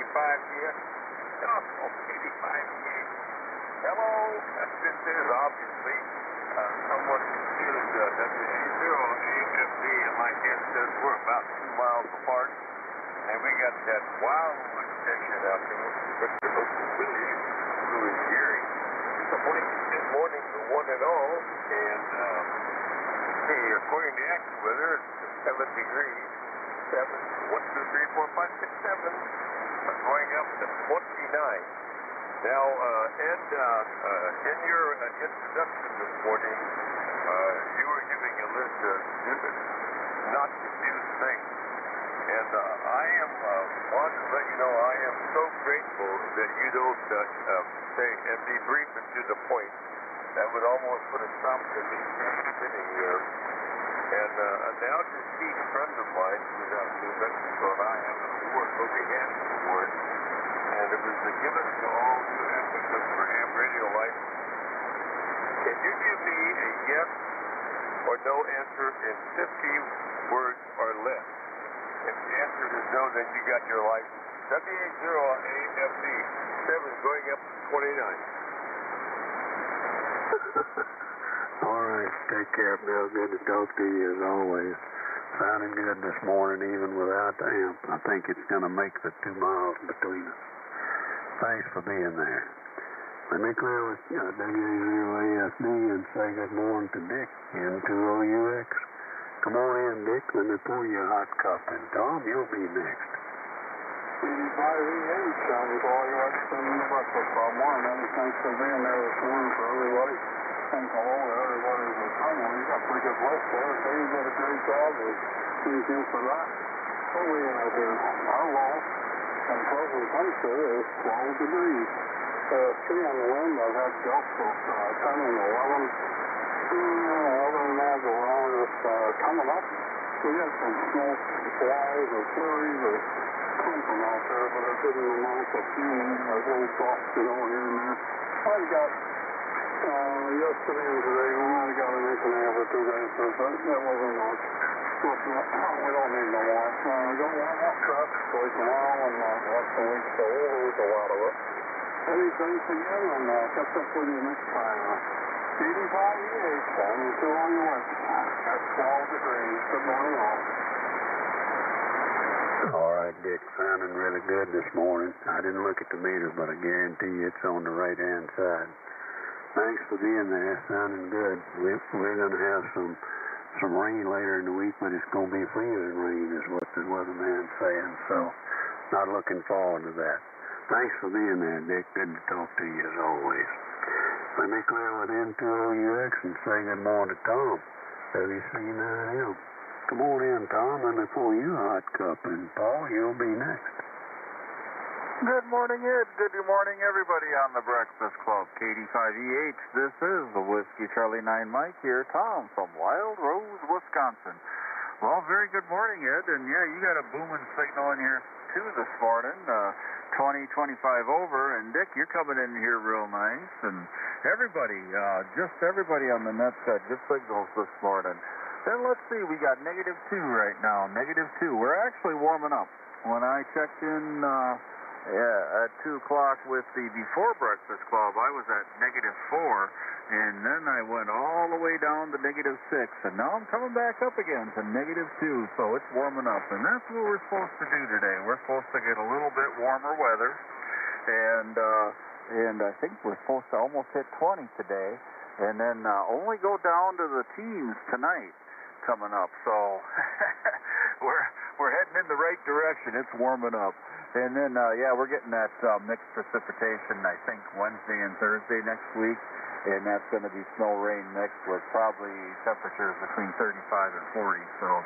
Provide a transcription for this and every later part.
yet? Oh, 85 Hello, this is obviously somewhat confused. WA0AFD, and my guess says we're about 2 miles apart. And we got that wildwood section out there. Really scary. Good morning to one and all. And according to AccuWeather, it's 7 degrees. 7, 1, 2, 3, 4, 5, 6, 7. Going up to 29. Now, Ed, in your introduction this morning, you were giving a list of not confused things. And I am want to let you know I am so grateful that you don't say and be brief and to the point. That would almost put a stop to me sitting here. And now this key friend of mine who's out in New Mexico, and I have an award, Obi-Hand Award. And it was given to all new applicants for Ham Radio license. Can you give me a yes or no answer in 50 words or less? If the answer is no, then you got your license. WA0AFD 7 going up to 29. All right, take care, Bill. Good to talk to you as always. Sounding good this morning, even without the amp. I think it's going to make the 2 miles between us. Thanks for being there. Let me clear with WA0AFD and say good morning to Dick, N2OUX. Come on in, Dick. Let me pour you a hot cup. And Tom, you'll be next. 85 sounds all you like to the breakfast club morning. Thanks for being there this morning for everybody. And hello to everybody who's coming. You got a pretty good list there. So you did a great job. Thank you for that. What we have here? Our low and present temperature is 12 degrees. 3 on the wind. I've had gusts of 10 and 11. Other than that, the round is coming up. We got some snow flies or flurries or something out there, but it didn't amount to few. There's a little soft snow here and there. I got yesterday and today, we only got an inch and a half or 2 days, so that wasn't much. We don't need no more. We got one more traffic like tomorrow and less than a week, so we'll lose a lot of it. Hey, thanks again, and catch up with you next time. 85 and to all you went. At 12 degrees. Good morning, all. All right, Dick, sounding really good this morning. I didn't look at the meter, but I guarantee you it's on the right-hand side. Thanks for being there, sounding good. We're going to have some rain later in the week, but it's going to be freezing rain is what the weatherman's saying, so not looking forward to that. Thanks for being there, Dick. Good to talk to you as always. Let me clear with N2OUX and say good morning to Tom, WC9M. Come on in, Tom. Let me pour you a hot cup, and Paul, you'll be next. Good morning, Ed. Good morning, everybody on the Breakfast Club. KD5EH, this is the Whiskey Charlie 9 Mike here. Tom from Wild Rose, Wisconsin. Well, very good morning, Ed. And yeah, you got a booming signal in here too this morning. 20-25 over. And Dick, you're coming in here real nice. And everybody, just everybody on the net's got good signals this morning. Then let's see, we got -2 right now. -2. We're actually warming up. When I checked in at 2 o'clock with the Before Breakfast Club, I was at -4, and then I went all the way down to -6, and now I'm coming back up again to -2, so it's warming up, and that's what we're supposed to do today. We're supposed to get a little bit warmer weather, and I think we're supposed to almost hit 20 today, and then only go down to the teens tonight coming up, so we're heading in the right direction. It's warming up. And then, yeah, we're getting that mixed precipitation, I think, Wednesday and Thursday next week. And that's going to be snow rain mixed with probably temperatures between 35 and 40. So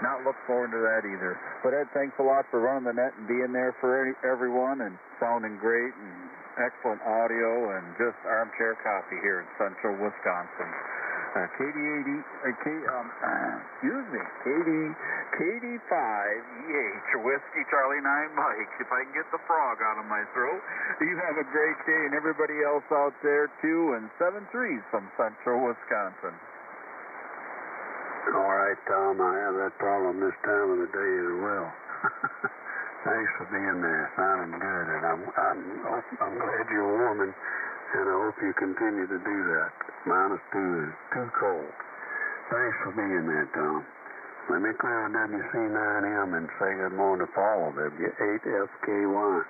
not look forward to that either. But Ed, thanks a lot for running the net and being there for everyone and sounding great and excellent audio and just armchair coffee here in central Wisconsin. KD5EH, Whiskey Charlie 9 Mike, if I can get the frog out of my throat. You have a great day, and everybody else out there, too, and 7-3 from central Wisconsin. All right, Tom, I have that problem this time of the day as well. Thanks for being there. Sounding good, and I'm glad you're warming, and I hope you continue to do that. -2 is too cold. Thanks for being there, Tom. Let me clear WC9M and say good morning to Paul, W8FKY.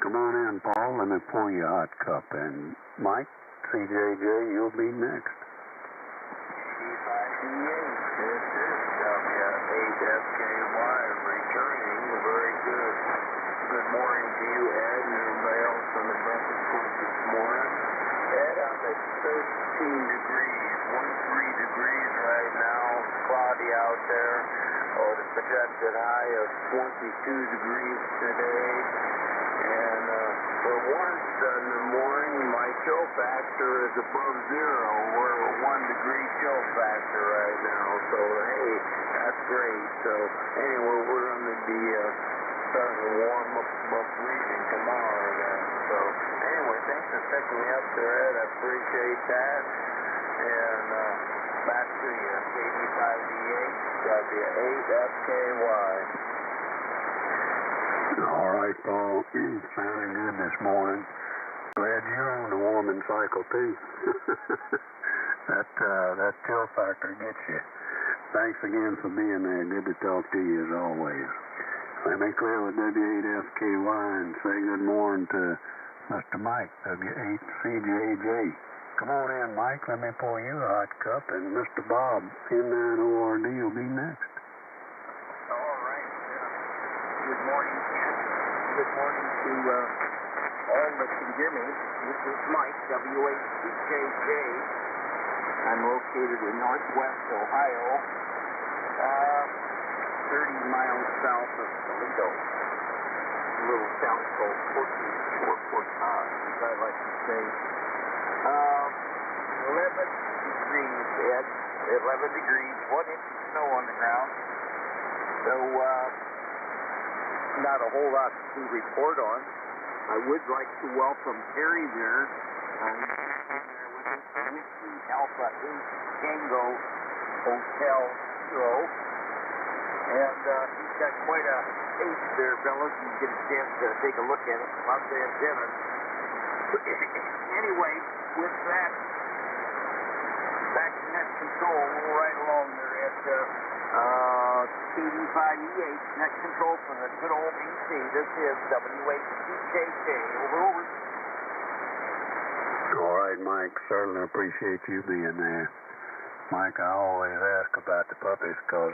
Come on in, Paul. Let me pour you a hot cup. And Mike, CJJ, you'll be next. This is W8FKY returning. Very good. Good morning to you, Ed, and everybody else on the breakfast club this morning. Ed, I'm at 13 degrees, 13 degrees right now. Cloudy out there. Oh, the projected high of 22 degrees today. And for once in the morning, my chill factor is above zero. We're at 1 degree chill factor right now. So, hey, that's great. So, anyway, we're going to be starting to warm up freezing tomorrow again. So, anyway, thanks for picking me up there, Ed. I appreciate that. And back to you, KD5D8, W8FKY. All right, Paul. Sounding good this morning. Glad you're on the warming cycle, too. that chill factor gets you. Thanks again for being there. Good to talk to you as always. Let me clear with W8FKY and say good morning to Mr. Mike, W8CJJ. Come on in, Mike. Let me pour you a hot cup. And Mr. Bob, N9ORD, will be next. All right. Good morning, Ken. Good morning to all that can hear me. This is Mike, W8CJJ. I'm located in northwest Ohio, 30 miles south of Toledo. A little town called Fort Todd, as I like to say. 11 degrees, Ed. 11 degrees, 1 inch of snow on the ground. So, not a whole lot to report on. I would like to welcome Terry there. Whiskey Alpha 8 Tango Hotel Zero. And he's got quite a taste there, fellas. You get a chance to take a look at it. Los Angeles. Anyway, with that, back to net control. We'll ride along there at KD5E8, net control for the good old BC. This is W8CJJ. Over. All right, Mike. Certainly appreciate you being there. Mike, I always ask about the puppies because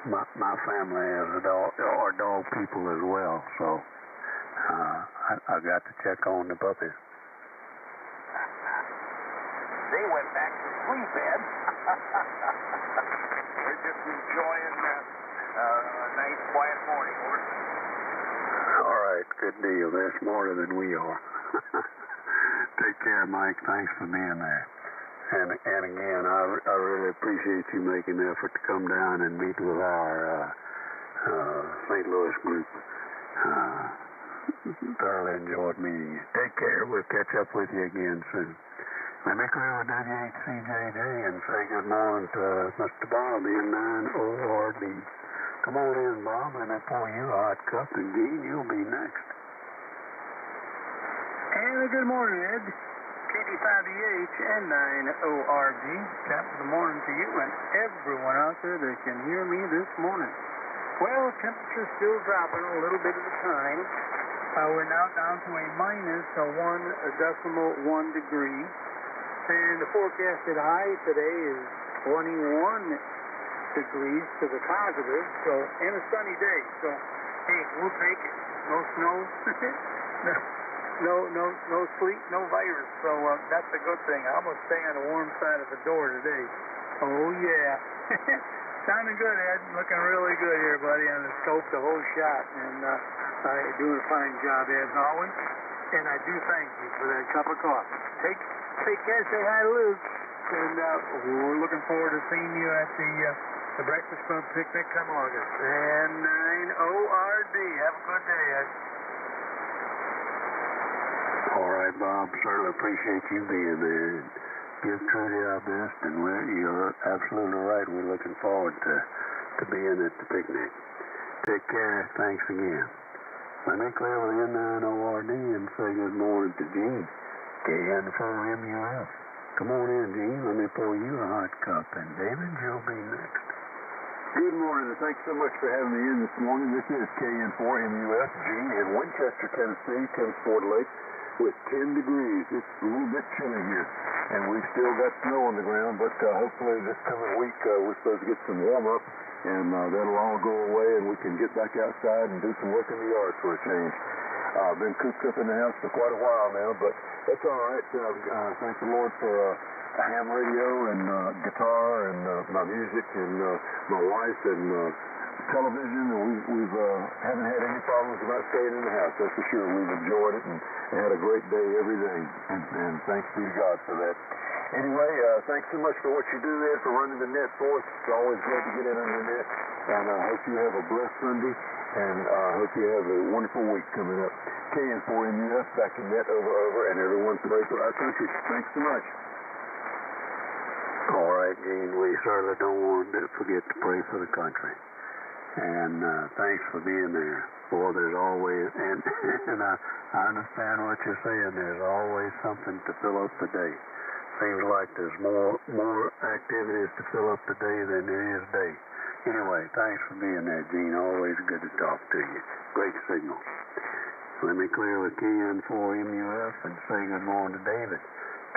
my family is dog people as well, so I got to check on the puppies. They went back to sleep, Ed. They're just enjoying a nice, quiet morning. All right, good deal. They're smarter than we are. Take care, Mike. Thanks for being there. And again, I really appreciate you making the effort to come down and meet with our St. Louis group. Thoroughly enjoyed meeting you. Take care. We'll catch up with you again soon. Let me clear with W8CJJ and say good morning to Mr. Bob, N9ORD. Come on in, Bob, and I'll pour you a hot cup, and Dean, you'll be next. And good morning, Ed. KD5DH and N9ORD. Top of the morning to you and everyone out there that can hear me this morning. Well, temperature's still dropping a little bit at a time. We're now down to a -1.1 degree. And the forecasted high today is 21 degrees to the positive, so, and a sunny day. So, hey, we'll take it. No snow, no sleet, no virus. So that's a good thing. I'm going to stay on the warm side of the door today. Oh, yeah. Sounding good, Ed. Looking really good here, buddy, on the scope, the whole shot. And you're doing a fine job, as always. And I do thank you for that cup of coffee. Take care, say hi to Luke. And we're looking forward to seeing you at the Breakfast Club picnic come August. And N9ORD. Have a good day, Ed. All right, Bob. Certainly appreciate you being there. Give Trudy our best, and you're absolutely right. We're looking forward to being at the picnic. Take care. Thanks again. Let me clear with the N9ORD and say good morning to Gene. KN4MUF. Come on in, Gene. Let me pour you a hot cup. And David, you'll be next. Good morning, and thanks so much for having me in this morning. This is KN4MUF, Gene, in Winchester, Tennessee, Tim's Ford Lake, with 10 degrees. It's a little bit chilly here, and we've still got snow on the ground, but hopefully this coming week we're supposed to get some warm-up, and that'll all go away, and we can get back outside and do some work in the yard for a change. I've been cooped up in the house for quite a while now, but that's all right. Thank the Lord for a ham radio and guitar and my music and my wife and television, and we've haven't had any problems about staying in the house. That's for sure. We've enjoyed it and had a great day every day, and thanks be to God for that. Anyway, thanks so much for what you do there, for running the net for us. It's always great to get in on the net, and I hope you have a blessed Sunday, and I hope you have a wonderful week coming up. KN4MUF, back to net, over, and everyone pray for our country. Thanks so much. All right, Gene, we certainly don't want to forget to pray for the country. And thanks for being there. Boy, there's always, and I understand what you're saying, there's always something to fill up the day. Seems like there's more activities to fill up the day than there is day. Anyway, thanks for being there, Gene. Always good to talk to you. Great signal. Let me clear with KN4MUF and say good morning to David.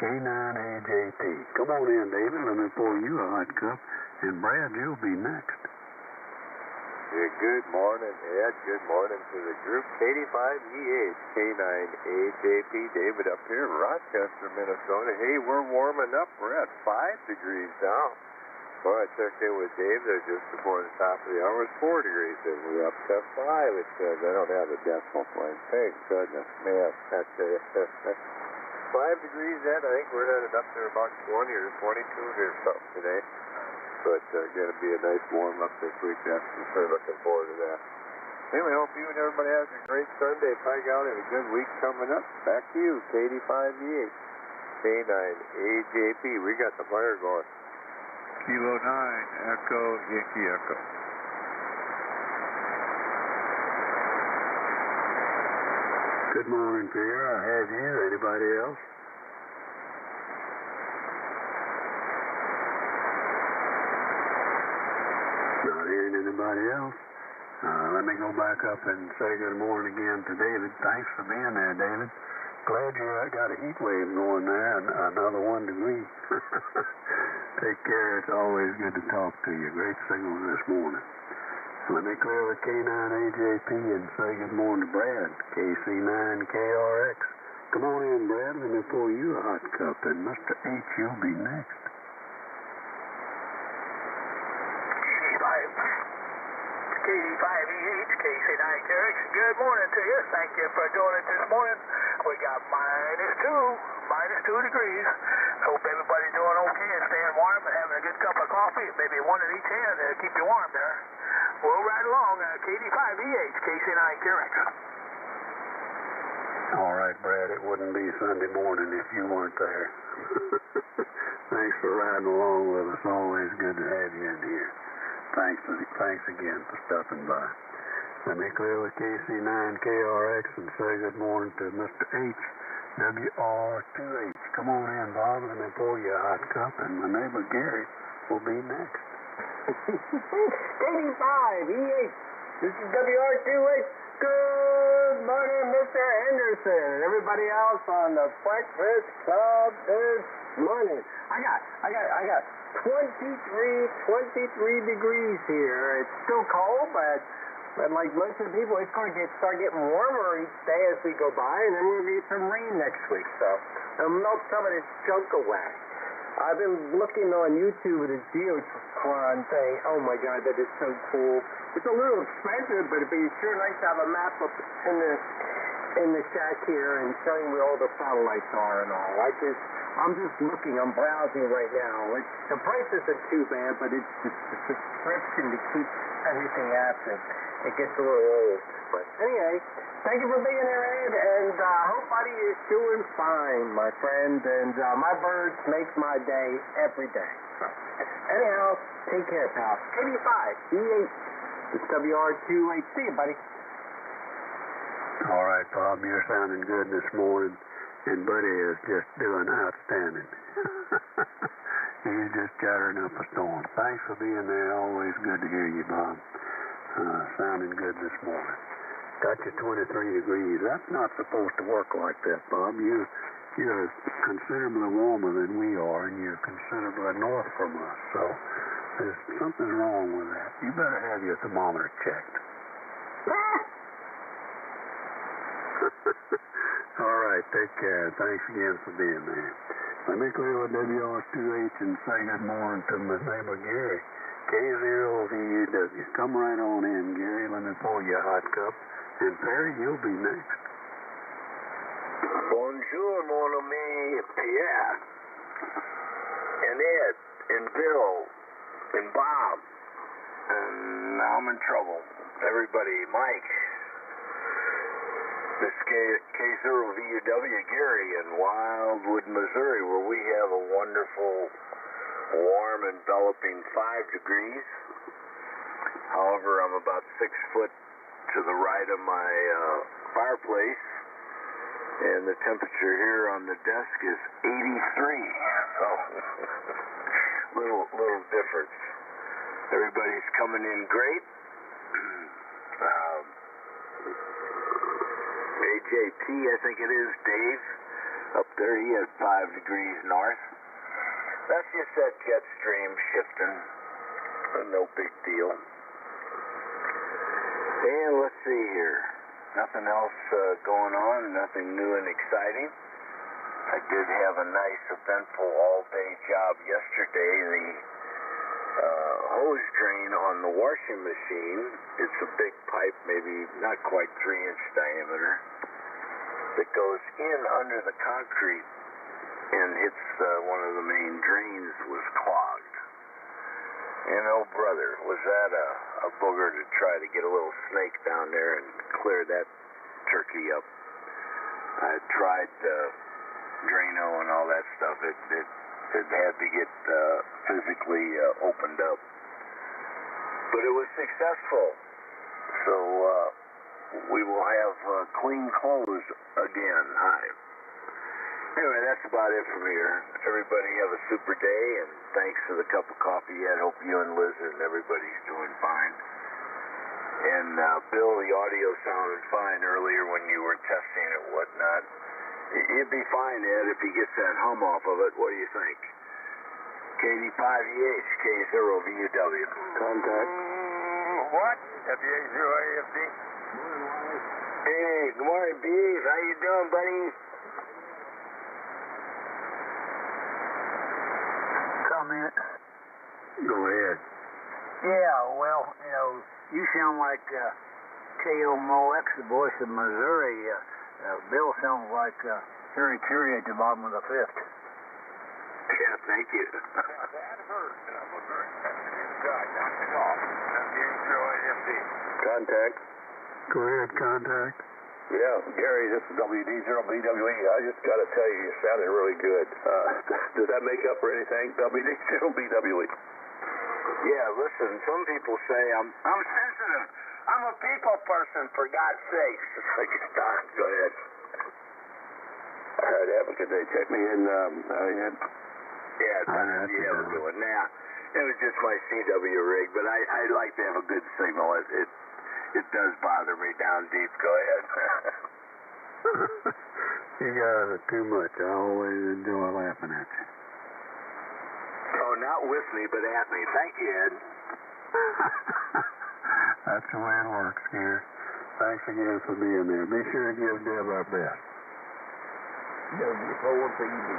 K9AJT. Come on in, David. Let me pour you a hot cup. And Brad, you'll be next. Yeah, good morning, Ed. Good morning to the group. 85EH, K9AJP. David up here in Rochester, Minnesota. Hey, we're warming up. We're at 5 degrees now. Well, I checked in with Dave there just before the top of the hour. It's 4 degrees, and we're up to 5. It says I don't have a decimal point. Thank goodness, man. That's 5 degrees, Ed. I think we're headed up there about 20 or 22 or something today. But going to be a nice warm-up this week. That's for sure. Looking forward to that. Anyway, hope you and everybody has a great Sunday. Pike out and a good week coming up. Back to you, K85EH, K9AJP. We got the fire going. Kilo 9, Echo, Yankee Echo. Good morning, Pierre. I have you. Anybody else? Not hearing anybody else. Let me go back up and say good morning again to David. Thanks for being there, David. Glad you got a heat wave going there, and another 1 degree. Take care. It's always good to talk to you. Great signal this morning. Let me clear with K9AJP and say good morning to Brad, KC9KRX. Come on in, Brad. Let me pour you a hot cup, and Mr. H, you'll be next. K85EH, KC9KRX. Good morning to you. Thank you for joining us this morning. We got -2 degrees. Hope everybody's doing okay and staying warm and having a good cup of coffee, maybe one in each hand to keep you warm there. We'll ride along, K85EH, KC9KRX. All right, Brad, it wouldn't be Sunday morning if you weren't there. Thanks for riding along with us. Always good to have you in here. Thanks again for stopping by. Let me clear with KC9KRX and say good morning to Mr. H, WR2H. Come on in, Bob. Let me pour you a hot cup, and my neighbor Gary will be next. K85EH, this is WR2H. Good morning, Mr. Henderson, and everybody else on the Breakfast Club this morning. I got 23 degrees here. It's still cold, but like most of the people, it's going to start getting warmer each day as we go by, and then we're going to get some rain next week. So it'll melt some of this junk away. I've been looking on YouTube at a geotron thing. Oh my God, that is so cool. It's a little expensive, but it'd be sure nice to have a map up in the shack here and showing where all the satellites are and all. I'm just looking. I'm browsing right now. The price isn't too bad, but it's the subscription to keep everything active. It gets a little old. But anyway, thank you for being there, Ed, and everybody is doing fine, my friend. And my birds make my day every day. So, anyhow, take care, pal. K85EH, It's WR2HC, buddy. All right, Bob, you're sounding good this morning, and Buddy is just doing outstanding. He's just chattering up a storm. Thanks for being there. Always good to hear you, Bob. Sounding good this morning. Got you 23 degrees. That's not supposed to work like that, Bob. You're considerably warmer than we are, and you're considerably north from us, so there's something wrong with that. You better have your thermometer checked. All right, take care. Thanks again for being there. Let me clear with WR2H and say good morning to my neighbor Gary. K0VUW. Come right on in, Gary. Let me pour you a hot cup. And Perry, you'll be next. Bonjour, mon ami Pierre. And Ed, and Bill, and Bob. And now I'm in trouble. Everybody, Mike. This K0VUW Gary in Wildwood, Missouri, where we have a wonderful, warm, enveloping 5 degrees. However, I'm about 6 foot to the right of my fireplace, and the temperature here on the desk is 83. So, little difference. Everybody's coming in great. AJP, I think it is, Dave, up there, he had 5 degrees north. That's just that jet stream shifting. No big deal. And let's see here. Nothing else going on, nothing new and exciting. I did have a nice, eventful all-day job yesterday. The hose drain on the washing machine, it's a big pipe, maybe not quite 3-inch diameter, that goes in under the concrete and hits one of the main drains, was clogged. And oh brother, was that a booger to try to get a little snake down there and clear that turkey up. I tried Drano and all that stuff. It had to get physically opened up. But it was successful. So we will have clean clothes again. Hi. Anyway, that's about it from here. Everybody have a super day, and thanks for the cup of coffee. I hope you and Liz and everybody's doing fine. And Bill, the audio sounded fine earlier when you were testing it, whatnot. You'd be fine, Ed, if he gets that hum off of it. What do you think? KD5EH, K0VUW. Contact. What? WA0AFD. Hey, good morning, Beef. How you doing, buddy? Comment. Go ahead. Yeah, well, you know, you sound like KOMOX, the voice of Missouri. Bill sounds like Harry Curie at the bottom of the fifth. Yeah, thank you. That hurt. I'm a very sensitive guy. Knock it off. WA0AFD. Contact. Go ahead, contact. Yeah, Gary, this is WD0BWE. I just got to tell you, you sounded really good. Does that make up for anything? WD0BWE. Yeah, listen, some people say I'm sensitive. I'm a people person, for God's sakes. Stop. Go ahead. All right, have a good day. Check me in, Ed. Yeah, you have a good one. Now, it was just my CW rig, but I like to have a good signal. It does bother me down deep. Go ahead. You guys are too much. I always enjoy laughing at you. Oh, not with me, but at me. Thank you, Ed. That's the way it works, Gary. Thanks again for being there. Be sure to give Deb our best. W4PB.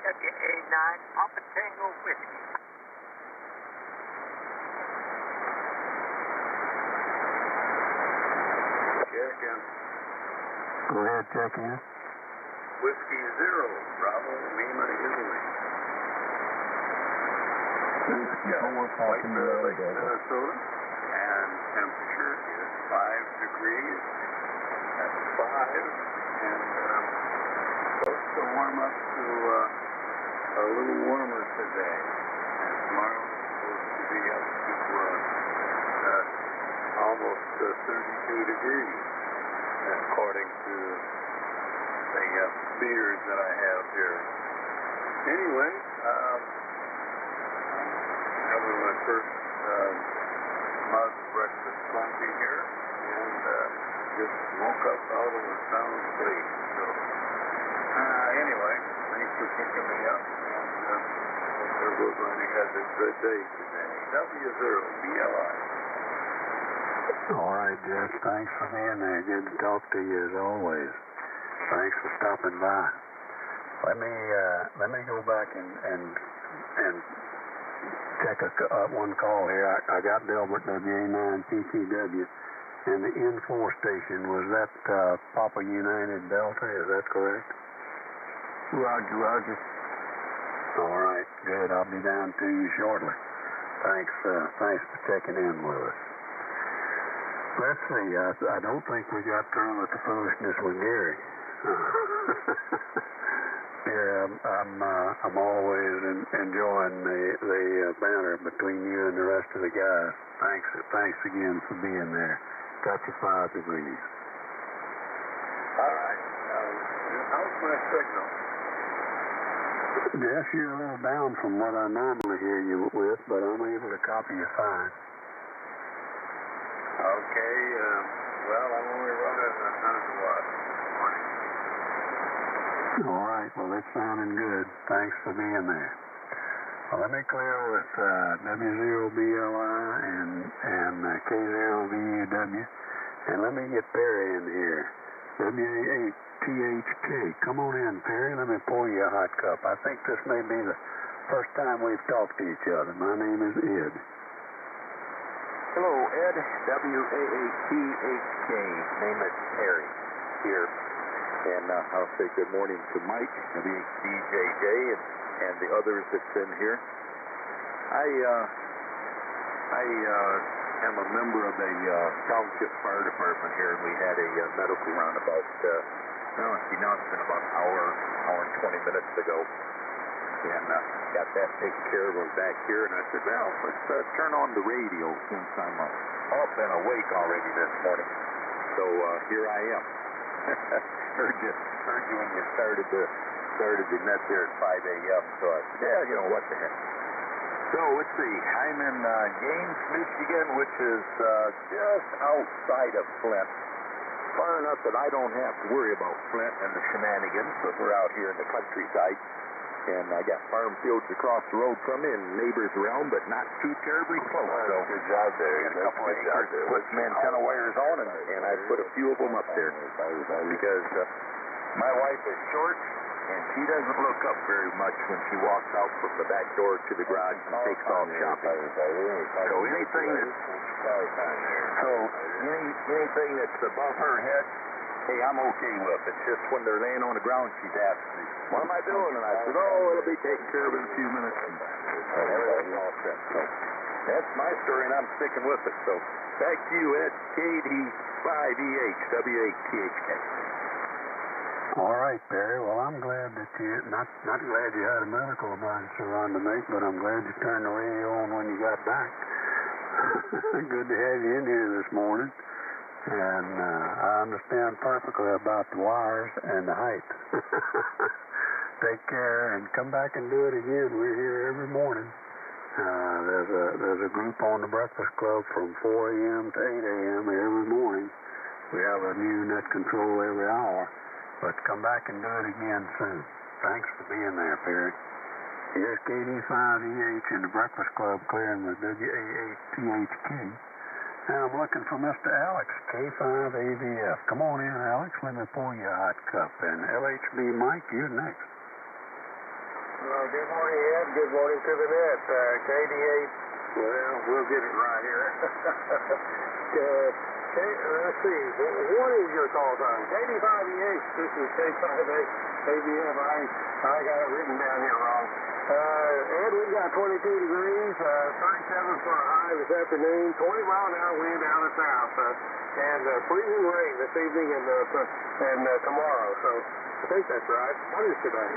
WA9, Papa Tango Whiskey. Check in. Go ahead, check in. Whiskey 0, Bravo, Lima, Italy. White Bear Lake, Minnesota, and temperature is 5 degrees. That's 5, and supposed to warm up to a little warmer today. And tomorrow it's supposed to be up to 32 degrees, according to the meters that I have here. Anyway, having my first mug breakfast coffee here, and just woke up out of a sound sleep. So, anyway, thanks for picking me up, and we're going to have a good day today. W0BLI. All right, Jess, thanks for being there. Good to talk to you as always. Thanks for stopping by. Let me go back and check one call here. I got Delbert WA9PCW, and the N4 station, was that Papa United Delta, is that correct? Roger, Roger. All right, good. I'll be down to you shortly. Thanks for checking in with us. Let's see, I don't think we got through with the foolishness with Gary. Yeah, I'm always enjoying the banter between you and the rest of the guys. Thanks again for being there. Got you 5 degrees. All right. How's my signal? Yes, you're a little down from what I normally hear you with, but I'm able to copy you fine. Okay. Well, I'm only running 100 watts this morning. All right, well, that's sounding good. Thanks for being there. Well, let me clear with W0BLI and K0VUW, and let me get Perry in here. WA8THK. Come on in, Perry. Let me pour you a hot cup. I think this may be the first time we've talked to each other. My name is Ed. Hello, Ed. WA8THK. Name is Perry here. And I'll say good morning to Mike, WHDJJ, and the others that's in here. I am a member of the Township Fire Department here, and we had a medical roundabout. Now it's been about an hour and 20 minutes ago. And got that taken care of. We're back here, and I said, well, let's turn on the radio since I'm up and awake already this morning. So here I am. heard you when you started the net there at 5 a.m. So I said, yeah, you know, what the heck. So let's see. I'm in Gaines, Michigan, which is just outside of Flint. Far enough that I don't have to worry about Flint and the shenanigans, but we're out here in the countryside. And I got farm fields across the road from me and neighbors around, but not too terribly close. So good job there. Got a couple of acres, put some antenna wires on, and I put a few of them up there. Because my wife is short, and she doesn't look up very much when she walks out from the back door to the garage and takes off shopping. So anything that's above her head, hey, I'm okay with. It's just when they're laying on the ground, she's asking me, what am I doing? And I said, oh, it'll be taken care of in a few minutes. And everything's all set. So that's my story, and I'm sticking with it. So back to you, Ed. KD5EH, W8THK. All right, Perry. Well, I'm glad that you, not glad you had a medical emergency run to make, but I'm glad you turned the radio on when you got back. Good to have you in here this morning. And I understand perfectly about the wires and the height. Take care and come back and do it again. We're here every morning. There's a group on the Breakfast Club from 4 a.m. to 8 a.m. every morning. We have a new net control every hour. But come back and do it again soon. Thanks for being there, Perry. Here's KD5EH in the Breakfast Club clearing the WA8THK. And I'm looking for Mr. Alex, K5AVF. Come on in, Alex. Let me pour you a hot cup. And LHB Mike, you're next. Well, good morning, Ed. Good morning to the net. KD8. Well, we'll get it right here. Let's see. What is your call sign? KD5EH. This is K5AVF. I got it written down here wrong. Ed, we've got 22 degrees, 37 for a high this afternoon, 20 mile an hour wind out of the south, and freezing rain this evening and tomorrow. So I think that's right. What is today?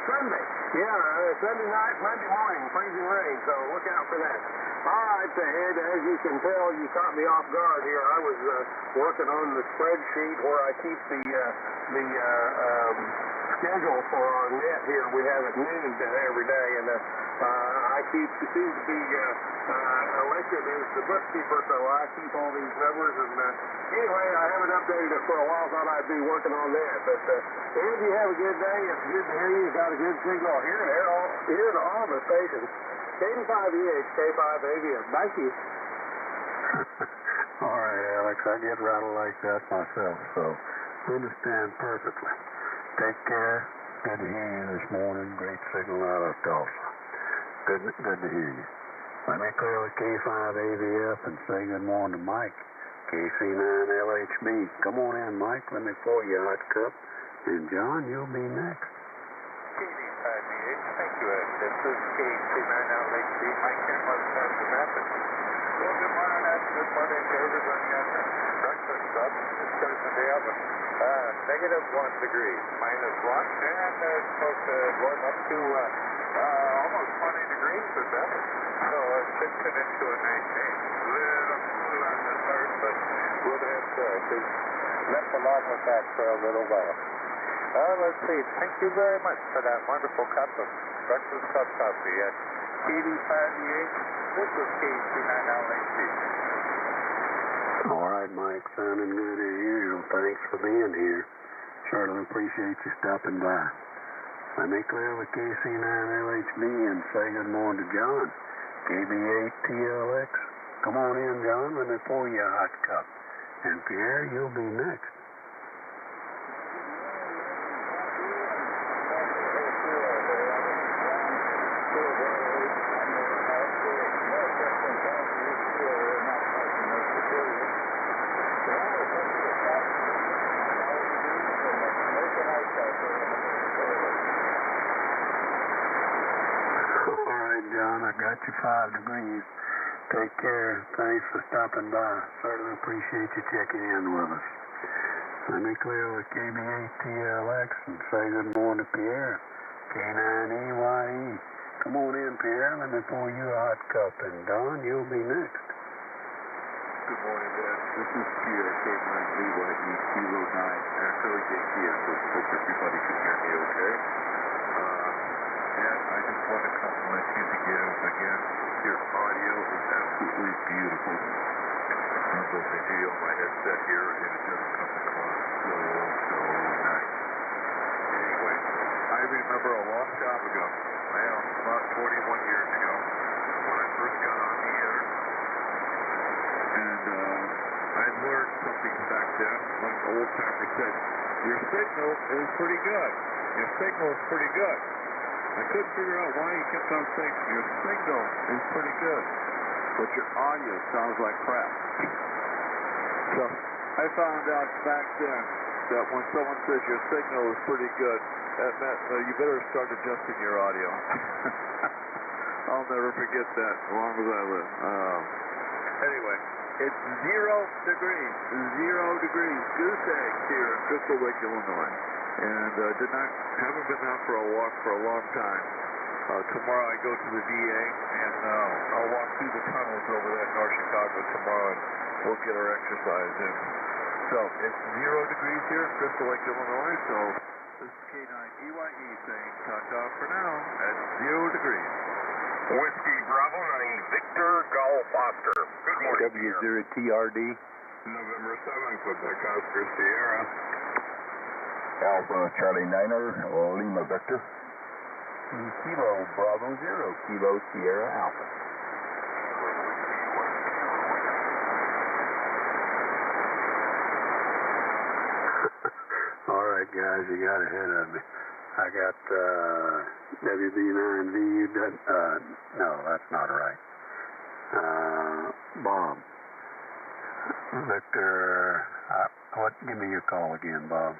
Sunday. Yeah, Sunday night, Monday morning, freezing rain. So look out for that. All right, Ed, as you can tell, you caught me off guard here. I was working on the spreadsheet where I keep the schedule for our net here. We have it noon every day, and I seem to be elected as the bookkeeper, so I keep all these numbers. And anyway, I haven't updated it for a while. Thought I'd be working on that. But Ed, you have a good day. It's good to hear you. You got a good signal here to all the stations. K5EH, K5AVM. Thank you. All right, Alex, I get rattled like that myself, so understand perfectly. Take care. Good to hear you this morning. Great signal out of Tulsa. Good to hear you. Let me clear with K5AVF and say good morning to Mike. KC9LHB. Come on in, Mike. Let me pour you a hot cup. And John, you'll be next. KD5EH, thank you, Ed. This is KC9LHB. Mike Ham.Live, Wisconsin Rapids. Well, good morning, Ed. Good morning to everybody on the breakfast club. It's Thursday day of it. Negative 1 degree, minus 1, and it's supposed to warm up to almost 20 degrees or better. So it should turn into a nice day. A little cool on the start, but we'll have to mess along with that for a little while. Let's see. Thank you very much for that wonderful cup of breakfast club coffee at KD5EH. This is KC9LHB. All right, Mike, sounding good as usual. Thanks for being here. Certainly appreciate you stopping by. Let me clear with KC9LHB and say good morning to John. KB8TLX. Come on in, John. Let me pour you a hot cup. And Pierre, you'll be next. John, I got you 5 degrees. Take care. Thanks for stopping by. Certainly appreciate you checking in with us. Let me clear with KB8TLX and say good morning to Pierre. K9EYE. Come on in, Pierre. Let me pour you a hot cup. And Don, you'll be next. Good morning, Ed. This is Pierre, K9EYE, Kilo 9, Echo Yankee Echo. Hope everybody can hear me okay. And I just want to compliment you again. Your audio is absolutely beautiful. I'm listening to you on my headset here, and it just comes across so nice. Anyway, I remember a long time ago, about 41 years ago, when I first got on the air, and I learned something back then. One old timer said, "Your signal is pretty good. Your signal is pretty good." I couldn't figure out why he kept on saying, "Your signal is pretty good, but your audio sounds like crap." So I found out back then that when someone says your signal is pretty good, that meant you better start adjusting your audio. I'll never forget that as long as I live. Anyway, it's 0 degrees. 0 degrees. Goose eggs here in Crystal Lake, Illinois. And haven't been out for a walk for a long time. Tomorrow I go to the VA, and I'll walk through the tunnels over there in North Chicago tomorrow, and we'll get our exercise in. So it's 0 degrees here in Crystal Lake, Illinois. So this is K9EYE saying ta-ta for now at 0 degrees. Whiskey Bravo 9, Victor Golf Oscar. Good morning. W0TRD. November 7th with the Oscar Sierra. Alpha Charlie Niner, Lima Victor. Kilo Bravo 0, Kilo Sierra Alpha. All right, guys, you got ahead of me. I got WB9VU. No, that's not right. Bob. Victor. Give me your call again, Bob.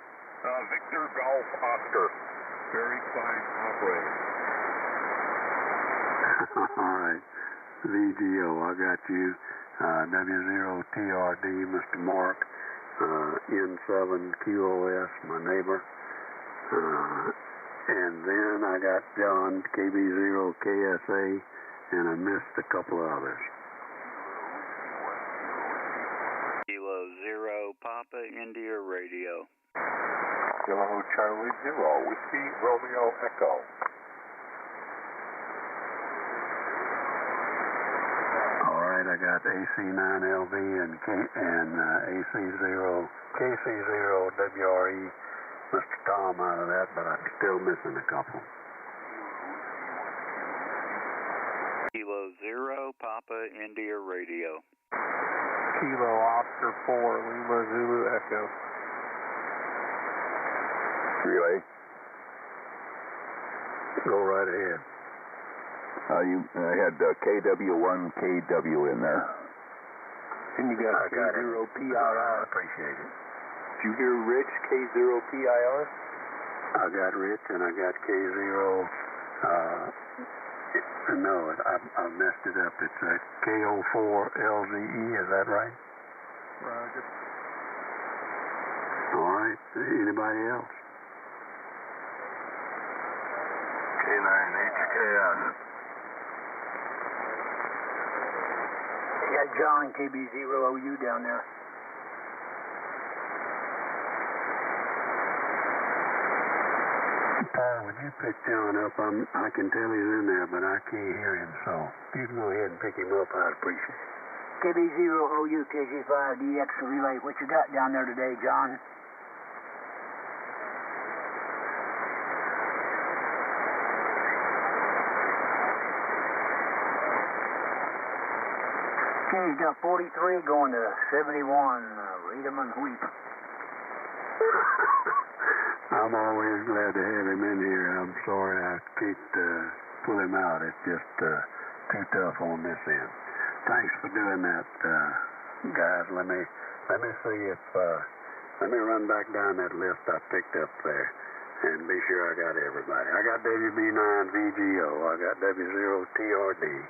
Victor Golf Oscar. Very fine operator. All right. VGO, I got you. W0TRD, Mr. Mark. N7QOS, my neighbor. And then I got John, KB0KSA, and I missed a couple of others. Kilo 0, Papa, India Radio. Kilo Charlie 0, Whiskey Romeo Echo. All right, I got AC9LV and AC0, KC0WRE. Mr. Tom out of that, but I'm still missing a couple. Kilo 0, Papa, India Radio. Kilo Oscar 4, Lima Zulu Echo. Relay. Go right ahead. I had KW1, KW in there. And you got K0PIR. Appreciate it. Did you hear Rich, K0PIR? I got Rich and I got K0. No, I messed it up. It's KO4LZE, is that right? Roger. All right. Anybody else? K9HKS. You got John, KB0OU down there. Paul, would you pick John up? I can tell he's in there, but I can't hear him, so if you can go ahead and pick him up, I'd appreciate it. KB0OU, KG5DX relay. What you got down there today, John? He's got 43 going to 71. Read him and weep. I'm always glad to have him in here. I'm sorry I can't pull him out. It's just too tough on this end. Thanks for doing that, guys. Let me see if let me run back down that list I picked up there and be sure I got everybody. I got WB9VGO. I got W0TRD.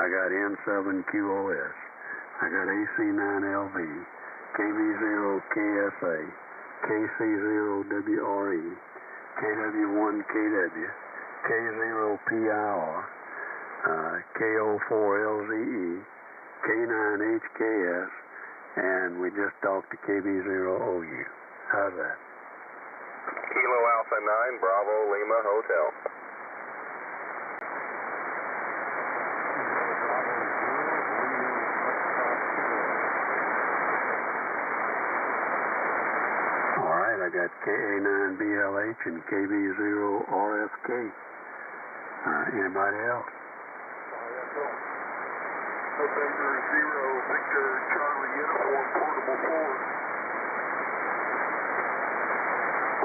I got N7QOS. I got AC9LV. KB0KSA. KC0WRE, KW1KW, K0PIR, KO4LZE, K9HKS, and we just talked to KB0OU. How's that? Kilo Alpha 9, Bravo Lima Hotel. I got KA9BLH and KB0RFK. Anybody else? November 0, Victor Charlie Uniform, Portable 4.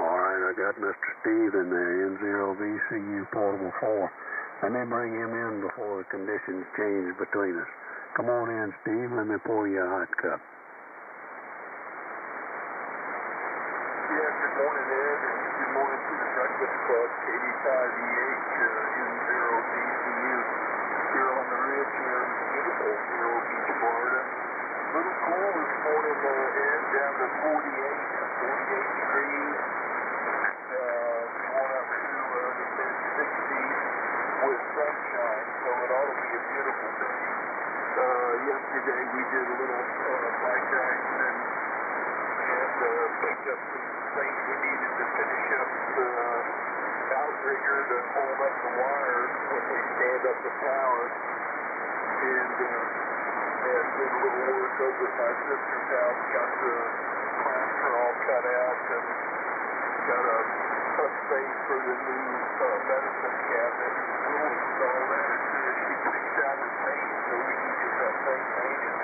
All right, I got Mr. Steve in there, N0VCU Portable 4. Let me bring him in before the conditions change between us. Come on in, Steve. Let me pour you a hot cup. Good morning, Ed, and good morning to the Breakfast Club, 85EH, N0VCU, here on the ridge here in beautiful Vero Beach, Florida. A little cool this morning, Ed, down to 48 degrees, going up to the mid-60s with sunshine, so it ought to be a beautiful day. Yesterday we did a little bike ride and picked up some things we needed to finish up the outrigger to hold up the wires when we stand up the power, and did a little work over at my sister's house, got the plaster all cut out and got a space for the new medicine cabinet. We'll install that as soon as she picks out her paint so we can get that thing painted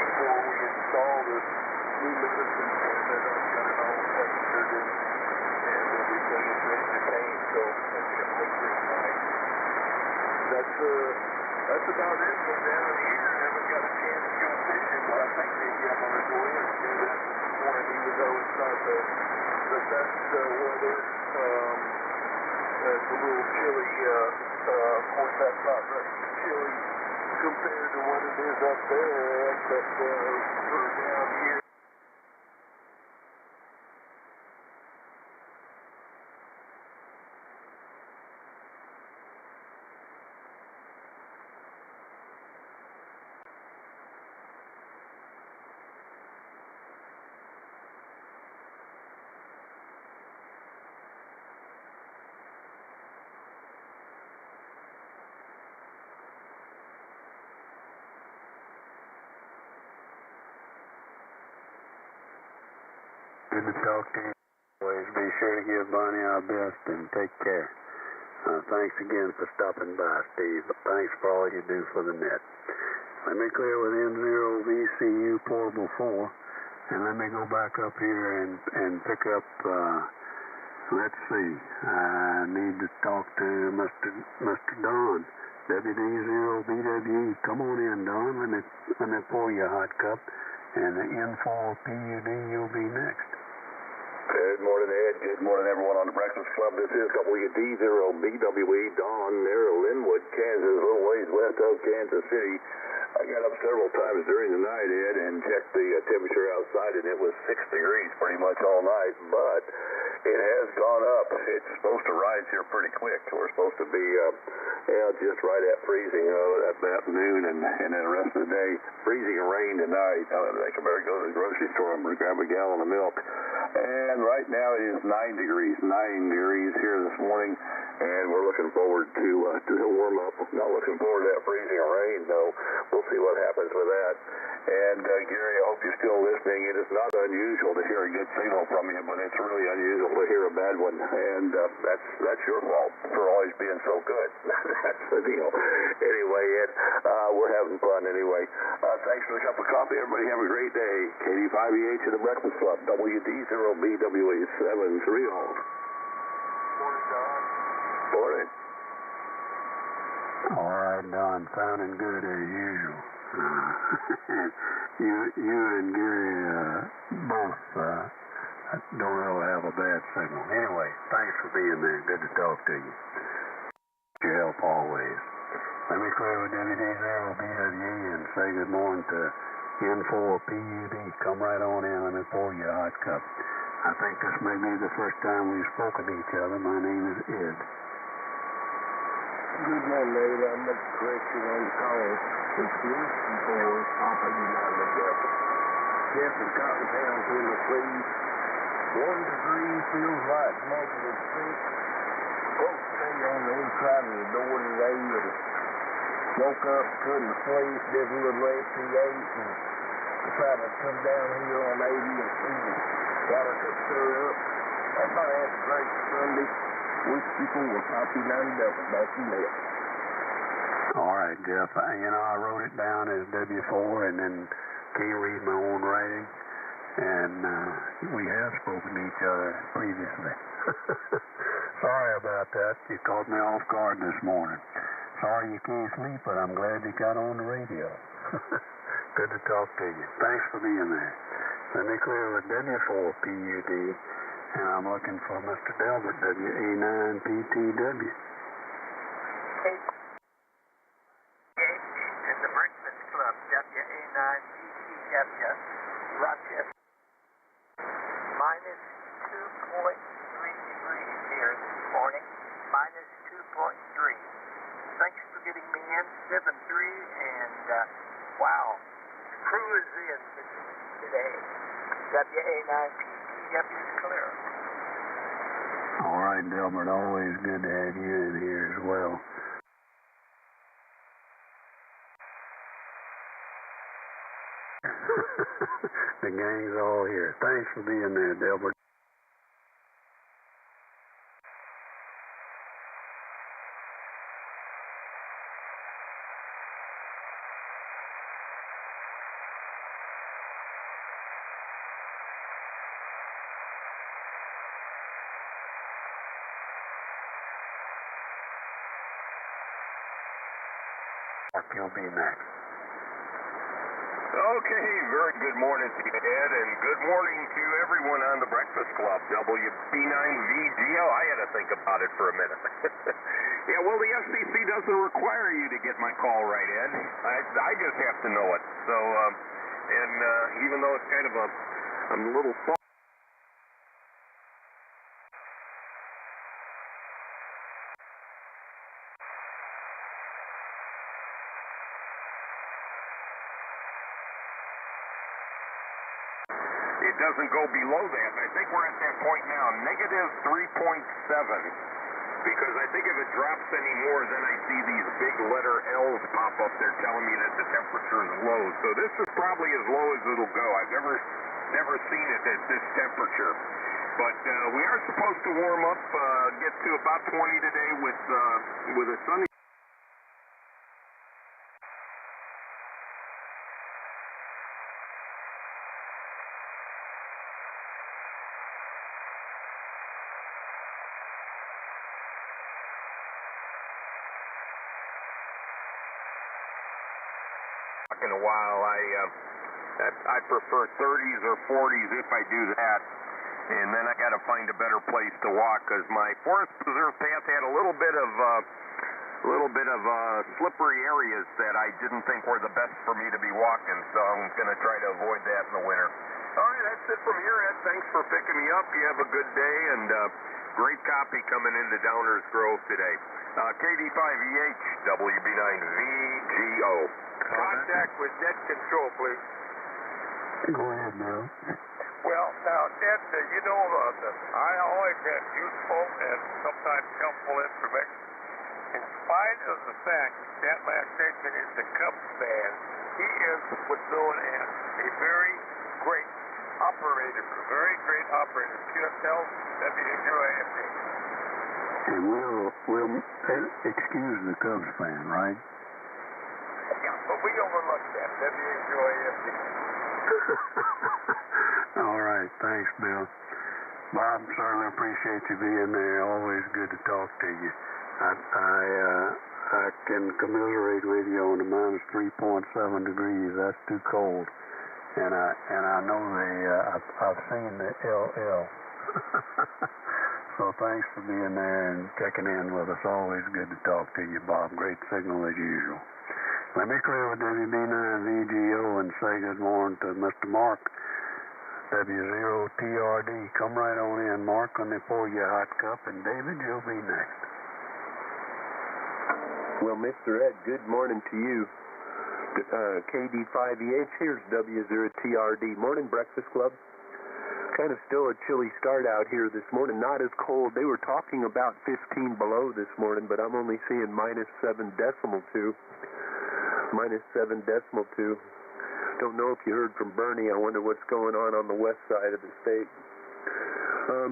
before we install this new medicine cabinet. I've got it all plastered and everything is ready to paint, so it's going to look real nice. That's about it from down here. I haven't got a chance to go fishing, but I think maybe I'm going to go in and do that this morning, even though it's not the best weather. It's a little chilly. Of course, that's not very chilly compared to what it is up there, but for down here. Good to talk to you. Always be sure to give Bonnie our best and take care. Thanks again for stopping by, Steve. Thanks for all you do for the net. Let me clear with N0VCU portable 4, and let me go back up here and pick up, let's see, I need to talk to Mr. Don, WD0BWE. Come on in, Don. Let me pour you a hot cup, and the N4PUD, you'll be next. Good morning, Ed. Good morning, everyone on the Breakfast Club. This is WD0BWE, Don, near Linwood, Kansas, a little ways west of Kansas City. I got up several times during the night, Ed, and checked the temperature outside, and it was 6 degrees pretty much all night, but it has gone up. It's supposed to rise here pretty quick. We're supposed to be just right at freezing at noon, and then the rest of the day, freezing and rain tonight. I can better go to the grocery store and grab a gallon of milk. And right now it is 9 degrees here this morning, and we're looking forward to the warm up. Not looking forward to that freezing and rain, though. We'll see what happens with that. And Gary, I hope you're still listening. It is not unusual to hear a good signal from you, but it's really unusual to hear a bad one, and that's your fault for always being so good. That's the deal. Anyway, Ed, we're having fun anyway. Thanks for the cup of coffee. Everybody have a great day. KD5EH at the Breakfast Club, WD0BWE 730. Morning, Don. Morning. All right, Don, sounding good as usual. You and Gary both don't really have a bad signal. Anyway, thanks for being there. Good to talk to you. Your help always. Let me clear with WD0BWE and say good morning to N4PUD. Come right on in. Let me pour you a hot cup. I think this may be the first time we've spoken to each other. My name is Ed. Good morning, Ed. I make a correction on the call. It's Whiskey for Papa United Delta. Jeff and Cottontown's in the freeze. 1 degree feels like -6. Folks stay on the inside of the door today and woke up, couldn't sleep, did a little SC8 and decided to come down here on 80 and see the water could stir up. Everybody has a great Sunday. Whiskey for Papa United Delta. Back to you. All right, Jeff. I wrote it down as W4 and then can't read my own writing. And we have spoken to each other previously. Sorry about that. You caught me off guard this morning. Sorry you can't sleep, but I'm glad you got on the radio. Good to talk to you. Thanks for being there. Let me clear with W4PUD, and I'm looking for Mr. Delbert, WA9PTW. And the Breakfast Club, WA9PTW, Rochester. Minus 2.3 degrees here this morning. Minus 2.3. Thanks for getting me in, 7-3, and wow, crew is in today. WA9PTW is clear. All right, Delbert, always good to have you in here as well. The gang's all here. Thanks for being there, Delbert. You'll be next. Okay, very good morning to you, Ed, and good morning to everyone on the Breakfast Club, WB9VGO. I had to think about it for a minute. Yeah, well, the FCC doesn't require you to get my call right, Ed. I just have to know it. So, even though it's kind of I'm a little soft. It doesn't go below that. I think we're at that point now, negative 3.7. Because I think if it drops any more, then I see these big letter L's pop up there telling me that the temperature is low. So this is probably as low as it'll go. I've never seen it at this temperature. But we are supposed to warm up, get to about 20 today with a sunny. In a while, I prefer 30s or 40s if I do that, and then I got to find a better place to walk because my Forest Preserve path had a little bit of slippery areas that I didn't think were the best for me to be walking, so I'm going to try to avoid that in the winter. All right, that's it from here, Ed. Thanks for picking me up. You have a good day, and great copy coming into Downers Grove today. KD5EH, WB9VGO. Contact with net control, please. Go ahead, Bill. Well, now, Ned, you know I always have useful and sometimes helpful information. In spite of the fact that my station is the Cubs fan, he is what's known as a very great operator. QSL, WWAFD. And we'll excuse the Cubs fan, right? Yeah, but we overlooked that. WWAFD. All right, thanks, Bill. Bob, certainly appreciate you being there. Always good to talk to you. I can commiserate with you on the minus 3.7 degrees. That's too cold. And I know I've seen the LL. So thanks for being there and checking in with us. Always good to talk to you, Bob. Great signal as usual. Let me clear with WB9VGO and say good morning to Mr. Mark, W0TRD. Come right on in, Mark, when they pour you a hot cup, and David, you'll be next. Well, Mr. Ed, good morning to you. KD5EH, here's W0TRD. Morning, Breakfast Club. Kind of still a chilly start out here this morning. Not as cold. They were talking about 15 below this morning, but I'm only seeing minus 7.2. Minus 7.2. Don't know if you heard from Bernie. I wonder what's going on the west side of the state.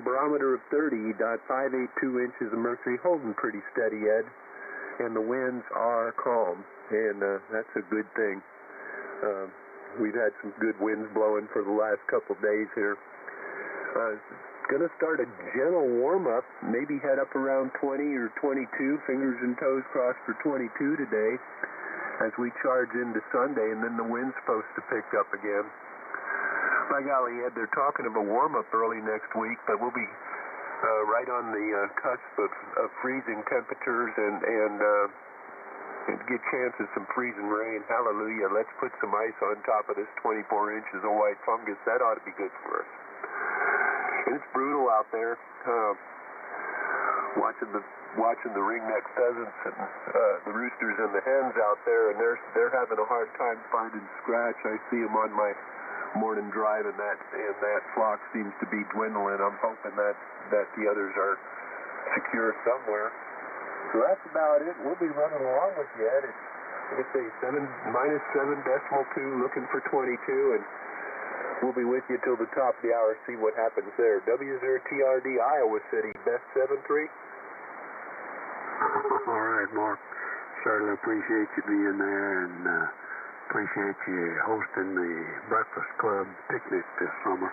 Barometer of 30.582 inches of mercury, holding pretty steady, Ed. And the winds are calm, and that's a good thing. We've had some good winds blowing for the last couple days here. Going to start a gentle warm-up, maybe head up around 20 or 22, fingers and toes crossed for 22 today as we charge into Sunday, and then the wind's supposed to pick up again. By golly, Ed, they're talking of a warm-up early next week, but we'll be right on the cusp of freezing temperatures and get chance of some freezing rain. Hallelujah. Let's put some ice on top of this 24 inches of white fungus. That ought to be good for us. And it's brutal out there. Watching the ringneck pheasants and the roosters and the hens out there, and they're having a hard time finding scratch. I see them on my morning drive, and that flock seems to be dwindling. I'm hoping that the others are secure somewhere. So that's about it. We'll be running along with you, Ed. Like I say, minus 7.2, looking for 22, and we'll be with you till the top of the hour, see what happens there. W0TRD, Iowa City, best 7-3. All right, Mark. Certainly appreciate you being there, and appreciate you hosting the Breakfast Club picnic this summer.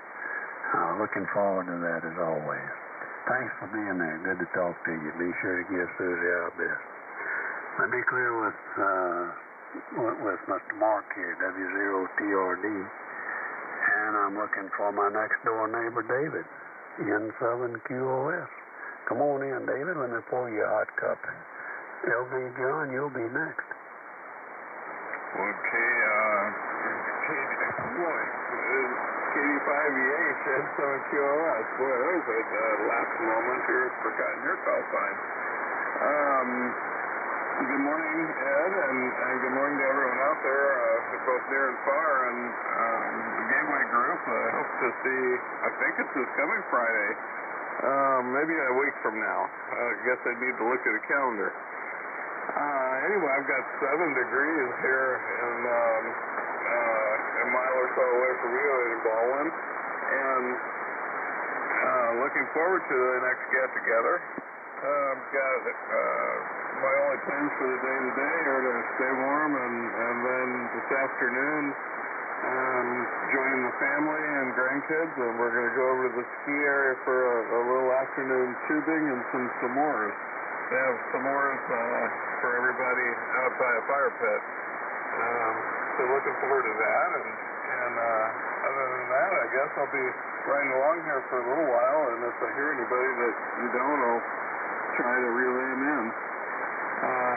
Looking forward to that as always. Thanks for being there. Good to talk to you. Be sure to give Susie our best. Let me clear with with Mr. Mark here, W0TRD, and I'm looking for my next door neighbor, David, N7QOS. Come on in, David. Let me pour you a hot cup. LB John, you'll be next. Okay, boy, KD5EH at 7QOS. Boy, that was a last moment here. Forgotten your call sign. Good morning, Ed, and good morning to everyone out there, both near and far, and the Gateway Group. I hope to see, I think it's this coming Friday, maybe a week from now. I guess I need to look at a calendar. Anyway, I've got 7 degrees here in a mile or so away from you in Baldwin, and looking forward to the next get-together. Got my only plans for the day today are to stay warm, and then this afternoon join the family and grandkids, and we're going to go over to the ski area for a little afternoon tubing and some s'mores. They have s'mores for everybody out by a fire pit. So looking forward to that, and other than that, I guess I'll be riding along here for a little while, and if I hear anybody that you don't, I'll try to relay them in.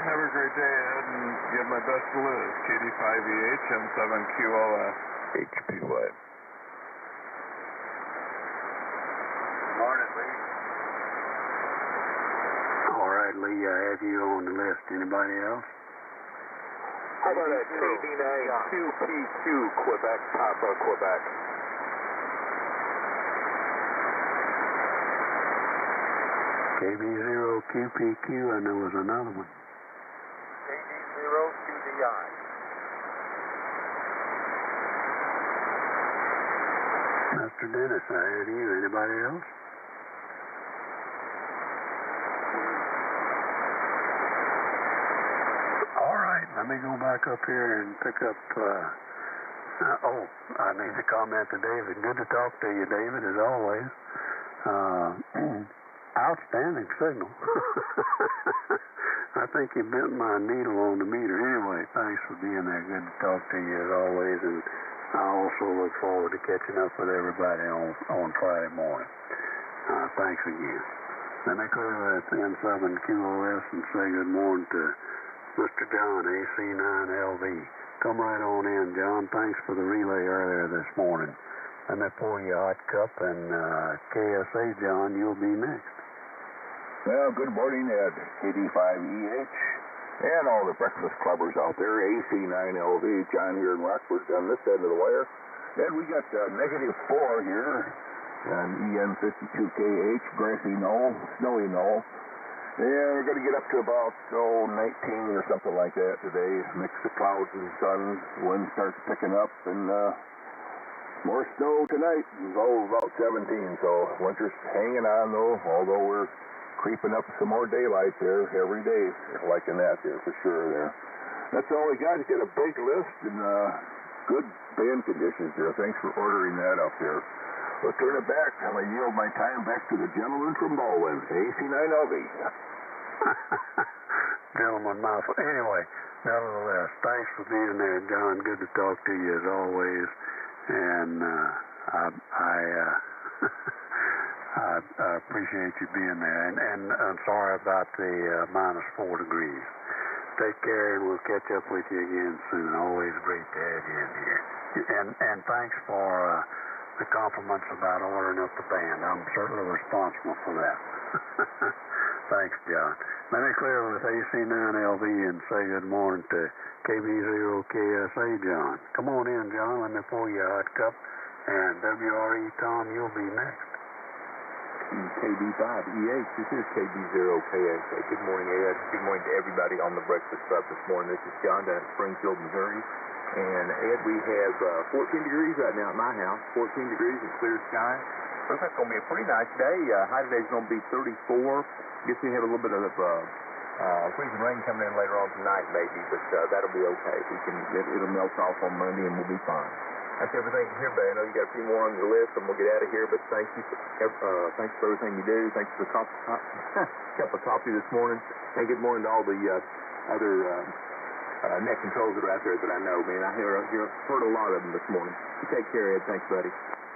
Have a great day, Ed, and give my best to Liz. KD5EH and 7QOS. HPY. Morning, Lee. All right, Lee, I have you on the list. Anybody else? How about that KD9QPQ, Quebec, Papa, Quebec? KB0QPQ, and there was another one. KD0QDI. Mr. Dennis, I have you. Anybody else? All right, let me go back up here and pick up, I need to comment to David. Good to talk to you, David, as always. Outstanding signal. I think you bent my needle on the meter. Anyway, thanks for being there. Good to talk to you as always, and I also look forward to catching up with everybody on Friday morning. Thanks again. Let me clear that N7QOS and say good morning to Mr. John, AC9LV. Come right on in, John. Thanks for the relay earlier this morning. Let me pour you a hot cup, and KSA, John, you'll be next. Well, good morning, Ed. KD5EH, and all the breakfast clubbers out there. AC9LV, John here in Rockford on this end of the wire. And we got -4 here on EN52KH, grassy knoll, snowy knoll. And we're going to get up to about 19 or something like that today. Mix of clouds and sun. Wind starts picking up, and more snow tonight. It's about 17, so winter's hanging on, though, although we're creeping up some more daylight there every day. Liking that there for sure there. That's all we got. Get a big list and good band conditions there. Thanks for ordering that up there. We'll turn it back. I'm going to yield my time back to the gentleman from Baldwin, AC9LV. Gentleman mouthful. Anyway, nevertheless, thanks for being there, John. Good to talk to you as always. And I appreciate you being there, and I'm sorry about the -4 degrees. Take care, and we'll catch up with you again soon. Always great to have you in here. And thanks for the compliments about ordering up the band. I'm certainly responsible for that. Thanks, John. Let me clear with AC9LV and say good morning to KB0KSA, John. Come on in, John. Let me pour you a hot cup. And WRE Tom, you'll be next. KD5EH, this is KB0KSA. Good morning, Ed. Good morning to everybody on the Breakfast Club this morning. This is John down at Springfield, Missouri. And, Ed, we have 14 degrees right now at my house, 14 degrees and clear sky. Looks like it's going to be a pretty nice day. High today is going to be 34. Guess we have a little bit of freezing rain coming in later on tonight, maybe, but that'll be okay. It'll melt off on Monday, and we'll be fine. That's everything here, but I know you got a few more on your list, and we'll get out of here. But thanks for everything you do. Thanks for the cup of coffee this morning, and good morning to all the other net controls that are out there that I know, man. I heard a lot of them this morning. You take care, Ed. Thanks, buddy.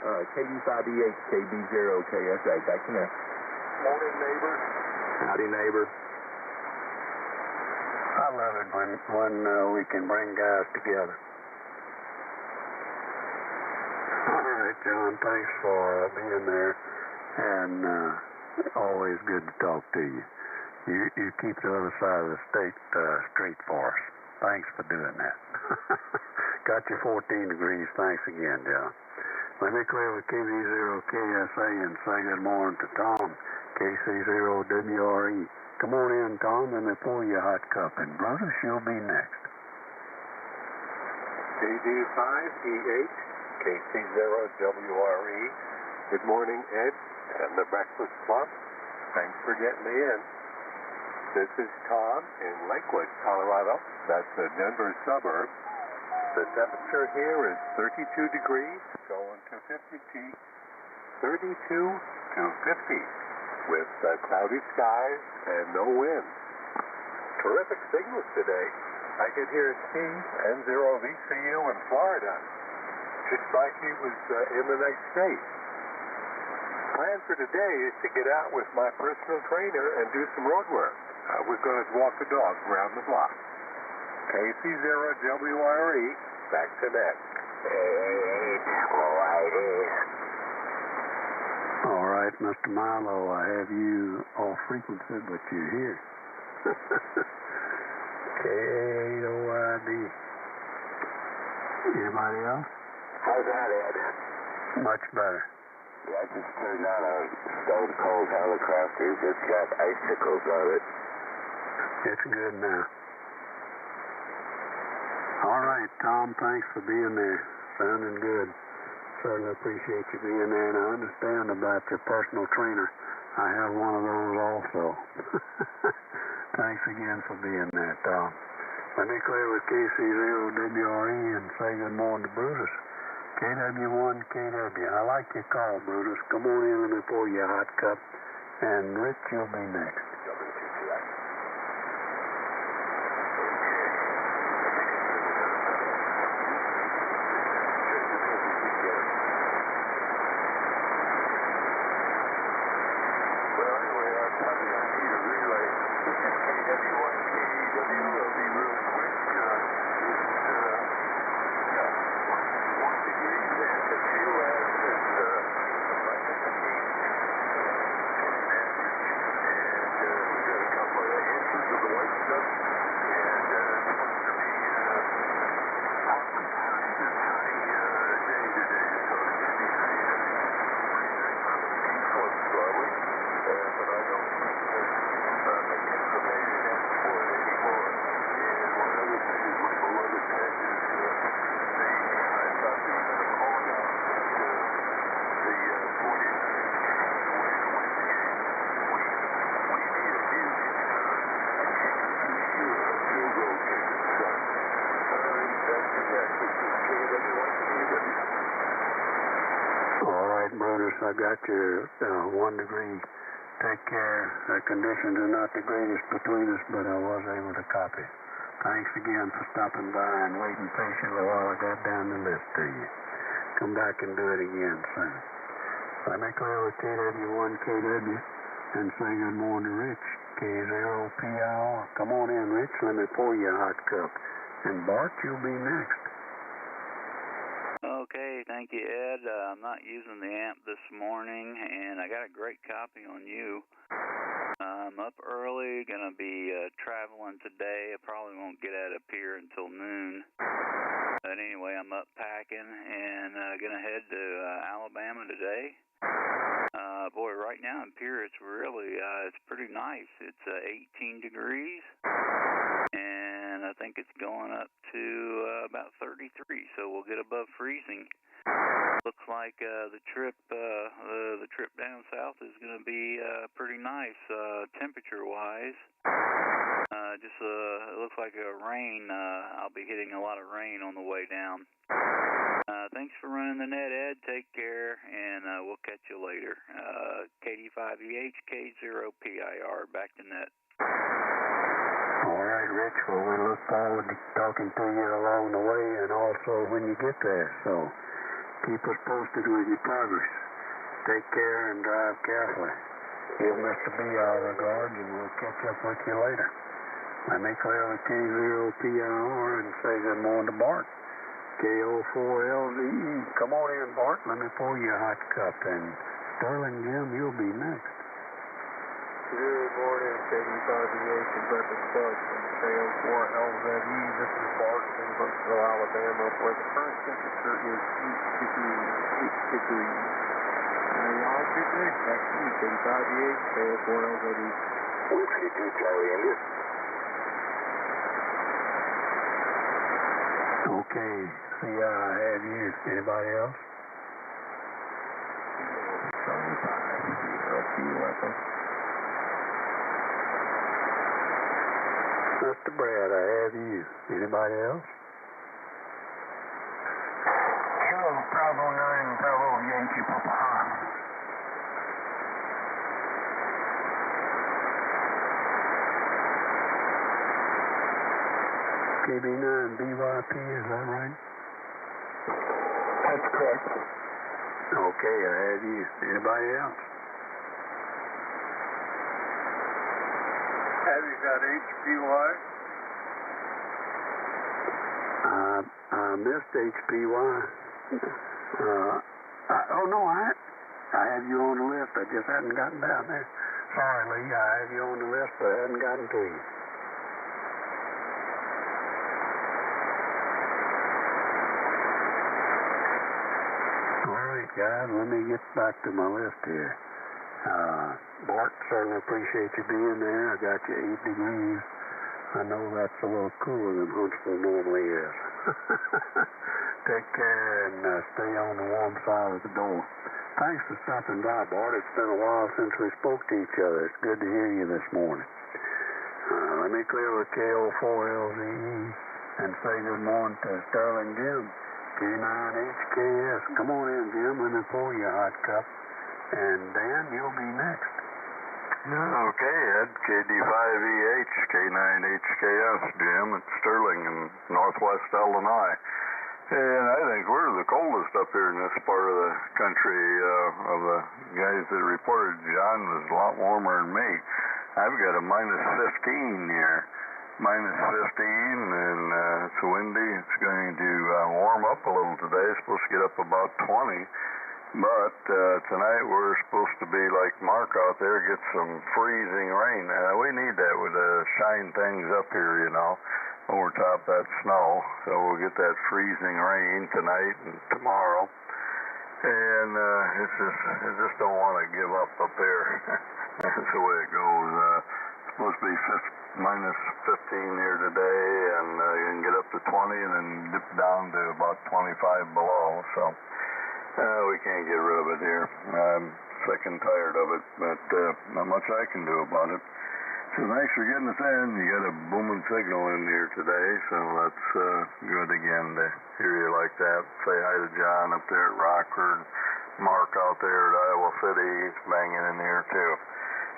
KD5EH, KB0KSA. Back to now. Morning, neighbor. Howdy, neighbor. I love it when we can bring guys together. All right, John, thanks for being there, and always good to talk to you. You keep the other side of the state straight for us. Thanks for doing that. Got you 14 degrees. Thanks again, John. Let me clear with KV0KSA and say good morning to Tom, KC0WRE. Come on in, Tom, and let me pour you a hot cup. And Brutus, you'll be next. KD5EH, KC0WRE. Good morning, Ed, and the Breakfast Club. Thanks for getting me in. This is Tom in Lakewood, Colorado. That's a Denver suburb. The temperature here is 32 degrees, going to 32 to 50, with cloudy skies and no wind. Terrific signals today. I could hear Steve, N0VCU in Florida, just like he was in the next state. Plan for today is to get out with my personal trainer and do some road work. We're going to walk the dog around the block. KC0WRE, back to net. All right, Mr. Milo, I have you off frequency, but you're here. K-A-O-I-D. Anybody else? How's that, Ed? Much better. Yeah, I just turned on a stone cold helicopter. Just got icicles on it. It's good now. All right, Tom, thanks for being there. Sounding good. Certainly appreciate you being there, and I understand about your personal trainer. I have one of those also. Thanks again for being there, Tom. Let me clear with KC0WRE and say good morning to Brutus. KW1KW. I like your call, Brutus. Come on in and let me pour you a hot cup. And Rich, you'll be next. I got your 1 degree. Take care. The conditions are not the greatest between us, but I was able to copy. Thanks again for stopping by and waiting patiently while I got down the list to you. Come back and do it again soon. Let me clear with KW1KW and say good morning to Rich, K0PIR. Come on in, Rich. Let me pour you a hot cup. And Bart, you'll be next. Okay, thank you, Ed. I'm not using the amp this morning, and I got a great copy on you. I'm up early, going to be traveling today. I probably won't get out of here until noon. But anyway, I'm up packing and going to head to Alabama today. Boy, right now in Pierre, it's really, it's pretty nice. It's 18 degrees, and I think it's going up to about 33, so we'll get above freezing. Looks like the trip down south is going to be pretty nice temperature-wise. It looks like a rain. I'll be hitting a lot of rain on the way down. Thanks for running the net, Ed. Take care, and we'll catch you later. KD5EH, K0PIR, back to net. All right, Rich. Well, we look forward to talking to you along the way and also when you get there. So keep us posted with your progress. Take care and drive carefully. Give Mr. B our regards, and we'll catch up with you later. Let me clear the K0PIR and say good morning to Bart. KO4LZE. Come on in, Bart. Let me pour you a hot cup. And Sterling Jim, you'll be next. Good morning, KD5EH and Breakfast Club from KO4LZE. This is Bart in Huntsville, Alabama, where the current temperature is 8 degrees. And y'all have a good day. Back to you, KD5EH, KO4LZE. Whiskey 2 Charlie India. Okay, see, I have you. Anybody else? Charlie 5, Mr. Brad, I have you. Anybody else? Hello, Bravo 9, Bravo Yankee Papa. KB9 BYP, is that right? That's correct. Okay, I have you. Anybody else? Have you got HPY? I missed HPY. Oh, no, I have you on the list. I just hadn't gotten down there. Sorry, Lee, I have you on the list, but I hadn't gotten to you. All right, guys, let me get back to my list here. Bart, certainly appreciate you being there. I got you 8 degrees. I know that's a little cooler than Huntsville normally is. Take care and stay on the warm side of the door. Thanks for stopping by, Bart. It's been a while since we spoke to each other. It's good to hear you this morning. Let me clear with KO4LZE and say good morning to Sterling Jim, K9HKS. Come on in, Jim. Let me pour you a hot cup. And Dan, you'll be next. Okay, Ed, KD5EH, K9HKS, Jim at Sterling in northwest Illinois. And I think we're the coldest up here in this part of the country. Of the guys that reported, John was a lot warmer than me. I've got a -15 here. -15, and it's windy. It's going to warm up a little today. It's supposed to get up about 20. But tonight we're supposed to be like Mark out there, get some freezing rain. We need that with shine things up here, you know, over top that snow. So we'll get that freezing rain tonight and tomorrow. And I just don't want to give up there. That's the way it goes. It's supposed to be -15 here today, and you can get up to 20 and then dip down to about 25 below. So. We can't get rid of it here. I'm sick and tired of it, but not much I can do about it. So thanks for getting us in. You got a booming signal in here today, so that's good again to hear you like that. Say hi to John up there at Rockford, Mark out there at Iowa City. He's banging in here too.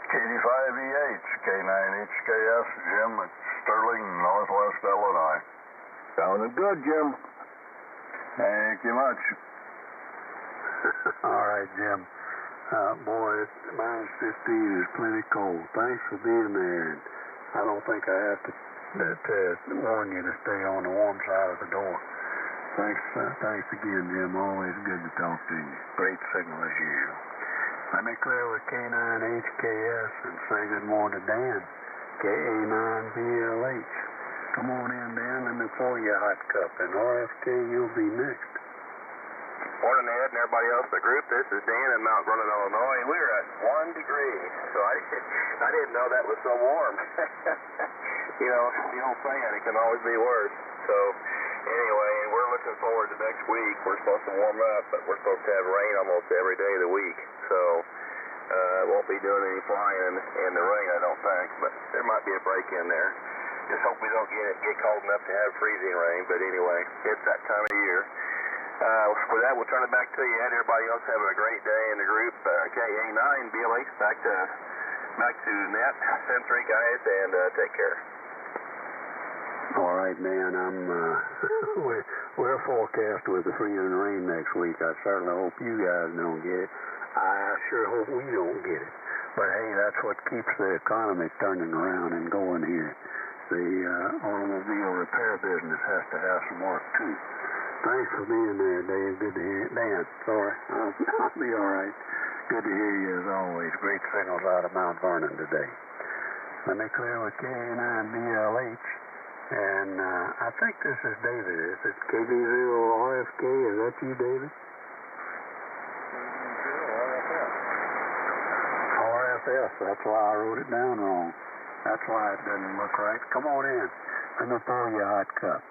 KD5EH, K9HKS, Jim at Sterling, northwest Illinois. Sounding good, Jim. Thank you much. All right, Jim. Boy, -15 is plenty cold. Thanks for being there. And I don't think I have to warn you to stay on the warm side of the door. Thanks again, Jim. Always good to talk to you. Great signal as usual. Let me clear with K9HKS and say good morning to Dan, KA9BLH. Come on in, Dan. Let me pour you a hot cup. And RFK, you'll be next. Morning, Ed, and everybody else in the group. This is Dan in Mount Vernon, Illinois. We're at 1 degree, so I didn't know that was so warm. You know, the old saying, it can always be worse. So, anyway, we're looking forward to next week. We're supposed to warm up, but we're supposed to have rain almost every day of the week. So, won't be doing any flying in the rain, I don't think, but there might be a break in there. Just hope we don't get cold enough to have freezing rain, but anyway, it's that time of year. With that, we'll turn it back to you, Ed. Everybody else have a great day in the group. KA9, BLH, back to net. Send 3 guys, and take care. right, Dan. We're forecast with the freezing rain next week. I certainly hope you guys don't get it. I sure hope we don't get it. But hey, that's what keeps the economy turning around and going here. The automobile repair business has to have some work too. Thanks for being there, Dave. Good to hear. Dan, sorry. I'll be all right. Good to hear you as always. Great signals out of Mount Vernon today. Let me clear with K9BLH. And I think this is David. Is it KB0RFK? Is that you, David? RFS. That's why I wrote it down wrong. That's why it doesn't look right. Come on in. Let me pour you a hot cup.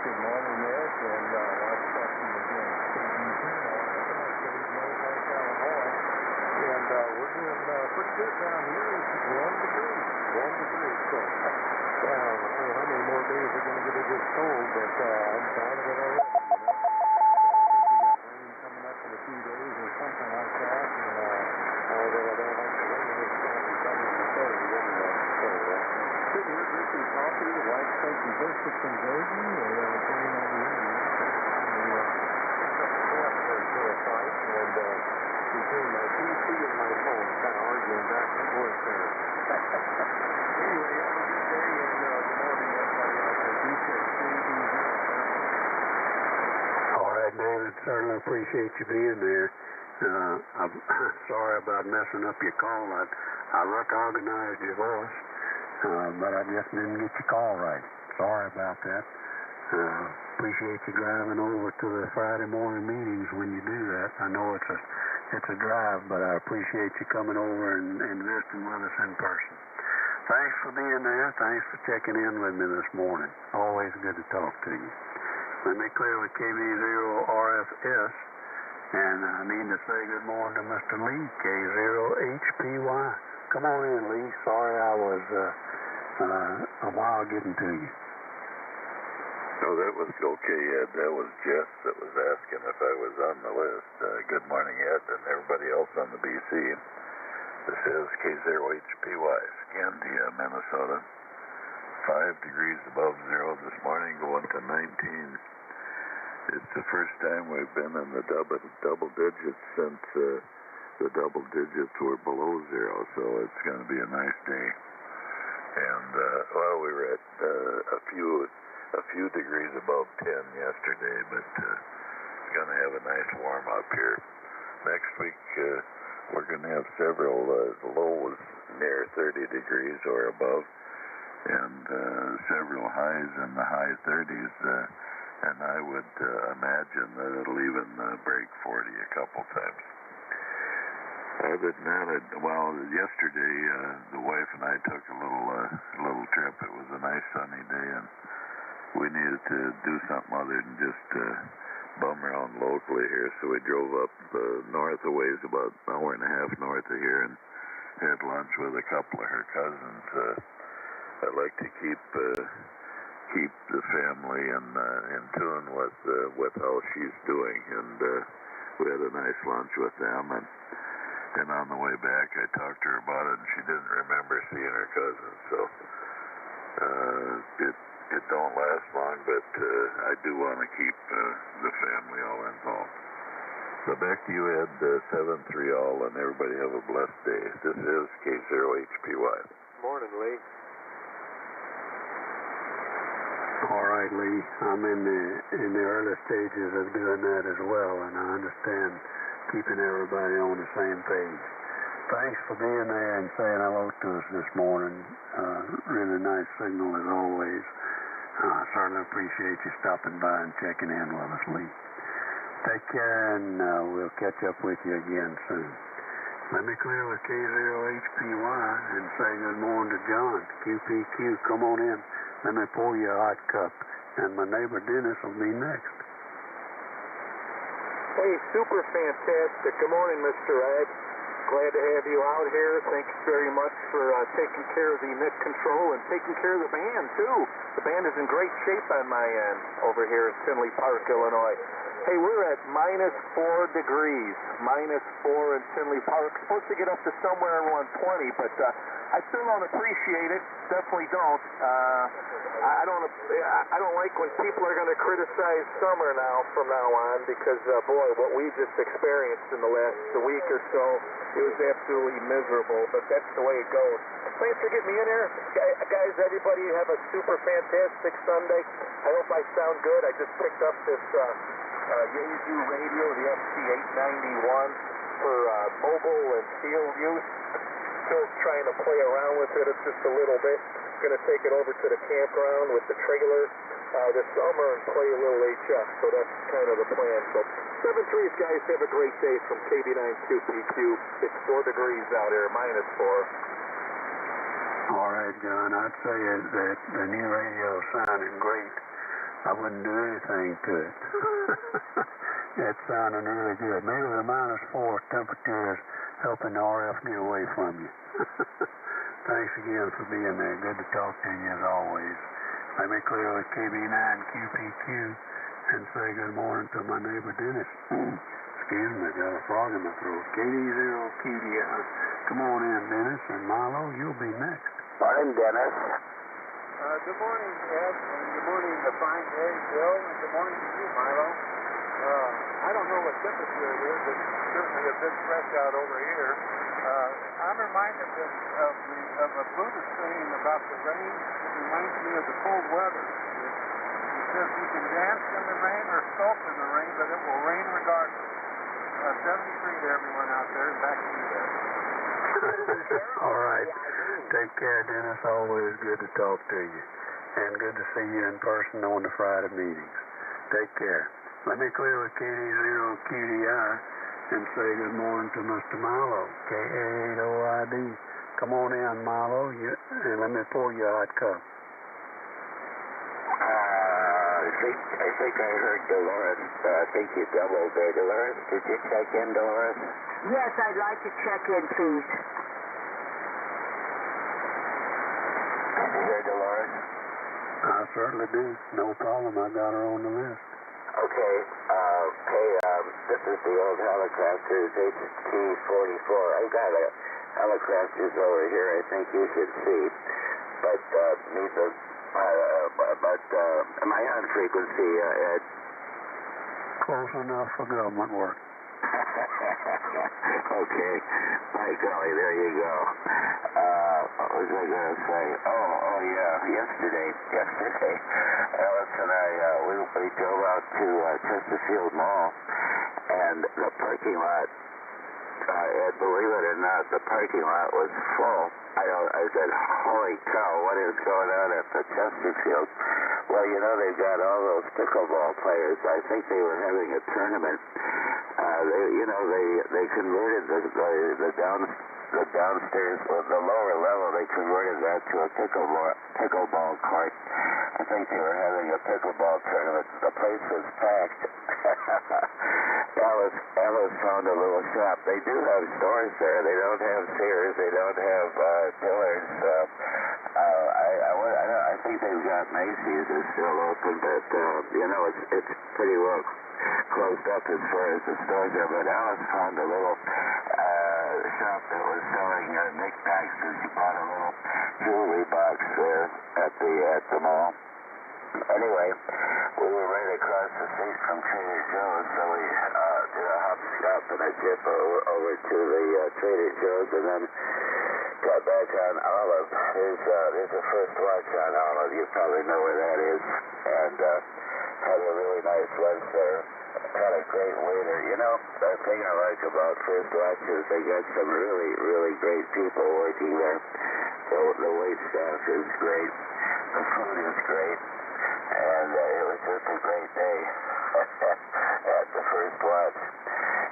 Good morning, Ed, and I've talked to you again. And we're doing pretty good down here. It's 1 degree. 1 degree. So, I don't know how many more days we're going to get it this cold, but I'm tired of it already, you know. I think we got rain coming up in a few days or something like that. And although I don't like the rain, it's going to be coming in the cold anyway. So, sitting here drinking coffee, the wife's taking biscuits and gravy, and turning on the internet. Between my PC and my phone, kind of arguing back and forth there. Anyway, have a good day, and good morning, everybody out there. Be safe. All right, David. Certainly appreciate you being there. I'm sorry about messing up your call. I recognized your voice, but I just didn't get your call right. Sorry about that. Appreciate you driving over to the Friday morning meetings when you do that. I know it's a drive, but I appreciate you coming over and visiting with us in person. Thanks for being there. Thanks for checking in with me this morning. Always good to talk to you. Let me clear with KB0RFS, and I need to say good morning to Mr. Lee, K0HPY. Come on in, Lee. Sorry I was a while getting to you. No, that was okay, Ed. That was Jess that was asking if I was on the list. Good morning, Ed, and everybody else on the BC. This is K0HPY, Scandia, Minnesota. 5 degrees above zero this morning, going to 19. It's the first time we've been in the double digits since the double digits were below zero, so it's going to be a nice day. And, well, we were at a few degrees above 10 yesterday, but going to have a nice warm up here. Next week, we're going to have several lows near 30 degrees or above, and several highs in the high 30s, and I would imagine that it'll even break 40 a couple times. Other than that, yesterday the wife and I took a little trip. It was a nice sunny day, and we needed to do something other than just bum around locally here, so we drove up north a ways, about an hour and a half north of here, and had lunch with a couple of her cousins. I like to keep the family in tune with how she's doing, and we had a nice lunch with them, and on the way back I talked to her about it, and she didn't remember seeing her cousins, so it don't last long, but I do want to keep the family all involved. So back to you, Ed, 7-3 all, and everybody have a blessed day. This is K0HPY. Morning, Lee. All right, Lee. I'm in the early stages of doing that as well, and I understand keeping everybody on the same page. Thanks for being there and saying hello to us this morning. Really nice signal as always. I certainly appreciate you stopping by and checking in with us, Lee. Take care, and we'll catch up with you again soon. Let me clear with K0HPY and say good morning to John. QPQ, come on in. Let me pour you a hot cup, and my neighbor Dennis will be next. Hey, super fantastic. Good morning, Mr. Ed. Glad to have you out here. Thank you very much for taking care of the mic control and taking care of the band, too. The band is in great shape on my end over here in Tinley Park, Illinois. Hey, we're at -4 degrees, -4 in Tinley Park. Supposed to get up to somewhere around 20, but I still don't appreciate it. Definitely don't. I don't like when people are going to criticize summer from now on, because boy, what we just experienced in the last week or so, it was absolutely miserable. But that's the way it goes. Thanks for getting me in here, guys. Everybody have a super fantastic Sunday. I hope I sound good. I just picked up this Yaesu radio, the FC891, for mobile and field use. Still trying to play around with it just a little bit. Going to take it over to the campground with the trailer this summer and play a little HF. So that's kind of the plan. So 7-3, guys, have a great day from KB9QPQ. It's 4 degrees out here, -4. All right, John. I'd say that the new radio sounding great. I wouldn't do anything to it. It's sounding really good. Maybe the -4 temperature is helping the RF get away from you. Thanks again for being there. Good to talk to you as always. Let me clear with KB9QPQ and say good morning to my neighbor Dennis. Excuse me, got a frog in my throat. KD0QDI. Come on in, Dennis, and Milo, you'll be next. Morning, Dennis. Good morning, Ed, and good morning to fine day, Bill, and good morning to you, Milo. I don't know what temperature it is. It's certainly a bit fresh out over here. I'm reminded of a Buddhist saying about the rain. It reminds me of the cold weather. It says you can dance in the rain or sulk in the rain, but it will rain regardless. 73 to everyone out there, and back to you, Ed. All right. Take care, Dennis. Always good to talk to you. And good to see you in person on the Friday meetings. Take care. Let me clear with KD0QDI and say good morning to Mr. Milo, K8OID. Come on in, Milo, and let me pour you a hot cup. I think I heard Dolores. I think you doubled there, Dolores. Did you check in, Dolores? Yes, I'd like to check in, please. Did you hear Dolores? I certainly do. No problem. I got her on the list. Okay. This is the old Helicopters HT44. I've got a Helicopters over here I think you should see. But am I on frequency, Ed? Close enough for government work. Okay. My golly, there you go. What was I going to say? Oh yeah. Yesterday, Alice and I, we drove out to Chesterfield Mall, and the parking lot, Ed, believe it or not, the parking lot was full. I said, holy cow, what is going on at the Chesterfield? Well, you know, they've got all those pickleball players. I think they were having a tournament. They converted the downstairs, the lower level, they converted that to a pickleball court. I think they were having a pickleball tournament. The place was packed. Alice found a little shop. They do have stores there. They don't have Sears. They don't have Dillard's. I think they've got Macy's is still open, but it's pretty well closed up as far as the stores are. But Alice found a little shop that was selling knickknacks, and she bought a little jewelry box there at the mall. Anyway, we were right across the street from Trader Joe's, so we did a hop, stop, and a dip over to the Trader Joe's, and then got back on Olive. There's a First Watch on Olive. You probably know where that is. And had a really nice lunch there. Had a great waiter. You know, the thing I like about First Watch is they got some really, really great people working there. The wait staff is great. The food is great. And it was just a great day at the First Watch.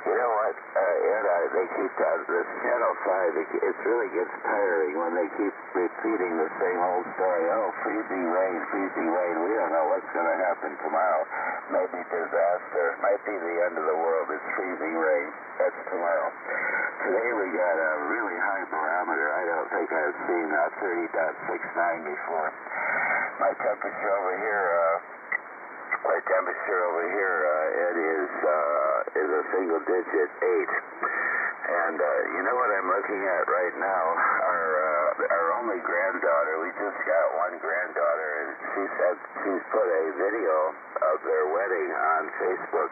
You know what, Ed, they keep this Channel 5, it really gets tiring when they keep repeating the same old story. Oh, freezing rain, freezing rain. We don't know what's going to happen tomorrow. Maybe disaster. Might be the end of the world. It's freezing rain. That's tomorrow. Today we got a really high barometer. I don't think I've seen 30.69 before. My temperature over here, My temperature over here, Ed, is a single digit 8. And you know what I'm looking at right now? Our only granddaughter, we just got one granddaughter, and she said she's put a video of their wedding on Facebook.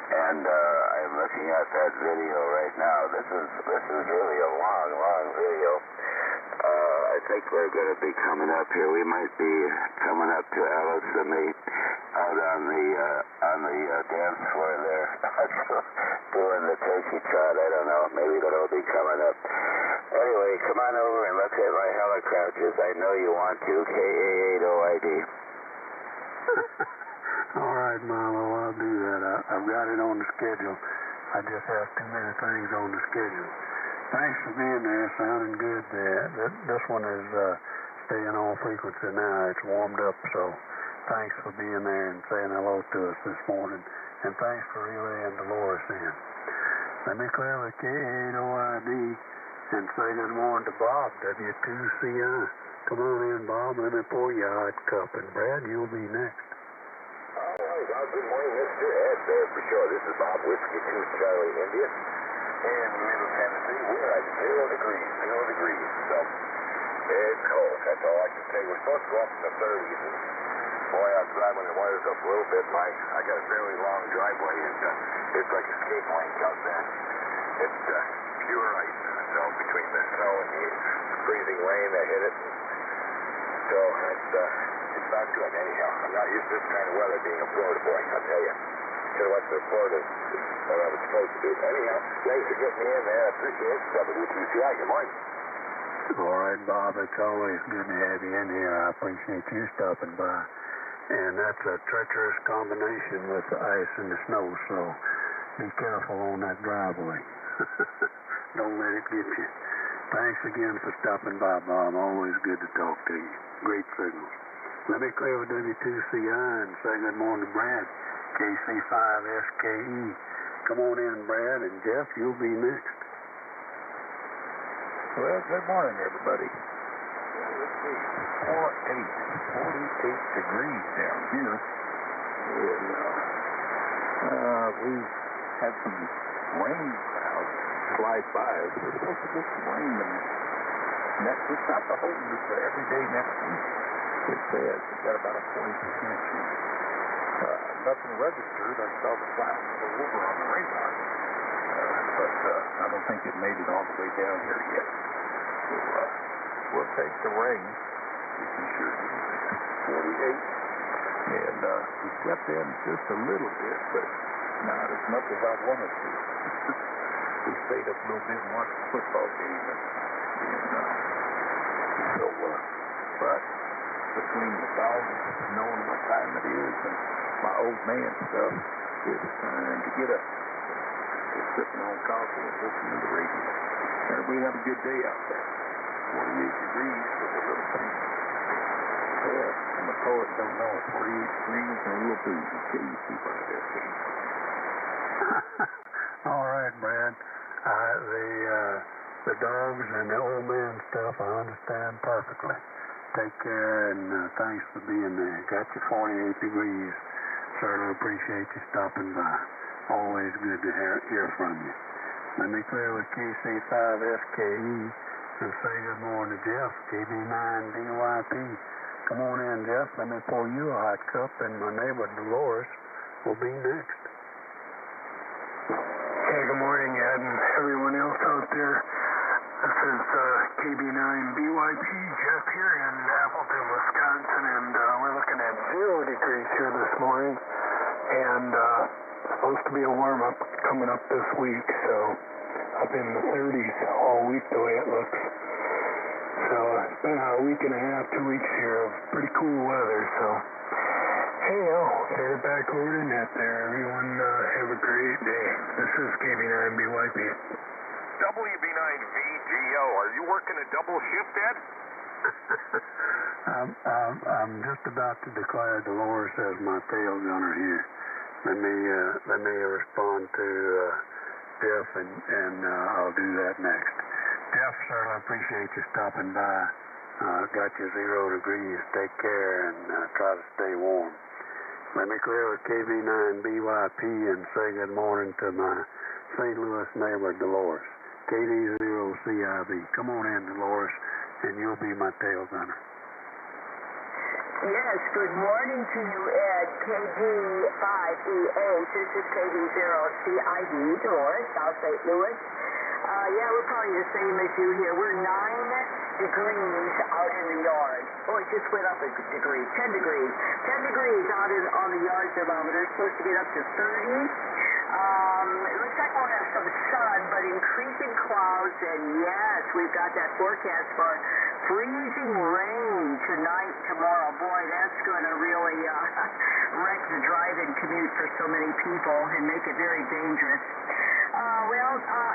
And I'm looking at that video right now. This is really a long video. I think we're going to be coming up here. We might be coming up to Alice and me out on the dance floor there, doing the turkey trot. I don't know. Maybe that'll be coming up. Anyway, come on over and look at my helicopters. I know you want to. KA8OID. All right, Milo, I'll do that. I've got it on the schedule. I just have too many things on the schedule. Thanks for being there. Sounding good there. This one is staying on frequency now. It's warmed up, so thanks for being there and saying hello to us this morning. And thanks for relaying Dolores in. Let me clear with K8OID and say good morning to Bob, W2CI. Come on in, Bob. Let me pour you a hot cup. And Brad, you'll be next. All right, Bob. Good morning, Mr. Ed. There for sure. This is Bob, Whiskey 2 Charlie India. In Middle Tennessee, we're at 0 degrees. So, it's cold. That's all I can say. We're supposed to go up in the 30s. And boy, outside when it wears up a little bit, I got a fairly long driveway, and it's like a skate rink out there. It's pure ice. So, between the snow and the freezing rain that hit it. So, it's not good. Anyhow, I'm not used to this kind of weather being a Florida boy, I'll tell you. Should have went to Florida. What I was supposed to do. Anyhow, thanks for getting me in there. I appreciate it. W2CI. Good morning. All right, Bob. It's always good to have you in here. I appreciate you stopping by. And that's a treacherous combination with the ice and the snow, so be careful on that driveway. Don't let it get you. Thanks again for stopping by, Bob. Always good to talk to you. Great signals. Let me clear with W2CI and say good morning to Brad, KC5SKE. Come on in, Brad, and Jeff, you'll be next. Well, good morning, everybody. Let's see, 48 degrees down here. And we've had some rain clouds slide by us. We're supposed to get some rain next week, not the whole week, but every day next week. It says we've got about a 40% chance. Nothing registered. I saw the clouds go over on the radar, but I don't think it made it all the way down here yet. So we'll take the rain. We can sure use it. 48. And we slept in just a little bit, but not as much as I wanted to. We stayed up a little bit and watched the football game. But between the dogs and knowing what time it is and my old man stuff, it's time to get up. Just sipping on coffee and listening to the radio. Everybody have a good day out there. 48 degrees for the little thing. Yeah, I'm a poet, don't know it. 48 degrees and we'll be KC5SK. All right, Brad. The dogs and the old man stuff, I understand perfectly. Take care, and thanks for being there. Got you 48 degrees. Certainly appreciate you stopping by. Always good to hear from you. Let me clear with KC5SKE and say good morning to Jeff, KB9DYP. Come on in, Jeff. Let me pour you a hot cup, and my neighbor Dolores will be next. Hey, good morning, Ed, and everyone else out there. This is KB9BYP, Jeff here in Appleton, Wisconsin, and we're looking at 0 degrees here this morning, and supposed to be a warm-up coming up this week, so up in the 30s all week the way it looks. So it's been a week and a half, 2 weeks here of pretty cool weather, so hey, I'll turn it back over to Net there. Everyone have a great day. This is KB9BYP. WB9VGO, are you working a double shift, Ed? I'm just about to declare Dolores as my tail gunner here. Let me respond to Jeff, and I'll do that next. Jeff, certainly appreciate you stopping by. Got you 0 degrees. Take care and try to stay warm. Let me clear with KV9BYP and say good morning to my St. Louis neighbor, Dolores. KD0CIV. Come on in, Dolores, and you'll be my tail gunner. Yes, good morning to you, Ed. KD5EH. This is KD0CIV, Dolores, South St. Louis. Yeah, we're probably the same as you here. We're 9 degrees out in the yard. Oh, it just went up a degree. 10 degrees. 10 degrees out on the yard thermometer. It's supposed to get up to 30. It looks like we'll have some sun, but increasing clouds, and yes, we've got that forecast for freezing rain tonight, tomorrow. Boy, that's going to really wreck the drive-in commute for so many people and make it very dangerous.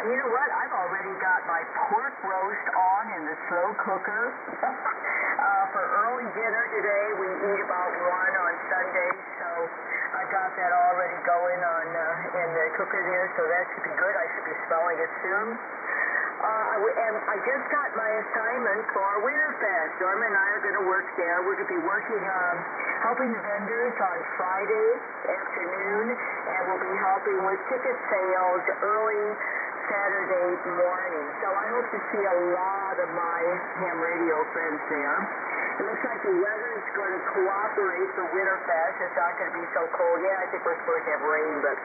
You know what? I've already got my pork roast on in the slow cooker. For early dinner today, we eat about 1 on Sundays, so I got that already going on in the cooker there, so that should be good. I should be smelling it soon. And I just got my assignment for Winterfest. Norma and I are going to work there. We're going to be working helping the vendors on Friday afternoon, and we'll be helping with ticket sales early Saturday morning. So I hope to see a lot of my ham radio friends there. It looks like the weather is going to cooperate for Winterfest. It's not going to be so cold. Yeah, I think we're supposed to have rain, but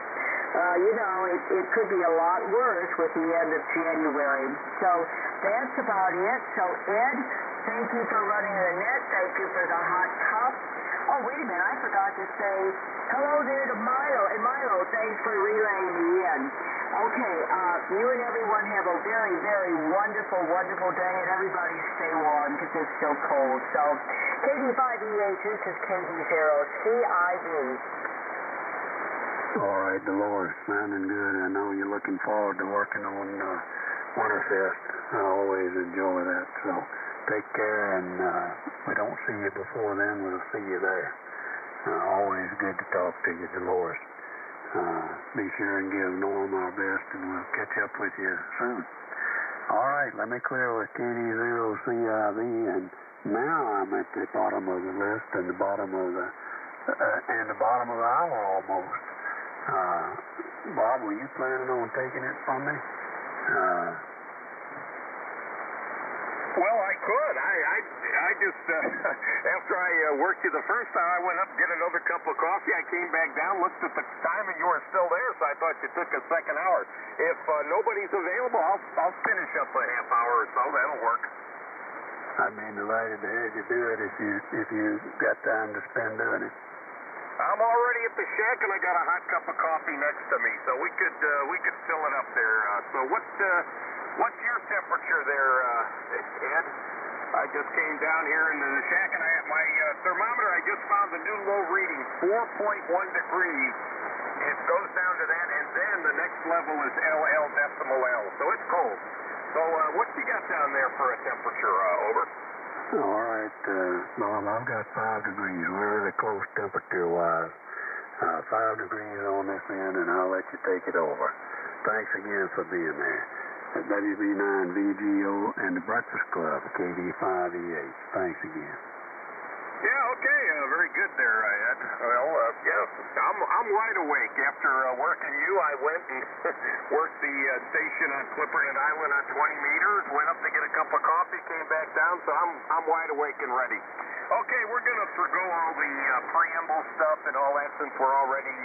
you know, it could be a lot worse with the end of January. So that's about it. So Ed, thank you for running the net. Thank you for the hot cup. Oh, wait a minute, I forgot to say hello there to Milo. And Milo, thanks for relaying me in. Okay, you and everyone have a very, very wonderful, wonderful day, and everybody stay warm because it's still cold. So, KD5EH, this is KD0CIV. All right, Dolores, sounding good. I know you're looking forward to working on Winterfest. I always enjoy that. So take care, and we don't see you before then. We'll see you there. Always good to talk to you, Dolores. Be sure and give Norm our best, and we'll catch up with you soon. All right, let me clear with KD0CIV, and now I'm at the bottom of the list and the bottom of the hour almost. Bob, were you planning on taking it from me? Well, I could. I just, after I worked you the first time, I went up, get another cup of coffee. I came back down, looked at the time, and you were still there, so I thought you took a second hour. If nobody's available, I'll finish up a half hour or so. That'll work. I'd be delighted to have you do it if you got time to spend doing it. I'm already at the shack, and I got a hot cup of coffee next to me, so we could fill it up there. So what's your temperature there, Ed? I just came down here into the shack, and I have my thermometer. I just found the new low reading, 4.1 degrees. It goes down to that, and then the next level is LL decimal L, so it's cold. So what you got down there for a temperature, over? All right, Bob, I've got 5 degrees. We're really close temperature-wise. 5 degrees on this end, and I'll let you take it over. Thanks again for being there. At WB9VGO and the Breakfast Club, KD5EH. Thanks again. Yeah, okay, very good there, Ed. Well, yeah, I'm wide awake. After working you, I went and worked the station on Clipperton Island on 20 meters, went up to get a cup of coffee, came back down, so I'm wide awake and ready. Okay, we're going to forgo all the preamble stuff and all that since we're already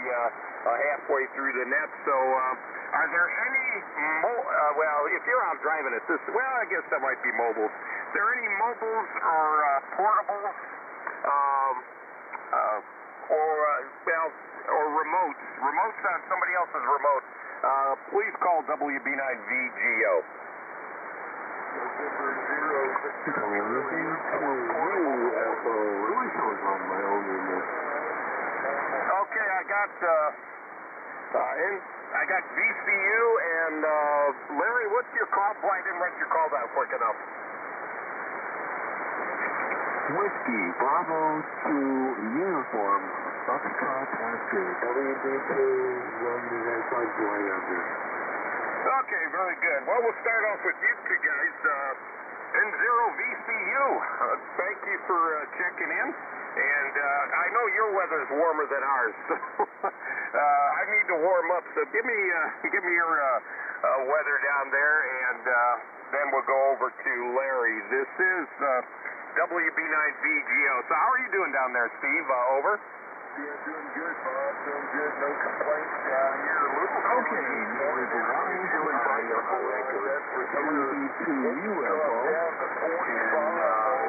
halfway through the net, so are there any, well, if you're out driving at this, well, I guess that might be mobiles. Are there any mobiles or portables? Or remotes on somebody else's remote, please call WB9VGO. Okay, I got VCU and Larry, what's your call? Boy, I didn't write your call down quick enough. Whiskey, Bravo to Uniform, Foxtrot Oscar, WB2, Okay, very good. Well, we'll start off with you two guys. N0 VCU, thank you for checking in. And I know your weather is warmer than ours, so I need to warm up. So give me your weather down there, and then we'll go over to Larry. This is WB9VGO. So how are you doing down there, Steve? Over. Yeah, doing good, Bob. Doing good. No complaints down here. A little Okay, Larry Brown, doing audio record for WB2UFO, and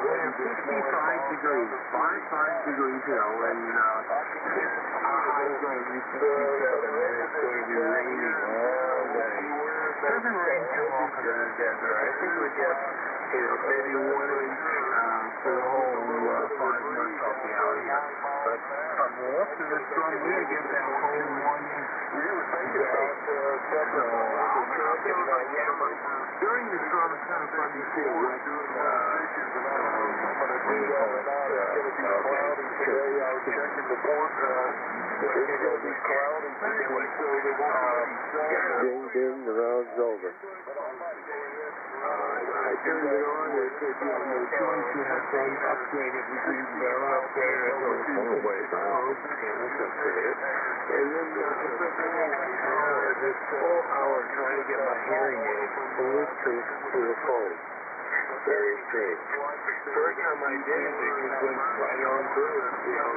we have 65 degrees, 55 degrees now, and our high is going to be 67, and it's going to be raining all day. It doesn't rain too often in the desert. I think we get maybe 1 inch for the whole 5 months I'll be out here. But after the storm, we're going to get that whole 1 inch today. So I'll be out there with my camera. During the storm, it's kind of fun to see what Ding, ding, the round's over. I turned it on, it said, you have no choice, you have to upgrade it, we can barrel up there, and go full way down, okay, let's upgrade it. And then I spent the next hour, this full hour trying to get my hearing aid Bluetooth to the phone. Very strange. First time I did it, it just went right on through it, you know,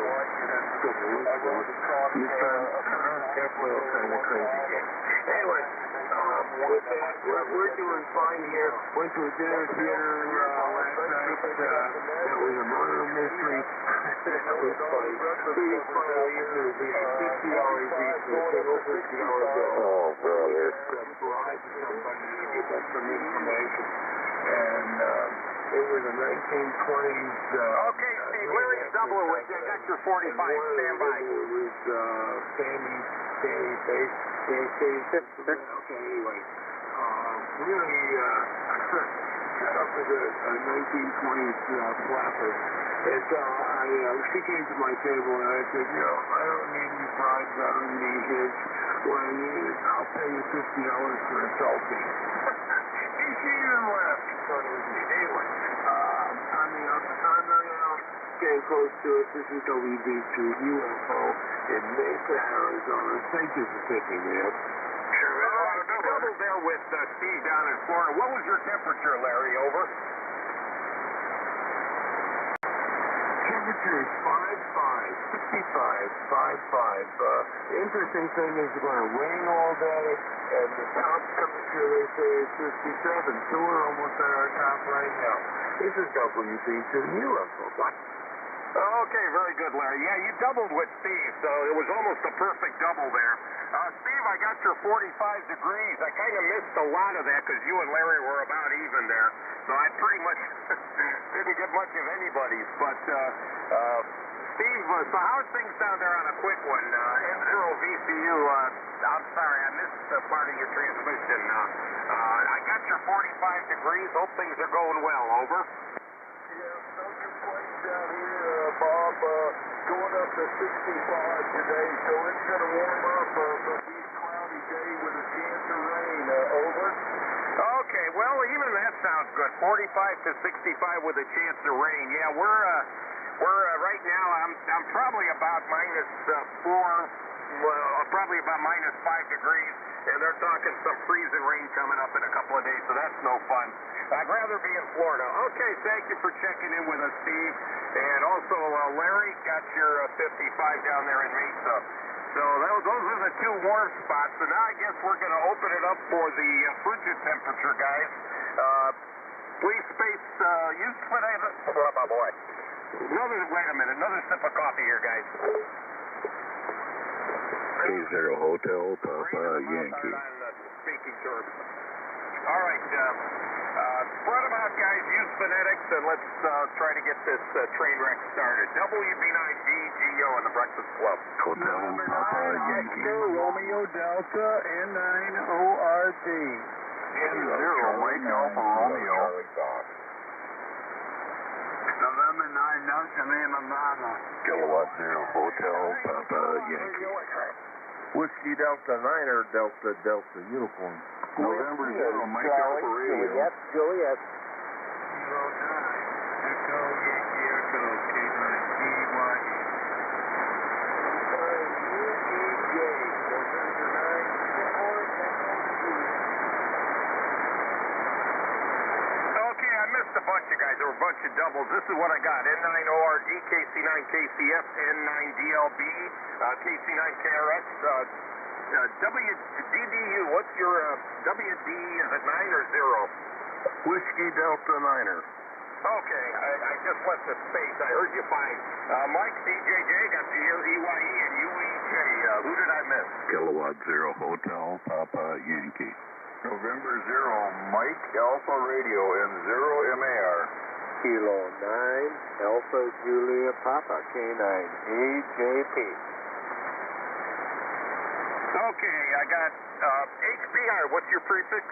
this time, definitely all kind of crazy game. Anyway, with that, we're doing fine here. Went to a dinner theater last night. That was a murder mystery. That was funny. Pretty funny. We had $50 each for a single $50 bill. Oh, brother. Bribe somebody to give us some information. And it was a 1920s. Okay, Steve, Larry's doubling with you. I got your 45. Stand by. It was Sandy Face. Okay, anyway. Really set up as a 1920s flapper. And so she came to my table and I said, you know, I don't need any bribes, I don't need any hits. What I need is I'll pay you $50 for a selfie. And she even laughed. She thought it was me. Anyway, on the primary house, getting close to it. This is WB2UFO in Mesa, Arizona. Thank you for picking me up. Sure. Double there with Steve down in Florida. What was your temperature, Larry? Over. Temperature is 65. The interesting thing is it's going to rain all day, and the top temperature, they say, is 57. So we're almost at our top right now. This is WB2UFO. Okay, very good, Larry. Yeah, you doubled with Steve, so it was almost a perfect double there. Steve, I got your 45 degrees. I kind of missed a lot of that because you and Larry were about even there. So I pretty much didn't get much of anybody's. But, Steve, so how's things down there on a quick one? N0VCU, I'm sorry, I missed part of your transmission. I got your 45 degrees. Hope things are going well. Over. Yeah, no complaints down here, Bob. Going up to 65 today, so it's going to warm up, but be a cloudy day with a chance of rain. Over. Okay, well, even that sounds good. 45 to 65 with a chance of rain. Yeah, we're right now. I'm probably about -4, probably about -5 degrees, and they're talking some freezing rain coming up in a couple of days. So that's no fun. I'd rather be in Florida. Okay, thank you for checking in with us, Steve. And also, Larry, got your 55 down there in Mesa. So those are the two warm spots. So now I guess we're going to open it up for the frigid temperature, guys. Please space, use whatever. Oh, my boy. Wait a minute, another sip of coffee here, guys. K0 Hotel, Papa Yankee. Speaking terms. All right, spread them out, guys. Use phonetics, and let's try to get this train wreck started. WB9VGO in the Breakfast Club. Hotel, Papa Yankee. Romeo Delta N9ORD. N0, Mike Alpha Romeo. November 9 Delta Lima Mama. Kilowatt 0 Hotel, Papa Yankee. Whiskey Delta 9 or Delta Uniform. November 0, Mike Alpha Radio. Juliet. 09 Echo Yankee Echo K9 G1 bunch of guys. There were a bunch of doubles. This is what I got. N9ORD, KC9KCF, N9DLB, KC9KRX, WDDU. What's your WD? Is it 9 or 0? Whiskey Delta Niner. Okay, I just left the space. I heard you fine. Mike, CJJ, got to hear EYE and UEJ. Who did I miss? Kilowatt Zero Hotel, Papa Yankee. November 0, Mike Alpha Radio and 0 MAR. Kilo 9, Alpha Julia Papa, K9, AJP. Okay, I got HPI. What's your prefix?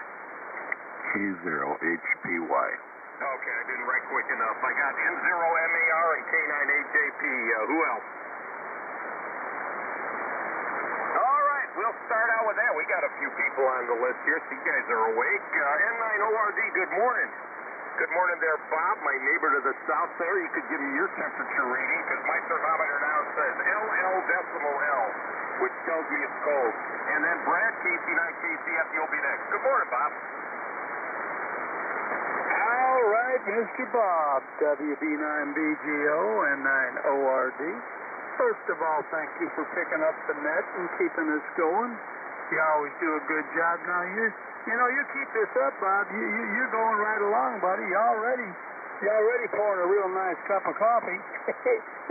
K0HPY. Okay, I didn't write quick enough. I got N0MAR and K9AJP. Who else? All right, we'll start out with that. We got a few people on the list here, so you guys are awake. N9ORD, good morning. Good morning there, Bob, my neighbor to the south there. You could give me your temperature reading, because my thermometer now says LL.L, which tells me it's cold. And then Brad, KC9KCF, you'll be next. Good morning, Bob. All right, Mr. Bob, WB9BGO and 9ORD. First of all, thank you for picking up the net and keeping us going. You always do a good job. Now, you keep this up, Bob. You're going right along, buddy. You're already pouring a real nice cup of coffee,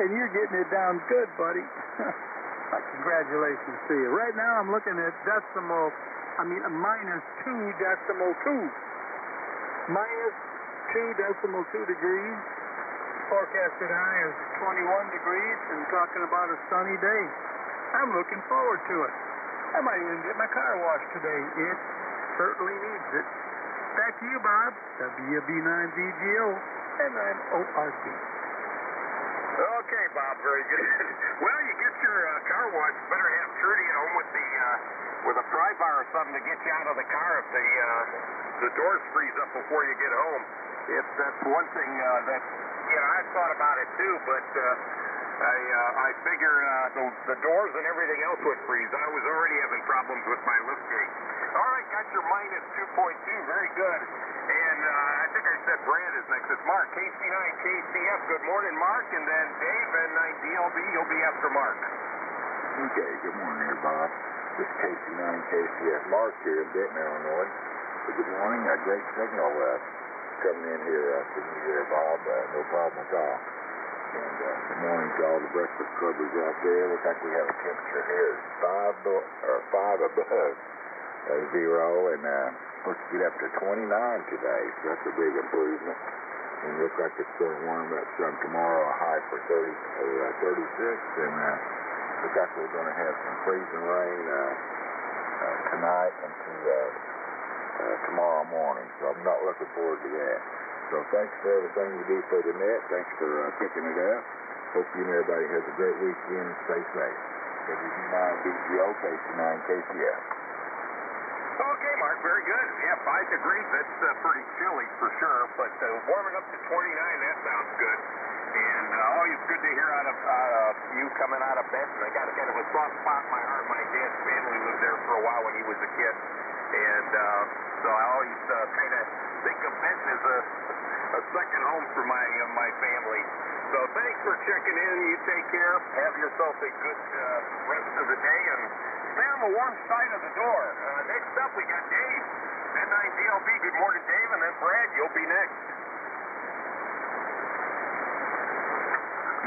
and you're getting it down good, buddy. Congratulations to you. Right now, I'm looking at minus 2.2. Minus 2.2 degrees. Forecasted high is 21 degrees and talking about a sunny day. I'm looking forward to it. I might even get my car washed today. It certainly needs it. Back to you, Bob. WB9BGO and 9ORD. Okay, Bob, very good. Well, you get your car washed. Better have Trudy at home with a pry bar or something to get you out of the car if the doors freeze up before you get home. That's one thing that I thought about it too, but I figure the doors and everything else would freeze. I was already having problems with my liftgate. All right, got your minus 2.2. Very good. And I think I said Brad is next. It's Mark, KC9KCF. Good morning, Mark. And then Dave, N9DLB. You'll be after Mark. Okay, good morning here, Bob. This is KC9KCF Mark here in Dayton, Illinois. Good morning. A great signal coming in here for you there, Bob. No problem at all. And good morning to all the breakfast clubbers out there. Looks like we have a temperature here 5 above 0, and supposed to get up to 29 today, so that's a big improvement. And it looks like it's going to warm up some tomorrow, a high for 36, and looks like we're going to have some freezing rain tonight into tomorrow morning, so I'm not looking forward to that. So thanks for everything you do for the net. Thanks for picking it up. Hope you and everybody has a great weekend and stay safe. WB9BGO, KC9KCF. Okay, Mark, very good. Yeah, 5 degrees, that's pretty chilly for sure, but warming up to 29, that sounds good. And always good to hear out of you coming out of Benton. I got kind of a soft spot in my heart. My dad's family lived there for a while when he was a kid. And so I always kind of think of Benton as a second home for my family. So thanks for checking in. You take care. Have yourself a good rest of the day. And stay on the warm side of the door. Next up, we got Dave. N9DLB. Good morning, Dave. And then Brad, you'll be next.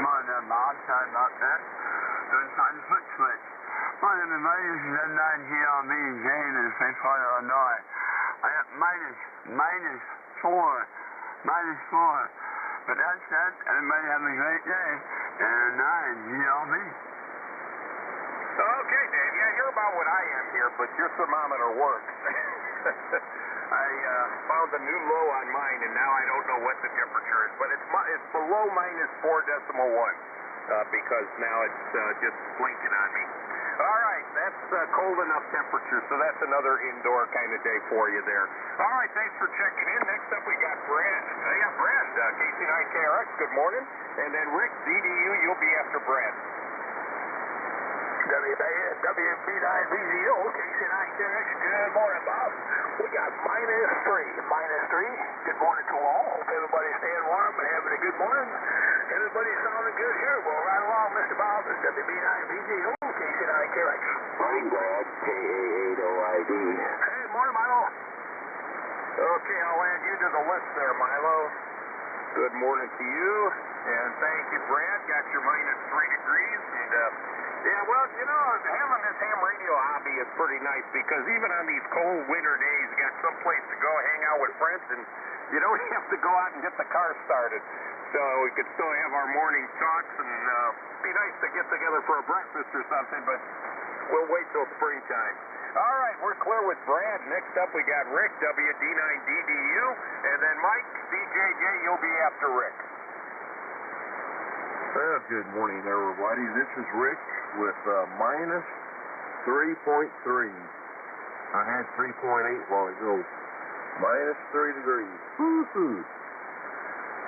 Come on there, Bob. Sorry about that. Don't find the foot switch. My name is N9DLB in Jane in St. Paul, Illinois. I got minus 4. But that's that. Everybody have a great day. And 9DLB. Okay, Dave. Yeah, you're about what I am here, but your thermometer works. I found a new low on mine, and now I don't know what the temperature is, but it's below minus 4.1 because now it's just blinking on me. All right, that's cold enough temperature, so that's another indoor kind of day for you there. All right, thanks for checking in. Next up, we got Brad. Brad, KC9KRX, good morning. And then Rick, DDU, you'll be after Brad. WB9VZO, KC9KX. Good morning, Bob. We got -3. Good morning to all. Hope everybody's staying warm and having a good morning. Everybody's sounding good here. Well, right along, Mr. Bob. It's WB9VZO, KC9KX. Morning, Brad. KA8OID. Hey, morning, Milo. Okay, I'll add you to the list there, Milo. Good morning to you, and thank you, Brad. Got your -3 degrees, and yeah, well, you know, having this ham radio hobby is pretty nice because even on these cold winter days, you got some place to go hang out with friends, and you don't have to go out and get the car started. So we could still have our morning talks, and be nice to get together for a breakfast or something, but we'll wait till springtime. All right, we're clear with Brad. Next up, we got Rick, WD9DDU, and then Mike, CJJ, you'll be after Rick. Good morning, everybody. This is Rick with -3.3. I had 3.8 while ago. -3 degrees. Woo-hoo.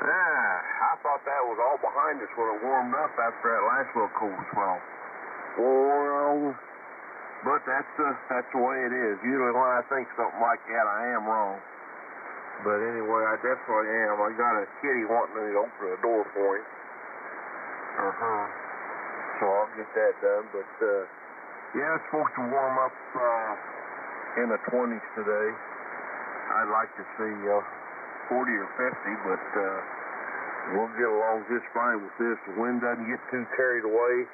I thought that was all behind us when it warmed up after that last little cold spell. Well, but that's the way it is. Usually when I think something like that, I am wrong. But anyway, I definitely am. I got a kitty wanting me to open the door for him. So I'll get that done. But yeah, it's supposed to warm up in the 20s today. I'd like to see 40 or 50, but we'll get along just fine with this. The wind doesn't get too carried away.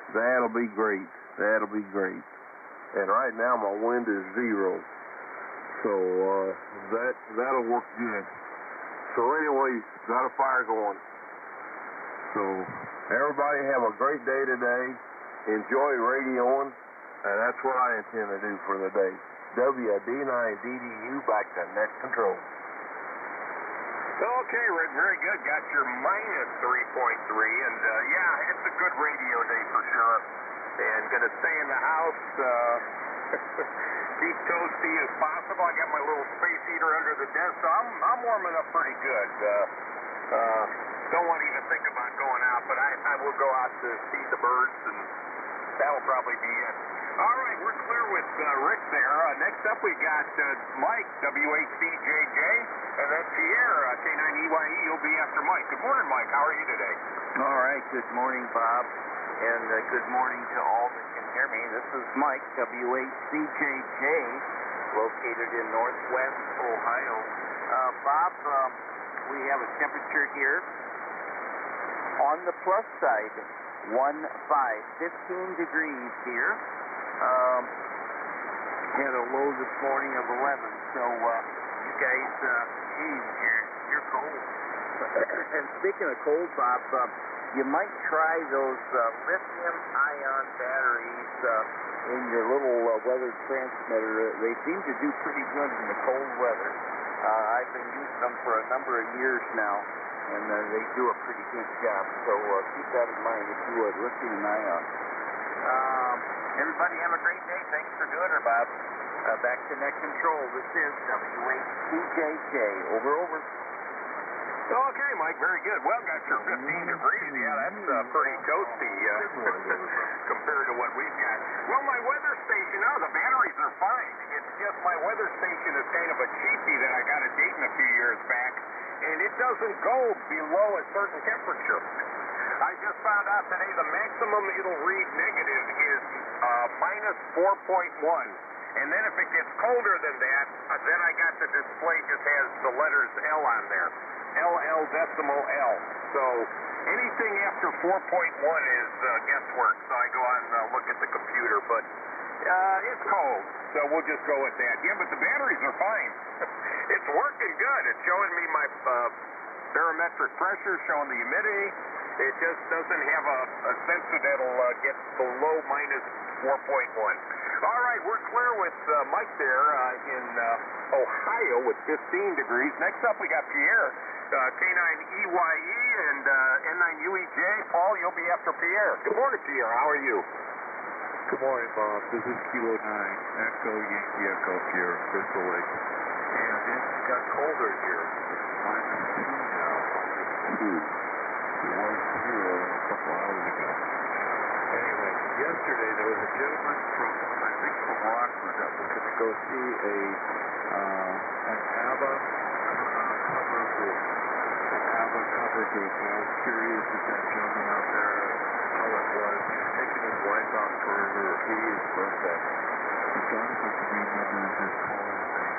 That'll be great. That'll be great. And right now my wind is 0. So that'll work good. So anyway, got a fire going. So everybody have a great day today. Enjoy radioing, and that's what I intend to do for the day. WD9DDU back to net control. Okay, Rick, very good. Got your -3.3, and yeah, it's a good radio day for sure. And gonna stay in the house, keep toasty as possible. I got my little space heater under the desk, so I'm warming up pretty good. Don't want to even think about going out, but I will go out to see the birds, and that'll probably be it. All right, we're clear with Rick there. Next up, we got Mike, WHCJJ, and then Pierre, K9EYE. You'll be after Mike. Good morning, Mike. How are you today? All right. Good morning, Bob, and good morning to all that can hear me. This is Mike, WHCJJ, located in Northwest Ohio. Bob, we have a temperature here on the plus side, 15 degrees here. Had a low this morning of 11, so you guys, geez, you're cold. And speaking of cold, Bob, you might try those lithium-ion batteries in your little weather transmitter. They seem to do pretty good in the cold weather. I've been using them for a number of years now, and they do a pretty good job. So keep that in mind if you would, lithium-ion. Everybody have a great day. Thanks for doing it, Bob. Back to net control. This is WHCJJ. Over. Okay, Mike, very good. Well, got your 15 degrees. Yeah, that's pretty toasty compared to what we've got. Well, my weather station, the batteries are fine. It's just my weather station is kind of a cheapie that I got a Dayton a few years back, and it doesn't go below a certain temperature. I just found out today the maximum it'll read negative is -4.1. And then if it gets colder than that, then I got the display just has the letters L on there. LL decimal L. So anything after 4.1 is guesswork. So I go on and look at the computer. But it's cold, so we'll just go with that. Yeah, but the batteries are fine. It's working good. It's showing me my barometric pressure, showing the humidity. It just doesn't have a sensor that'll get below -4.1. All right, we're clear with Mike there in Ohio with 15 degrees. Next up, we got Pierre, K9EYE and N9UEJ. Paul, you'll be after Pierre. Good morning, Pierre. How are you? Good morning, Bob. This is Kilo 9, Echo Yankee Echo here in Crystal Lake. And it got colder here. It's -2 now. It was 0 a couple hours ago. Anyway, yesterday there was a gentleman from, I think from Rockford, that was going to go see an ABBA cover group. An ABBA cover group. And I was curious if that gentleman out there, how it was. He was taking his wife out for her 80th birthday. I don't know if I can remember his caller's name.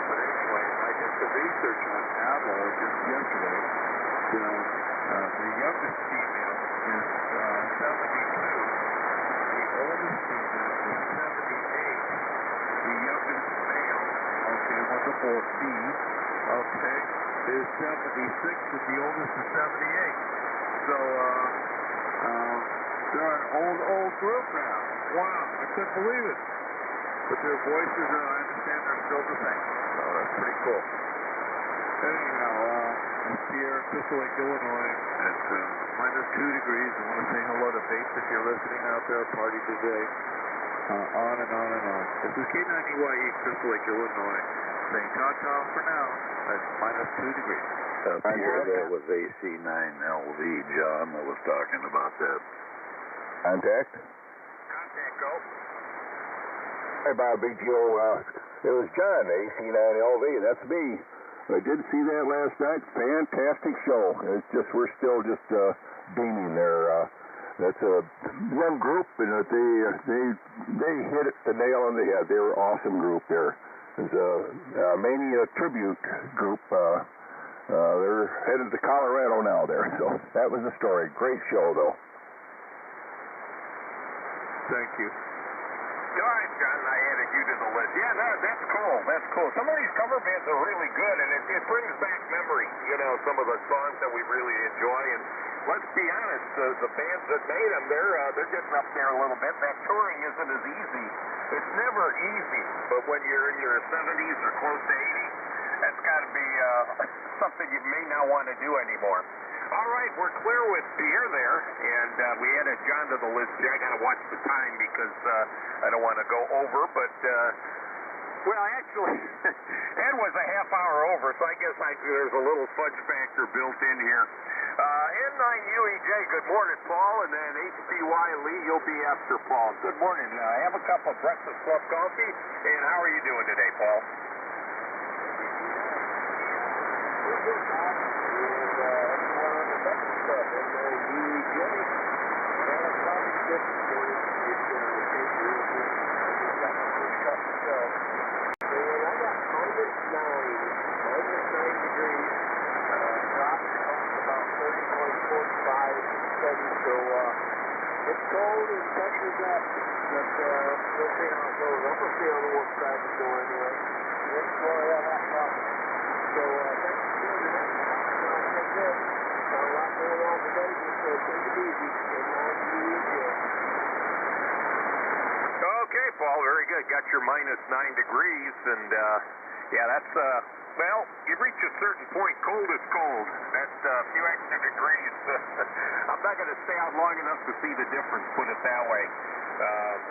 But anyway, I did some research on ABBA just yesterday. The youngest female is 72. The oldest female is 78. The youngest male, okay, wonderful, B, okay, is 76, and the oldest is 78. So, they're an old group now. Wow, I couldn't believe it. But their voices, I understand, they're still the same. So that's pretty cool. Anyhow, it's Pierre in Crystal Lake, Illinois. It's -2 degrees. I want to say hello to Bates if you're listening out there. Party today. On and on and on. This is K90YE, Crystal Lake, Illinois. Saying ta-ta for now. It's -2 degrees. Pierre, that was AC9LV. John that was talking about that. Contact? Contact, go. Hey, Bob, BTO. It was John, AC9LV. That's me. I did see that last night. Fantastic show. It's just, we're still just beaming there. That's one group, and they hit it the nail on the head. They were an awesome group there. It's a Mania tribute group. They're headed to Colorado now there. So that was the story. Great show, though. Thank you. All right, John, I added you to the list. Yeah, that's cool. That's cool. Some of these cover bands are really good, and it brings back memories, you know, some of the songs that we really enjoy. And let's be honest, the bands that made them, they're getting up there a little bit. That touring isn't as easy. It's never easy, but when you're in your 70s or close to 80, that's got to be something you may not want to do anymore. All right, we're clear with Pierre there, and we added John to the list here. I got to watch the time because I don't want to go over, but, well, actually, Ed was a half hour over, so I guess there's a little fudge factor built in here. N9UEJ, good morning, Paul, and then HPY Lee, you'll be after Paul. Good morning. Have a cup of Breakfast Club coffee, and how are you doing today, Paul? It's cold and temperature's up, but we'll see how it goes. I'm going to see on the warm side of the door anyway. It's going to have coffee. So thanks for doing that. That's it. Got a lot going on today, so take it easy. Okay, Paul, very good. Got your -9 degrees, and yeah, that's, well, you reach a certain point, cold is cold. That's a few extra degrees. I'm not going to stay out long enough to see the difference, put it that way.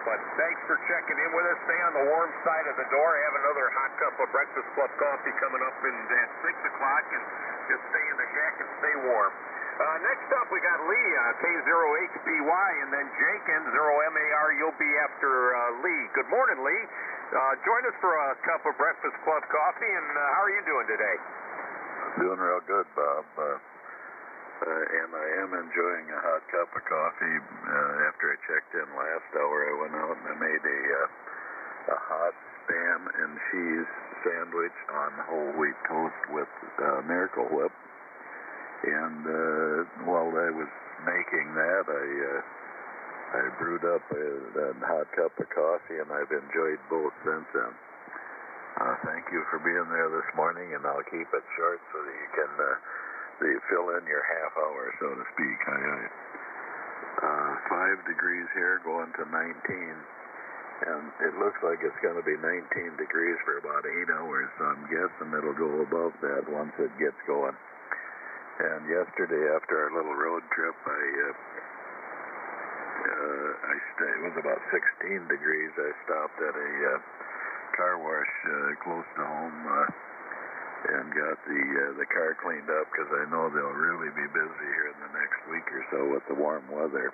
But thanks for checking in with us. Stay on the warm side of the door. Have another hot cup of Breakfast Club coffee coming up at 6 o'clock, and just stay in the shack and stay warm. Next up, we got Lee, K0HBY, and then Jake, N0MAR. You'll be after Lee. Good morning, Lee. Join us for a cup of Breakfast Club coffee, and how are you doing today? Doing real good, Bob. And I am enjoying a hot cup of coffee. After I checked in last hour, I went out and I made a hot Spam and cheese sandwich on whole wheat toast with Miracle Whip. And while I was making that, I brewed up a hot cup of coffee, and I've enjoyed both since then. Thank you for being there this morning, and I'll keep it short so that you can fill in your half hour, so to speak. 5 degrees here, going to 19, and it looks like it's going to be 19 degrees for about 8 hours, so I'm guessing it'll go above that once it gets going. And yesterday, after our little road trip, it was about 16 degrees. I stopped at a car wash close to home and got the car cleaned up because I know they'll really be busy here in the next week or so with the warm weather.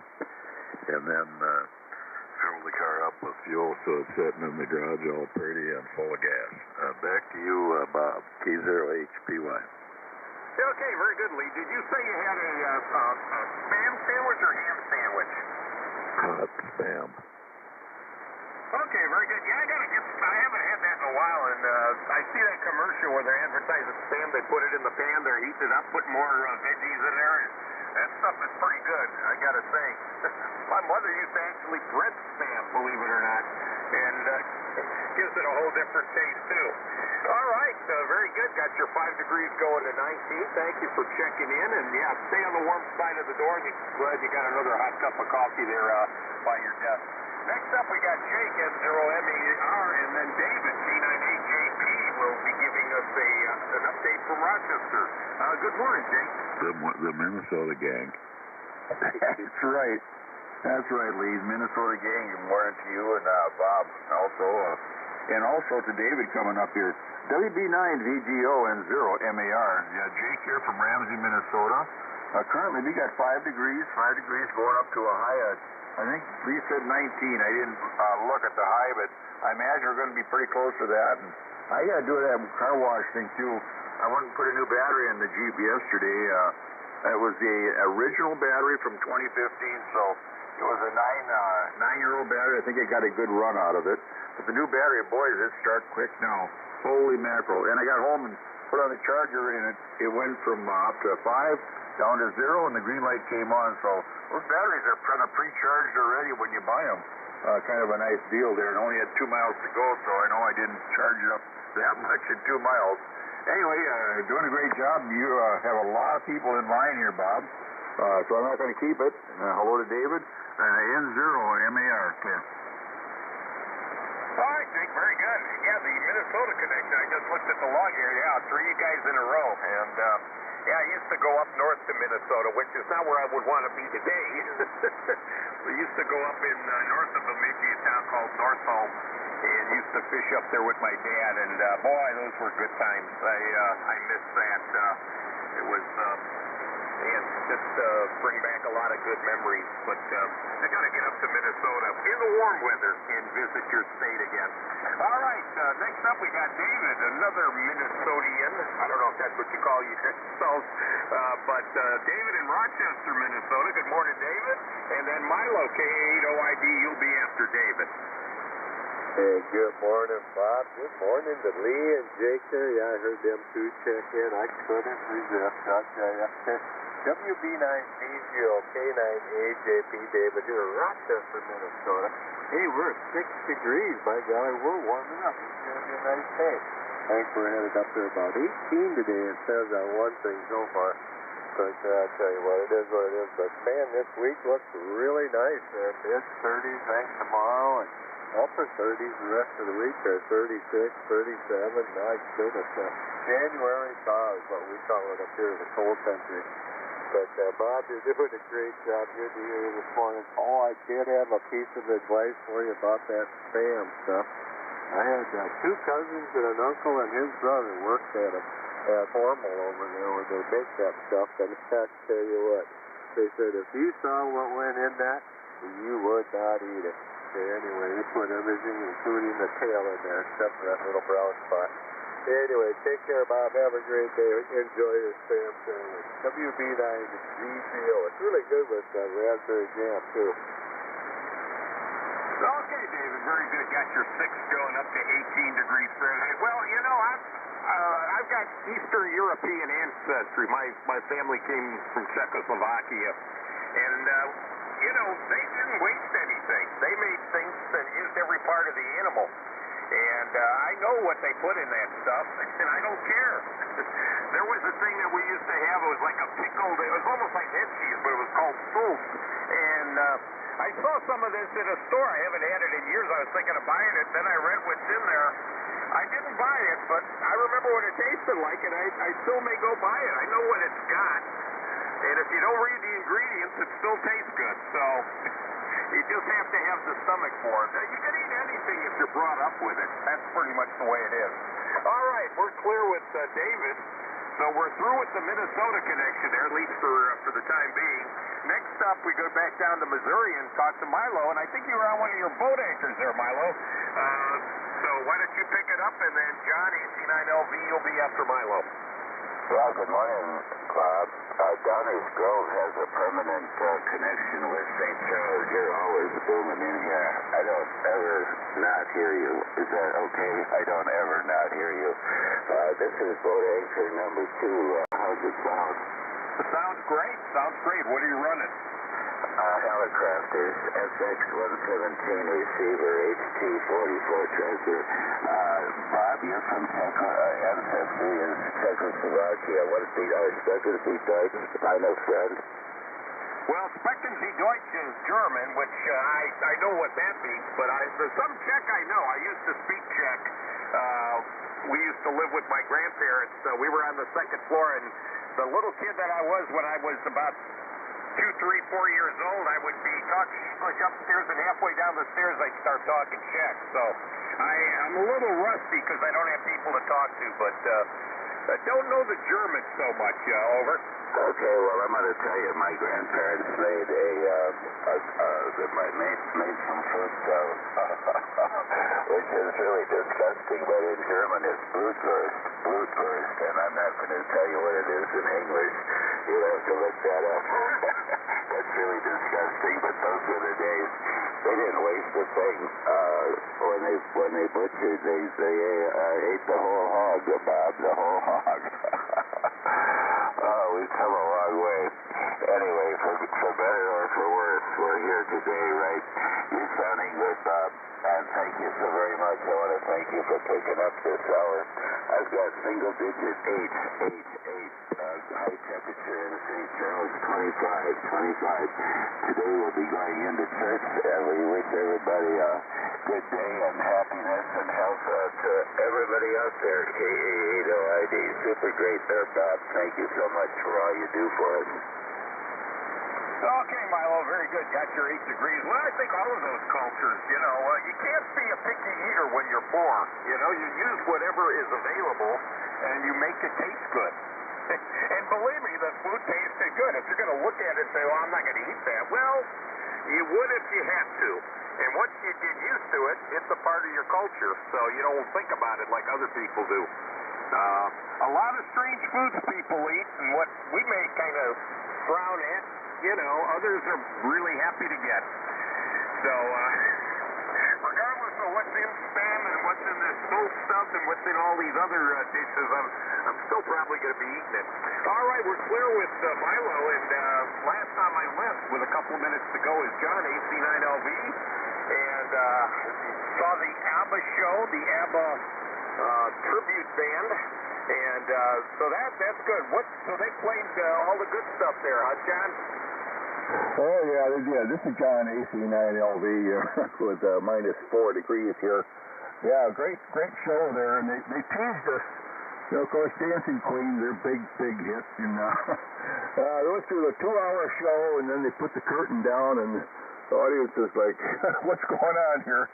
and then fill the car up with fuel so it's sitting in the garage all pretty and full of gas. Back to you, Bob, K0HPY. Okay, very good, Lee. Did you say you had a spam sandwich or ham sandwich? Hot spam. Okay, very good. Yeah, I haven't had that in a while, and I see that commercial where they're advertising spam. They put it in the pan, they're heating it up, put more veggies in there, and that stuff is pretty good, I gotta say. My mother used to actually bread spam, believe it or not, and gives it a whole different taste, too. All right, very good. Got your 5 degrees going to 19. Thank you for checking in, and yeah, stay on the warm side of the door. Glad you got another hot cup of coffee there by your desk. Next up, we got Jake, N0MER, and then David, K98JP, will be giving us an update from Rochester. Good morning, Jake. The Minnesota gang. That's right. That's right, Lee. Minnesota gang. Good morning to you and Bob also. And also to David coming up here. WB9VGO and 0MAR. Yeah, Jake here from Ramsey, Minnesota. Currently, we got 5 degrees. 5 degrees going up to a high of, I think Lee said 19. I didn't look at the high, but I imagine we're going to be pretty close to that. And I got to do that car wash thing, too. I went and put a new battery in the Jeep yesterday. It was the original battery from 2015, so it was a nine-year-old battery. I think it got a good run out of it. But the new battery, boy, does it start quick now. Holy mackerel. And I got home and put on the charger, and it went from up to 5 down to 0, and the green light came on. So those batteries are kind of pre-charged already when you buy them. Kind of a nice deal there. It only had 2 miles to go, so I know I didn't charge it up that much in 2 miles. Anyway, doing a great job. You have a lot of people in line here, Bob. So I'm not going to keep it. Hello to David. N0MAR. Clear. All right, Jake, very good. Yeah, the Minnesota connection, I just looked at the log here. Yeah, 3 guys in a row. And, yeah, I used to go up north to Minnesota, which is not where I would want to be today. We used to go up in north of Bemidji, a town called Northholm, and used to fish up there with my dad. And, boy, those were good times. I miss that. It was... and just bring back a lot of good memories. But I got to get up to Minnesota in the warm weather and visit your state again. All right, next up we got David, another Minnesotian. I don't know if that's what you call yourselves, but David in Rochester, Minnesota. Good morning, David. And then Milo, K8OID, you'll be after David. Hey, good morning, Bob. Good morning to Lee and Jake there. Yeah, I heard them two check in. I couldn't resist, I'll tell you. WB9VGO, K9AJP, David here, Rochester, Minnesota. Hey, we're at 6 degrees. By golly, we're warming up. It's going to be a nice day. I think we're headed up to about 18 today. It says on one thing so far. But I'll tell you what, it is what it is. But, man, this week looks really nice. Mid-30s, thanks tomorrow, and upper 30s the rest of the week. They're 36, 37. My goodness. January thaw is what we call it up here in the cold country. But, Bob, you're doing a great job. Good to hear you this morning. Oh, I did have a piece of advice for you about that spam stuff. I had 2 cousins and an uncle and his brother worked at Hormel over there where they make that stuff. And I tell you what, they said if you saw what went in that, you would not eat it. Okay, anyway, they put everything, including the tail in there, except for that little brown spot. Anyway, take care, Bob. Have a great day. Enjoy your spam sandwich. WB9VGO. It's really good with raspberry jam, too. Okay, David, very good. Got your 6 going up to 18 degrees Fahrenheit. Well, you know, I've got Eastern European ancestry. My family came from Czechoslovakia. And, you know, they didn't waste anything. They made things and used every part of the animal. And I know what they put in that stuff, and I don't care. There was a thing that we used to have. It was like a pickled, it was almost like head cheese, but it was called soup. And I saw some of this at a store. I haven't had it in years. I was thinking of buying it. Then I read what's in there. I didn't buy it, but I remember what it tasted like, and I still may go buy it. I know what it's got. And if you don't read the ingredients, it still tastes good. So... you just have to have the stomach for it. You can eat anything if you're brought up with it. That's pretty much the way it is. All right, we're clear with David. So we're through with the Minnesota connection there, at least for the time being. Next up, we go back down to Missouri and talk to Milo, and I think you were on one of your boat anchors there, Milo. So why don't you pick it up, and then John, AC9LV, you'll be after Milo. Well, good morning, Bob. Downers Grove has a permanent connection with St. Charles. You're always booming in here. I don't ever not hear you. Is that okay? I don't ever not hear you. This is boat anchor number 2. How's it sound? It sounds great. Sounds great. What are you running? Helicopters, FX-117 receiver, HT-44 transfer. Bob, you're from ancestry in Czechoslovakia. What is Sprechen Sie Deutsch, my friend? Well, Sprechen Sie Deutsch is German, which I know what that means, but there's some Czech I know. I used to speak Czech. We used to live with my grandparents. We were on the second floor, and the little kid that I was when I was about 2, 3, 4 years old, I would be talking English upstairs, and halfway down the stairs I'd start talking Czech. So I'm a little rusty because I don't have people to talk to, but I don't know the German so much. Over. Okay, well, I'm going to tell you, my grandparents made made some food, which is really disgusting, but in German it's Blutwurst, and I'm not going to tell you what it is in English. You'll have to look that up. That's really disgusting, but those were the days. They didn't waste a thing. When they butchered, they ate the whole hog, Bob, the whole hog. Oh, we've come a long way. Anyway, for better or for worse, we're here today, right? You're sounding good, Bob, and thank you so very much. I want to thank you for picking up this hour. I've got single-digit 8 high temperature in St. Charles, 25. Today we'll be going into church, and we wish everybody a good day and happiness and health to everybody out there. KA8OID, super great there, Bob. Thank you so much for all you do for us. Okay, Milo, very good. Got your 8 degrees. Well, I think all of those cultures, you can't be a picky eater when you're poor. You use whatever is available, and you make it taste good. And believe me, the food tasted good. If you're going to look at it and say, well, I'm not going to eat that, well, you would if you had to. And once you get used to it, it's a part of your culture, so you don't think about it like other people do. A lot of strange foods people eat, and what we may kind of frown at, others are really happy to get. So, regardless of what's in Spam and what's in this boat stuff and what's in all these other dishes, I'm still probably going to be eating it. All right, we're clear with Milo, and last on my list with a couple of minutes to go is John, AC9LV, and saw the ABBA show, the ABBA tribute band, and so that's good. So they played all the good stuff there, huh, John? Oh, yeah, they did. This is John, AC9LV, with -4 degrees here. Yeah, great show there, and they teased us. Of course, Dancing Queen, their big hit, and they went through the 2-hour show, and then they put the curtain down, and the audience is like, what's going on here?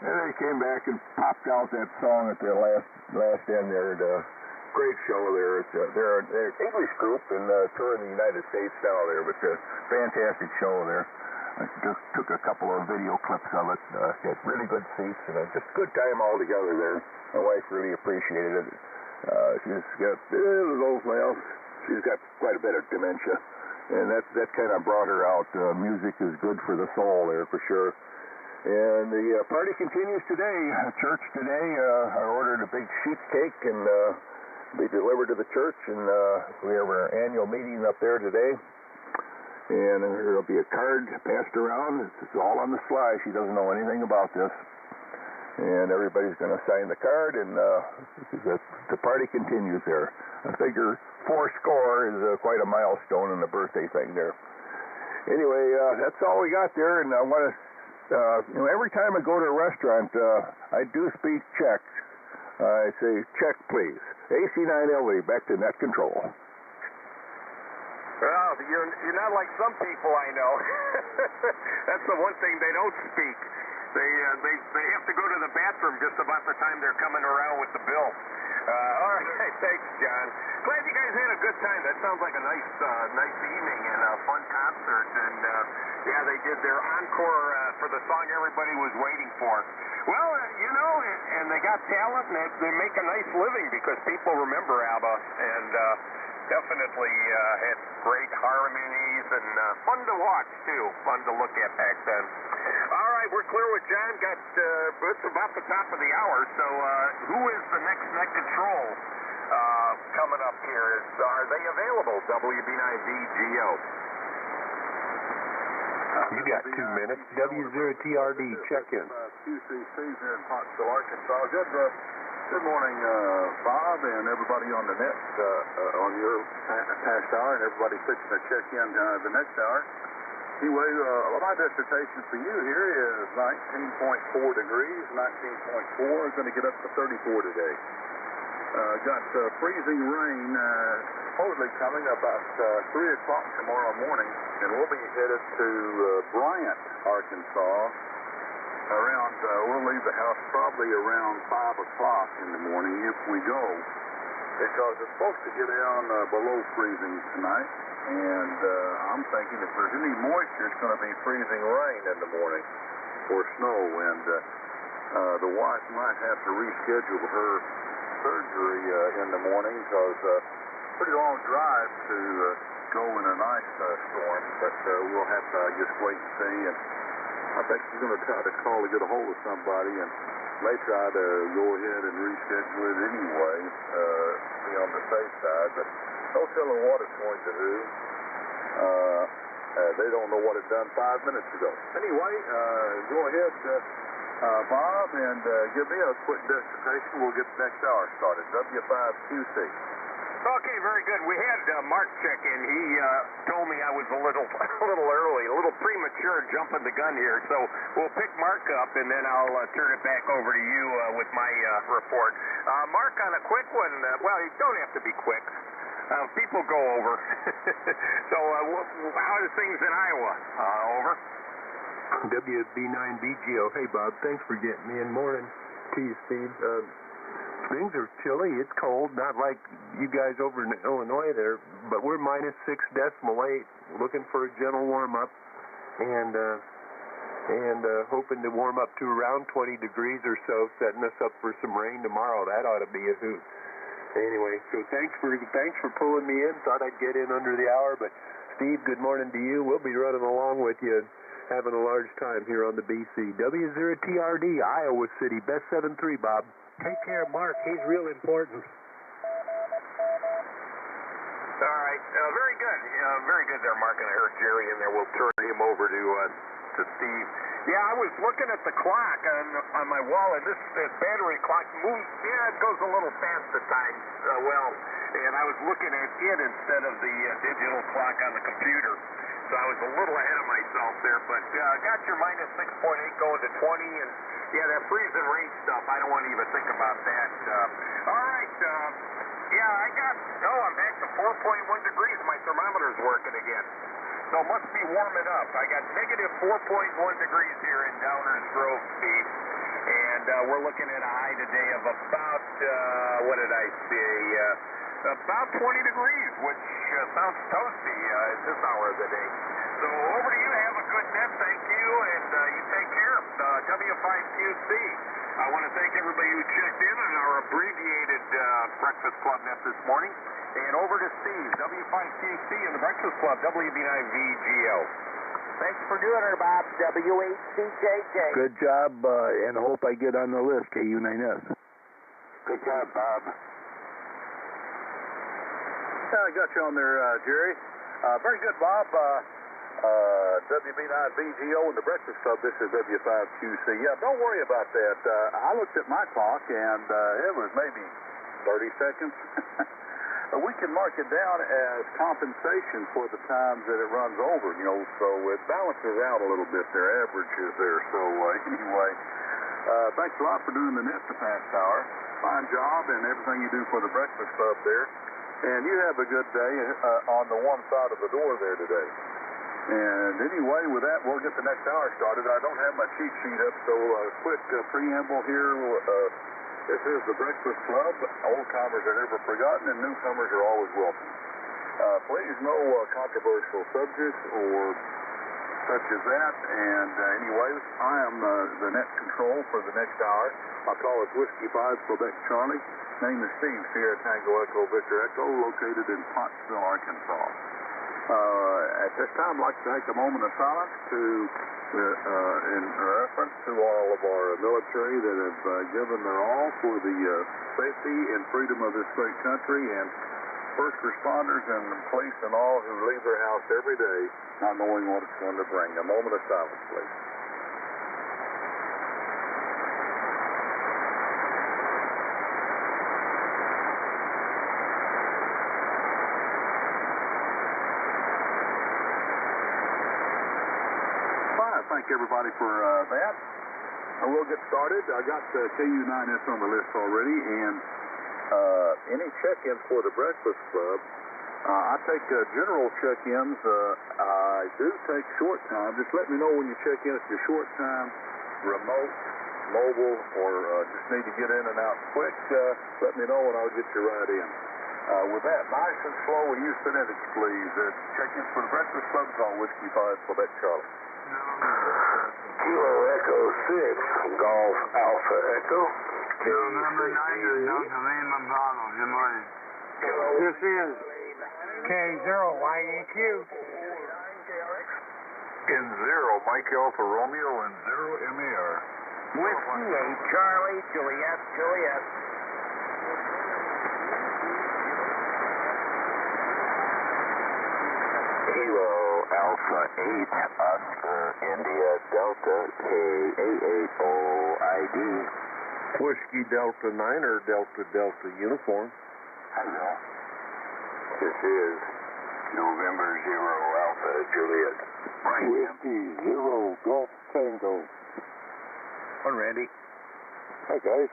And they came back and popped out that song at the last end there. Great show there. They're an English group and touring the United States now there, but fantastic show there. I just took a couple of video clips of it. Had really good seats and just good time all together there. My wife really appreciated it. She's got quite a bit of dementia, and that kind of brought her out. Music is good for the soul there for sure. And the party continues today. Church today. I ordered a big sheet cake and be delivered to the church, and we have our annual meeting up there today. And there'll be a card passed around. It's all on the sly. She doesn't know anything about this. And everybody's going to sign the card, and the party continues there. I figure 4 score is quite a milestone in the birthday thing there. Anyway, that's all we got there, and I want to, every time I go to a restaurant, I do speak Czech. I say, check, please. AC9LV, back to net control. Well, you're not like some people I know. That's the one thing they don't speak. They have to go to the bathroom just about the time they're coming around with the bill. All right, thanks, John. Glad you guys good time. That sounds like a nice evening and a fun concert. And yeah, they did their encore for the song everybody was waiting for. Well, you know, and they got talent, and they make a nice living because people remember ABBA, and definitely had great harmonies and fun to watch too, fun to look at back then. All right, we're clear with John. It's about the top of the hour. So who is the next Net Control coming up here? Are they available? WB9VGO. You got 2 minutes. W0TRD, check in. QCC's here in Pottsville, Arkansas. Good morning, Bob, and everybody on the net on your past hour, and everybody fixing to check in the next hour. Anyway, my dissertation for you here is 19.4 degrees. 19.4 is going to get up to 34 today. Got freezing rain supposedly coming about 3 o'clock tomorrow morning, and we'll be headed to Bryant, Arkansas. We'll leave the house probably around 5 o'clock in the morning if we go, because it's supposed to get down below freezing tonight. And I'm thinking if there's any moisture, it's going to be freezing rain in the morning or snow. And the wife might have to reschedule her surgery in the morning, because pretty long drive to go in an ice storm. But we'll have to just wait and see. And I think she's going to try to call to get a hold of somebody, and may try to go ahead and reschedule it anyway, be on the safe side. But no telling what it's going to do. They don't know what it done 5 minutes ago. Anyway, go ahead, Bob, and give me a quick dissertation. We'll get the next hour started. W5QC. Okay, very good. We had Mark check in. He told me I was a little early, a little premature jumping the gun here. So we'll pick Mark up, and then I'll turn it back over to you with my report. Mark, on a quick one. Well, you don't have to be quick. People go over. So how are things in Iowa? Over. WB9BGO. Hey, Bob. Thanks for getting me in. Morning to you, Steve. Things are chilly. It's cold. Not like you guys over in Illinois there, but we're -6.8, looking for a gentle warm-up, and hoping to warm up to around 20 degrees or so, setting us up for some rain tomorrow. That ought to be a hoot. Anyway, so thanks for pulling me in. Thought I'd get in under the hour, but Steve, good morning to you. We'll be running along with you, having a large time here on the BC. W0TRD, Iowa City, best 7-3, Bob. Take care of Mark. He's real important. All right. Very good. Very good there, Mark. And I heard Jerry in there. We'll turn him over to Steve. Yeah, I was looking at the clock on my wall, and this battery clock moves. Yeah, it goes a little fast at times. And I was looking at it instead of the digital clock on the computer. So I was a little ahead of myself there. But got your -6.8 going to 20, and yeah, that freezing rain stuff, I don't want to even think about that. All right. I'm back to 4.1 degrees. My thermometer's working again. So it must be warming up. I got -4.1 degrees here in Downers Grove, Steve. And we're looking at a high today of about, what did I say? About 20 degrees, which sounds toasty at this hour of the day. So over to you. Have a good net. Thank you, and you take care. W5QC. I want to thank everybody who checked in on our abbreviated Breakfast Club net this morning. And over to Steve, W5QC and the Breakfast Club, WB9VGO. Thanks for doing it, Bob. W8CJJ. Good job, and I hope I get on the list, KU9S. Good job, Bob. I got you on there, Jerry. Very good, Bob. WB9VGO and the Breakfast Club. This is W5QC. Yeah, don't worry about that. I looked at my clock, and it was maybe 30 seconds. We can mark it down as compensation for the times that it runs over, so it balances out a little bit there, averages there. So anyway, thanks a lot for doing the net the past hour. Fine job and everything you do for the Breakfast Club there. And you have a good day on the one side of the door there today. And anyway, with that, we'll get the next hour started. I don't have my cheat sheet up, so quick preamble here. This is the Breakfast Club. Old timers are never forgotten, and newcomers are always welcome. Please, no controversial subjects or such as that. And anyways, I am the net control for the next hour. My call is Whiskey 5 Quebec Charlie. Name is Steve, Sierra Tango Echo Victor Echo, located in Pottsville, Arkansas. At this time, I'd like to take a moment of silence to, in reference to all of our military that have given their all for the safety and freedom of this great country, and first responders and police and all who leave their house every day not knowing what it's going to bring. A moment of silence, please. Thank everybody for that. I will get started. I got KU9S on the list already, and any check-ins for the Breakfast Club, I take general check-ins. I do take short time. Just let me know when you check in if you're short time, remote, mobile, or just need to get in and out quick. Let me know and I'll get you right in. With that, nice and slow, and use phonetics, please. Check-ins for the Breakfast Club, call Whiskey 5 Quebec Charlie. Kilo Echo 6, Golf Alpha Echo. November 9 Delta Lima Bravo. Good morning. This is K0YEQ. N0, Mike Alpha Romeo, and 0 MAR. Whiskey 8, Charlie, Juliet, Juliet. Kilo Alpha 8, Oscar India Delta K880ID. Whiskey Delta 9 or Delta Delta Uniform. Hello. This is November 0 Alpha Juliet. Whiskey 0 Golf Tango. Hi, Randy. Hi, guys.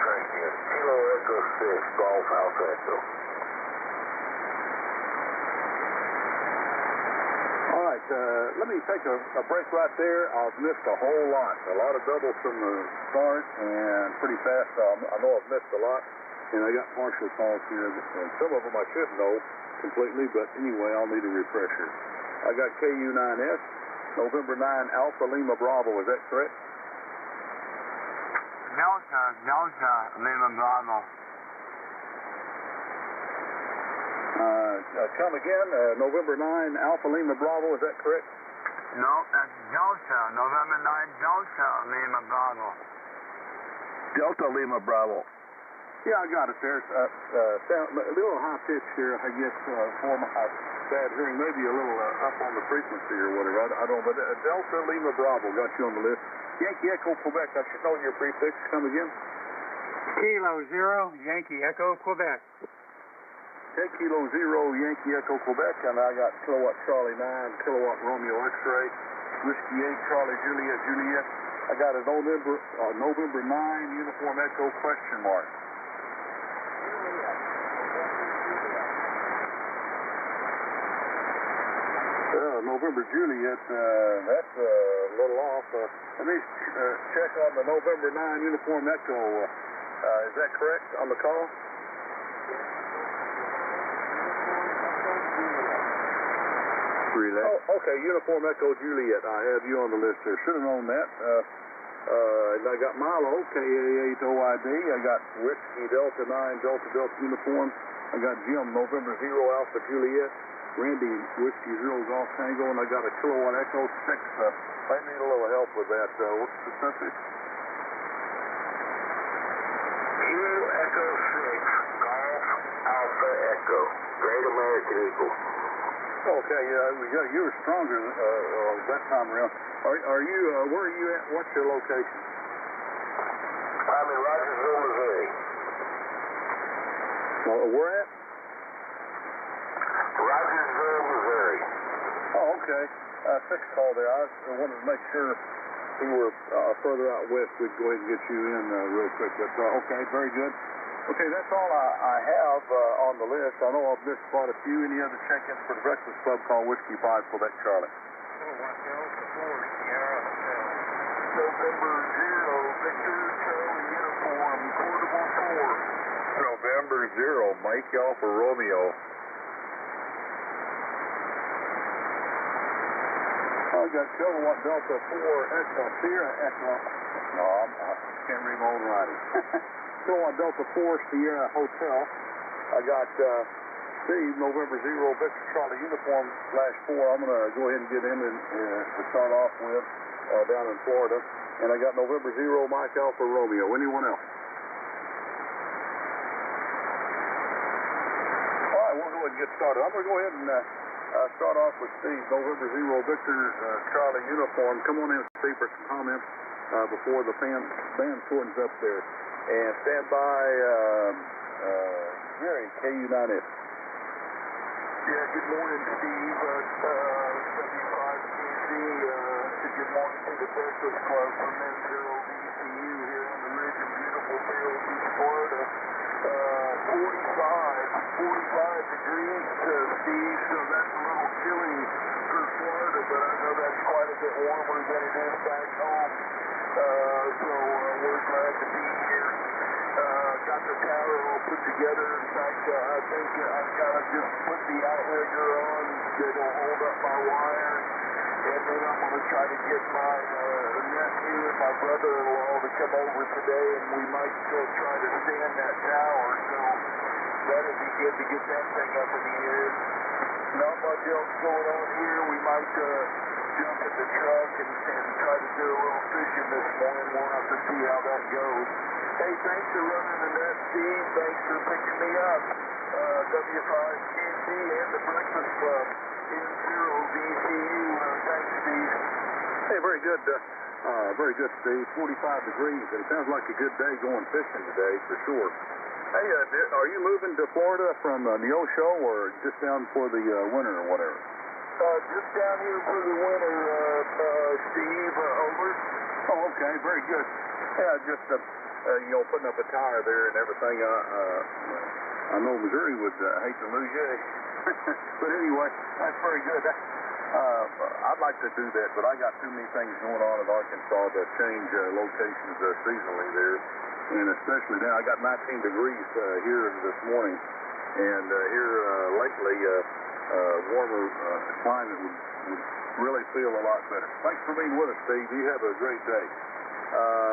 Frank here. Kilo Echo 6, Golf Alpha Echo. All right, let me take a break right there. I've missed a whole lot of doubles from the start and pretty fast. I know I've missed a lot, and I got partial calls here, and some of them I should know completely, but anyway, I'll need a refresher. I got KU9S, November 9 Alpha Lima Bravo, is that correct? Delta Lima Bravo. Come again, November 9 Alpha Lima Bravo, is that correct? No, that's Delta, November 9 Delta Lima Bravo. Delta Lima Bravo. Yeah, I got it there. Sound a little high pitch here, I guess, for my bad hearing. Maybe a little up on the frequency or whatever. I don't know, but Delta Lima Bravo got you on the list. Yankee Echo Quebec, I should know your prefix. Come again. Kilo 0, Yankee Echo, Quebec. Okay, Kilo 0, Yankee Echo Quebec, and I got Kilowatt Charlie 9, Kilowatt Romeo X-Ray, Whiskey 8, Charlie Juliet, Juliet. I got a November 9 Uniform Echo question mark. November Juliet, that's a little off. Let me check on the November 9 Uniform Echo. Is that correct on the call? Oh, okay, Uniform Echo Juliet. I have you on the list here. Should have known that. I got Milo, KA8OID. I got Whiskey Delta 9, Delta Delta Uniform. I got Jim, November 0 Alpha Juliet. Randy, Whiskey 0 Golf Tango. And I got a Kilowatt Echo 6. I need a little help with that. What's the specific? Kilo Echo 6, Golf Alpha Echo. Great American Eagle. Okay, you were stronger that time around. Are you, where are you at? What's your location? I'm in Rogersville, Missouri. Where at? Rogersville, Missouri. Oh, okay. 6 call there. I wanted to make sure you were further out west. We'd go ahead and get you in real quick. But, okay, very good. Okay, that's all I have on the list. I know I've missed quite a few. Any other check-ins for the Breakfast Club, call Whiskey 5 Quebec Charlie. November 0, Victor Charlie Uniform, Portable 4. November 0, Mike Alpha Romeo. I got Kilowatt Delta 4 Echo Sierra Echo. No, I can't read my own writing. Kilowatt Delta 4 Sierra Hotel. I got Steve, November 0, Victor Charlie Uniform /4. I'm going to go ahead and get him in to start off with down in Florida. And I got November 0, Mike Alpha Romeo. Anyone else? All right, we'll go ahead and get started. I'm going to go ahead and start off with Steve, November 0, Victor Charlie Uniform. Come on in, Steve, for some comments before the band shortens up there. And stand by Jerry, KU9S. Yeah, good morning, Steve. W5QC. Good morning to the Breakfast Club from N0 VCU here on the ridge in beautiful Vero Beach, Florida. 45 degrees, Steve, so that's a little chilly for Florida, but I know that's quite a bit warmer than it is back home. So we're glad to be here. Got the tower all put together. In fact, I think I've got to just put the outrigger on that'll hold up my wire, and then I'm going to try to get my nephew and my brother-in-law to come over today, and we might try to stand that tower, so that'd be good to get that thing up in the air. Not much else going on here. We might jump in the truck and try to do a little fishing this morning. We'll have to see how that goes. Hey, thanks for running the net, Steve. Thanks for picking me up. W5QC and the Breakfast Club in Zero VCU. Thanks, Steve. Hey, very good. Very good, Steve. 45 degrees. It sounds like a good day going fishing today, for sure. Hey, are you moving to Florida from Neosho or just down for the winter or whatever? Just down here for the winter, Steve. Over. Oh, okay. Very good. Yeah, just putting up a tire there and everything. I know Missouri would hate to lose you. But anyway, that's very good. I'd like to do that, but I got too many things going on in Arkansas to change locations seasonally there. And especially now, I got 19 degrees here this morning. And here lately, warmer climate would really feel a lot better. Thanks for being with us, Steve. You have a great day.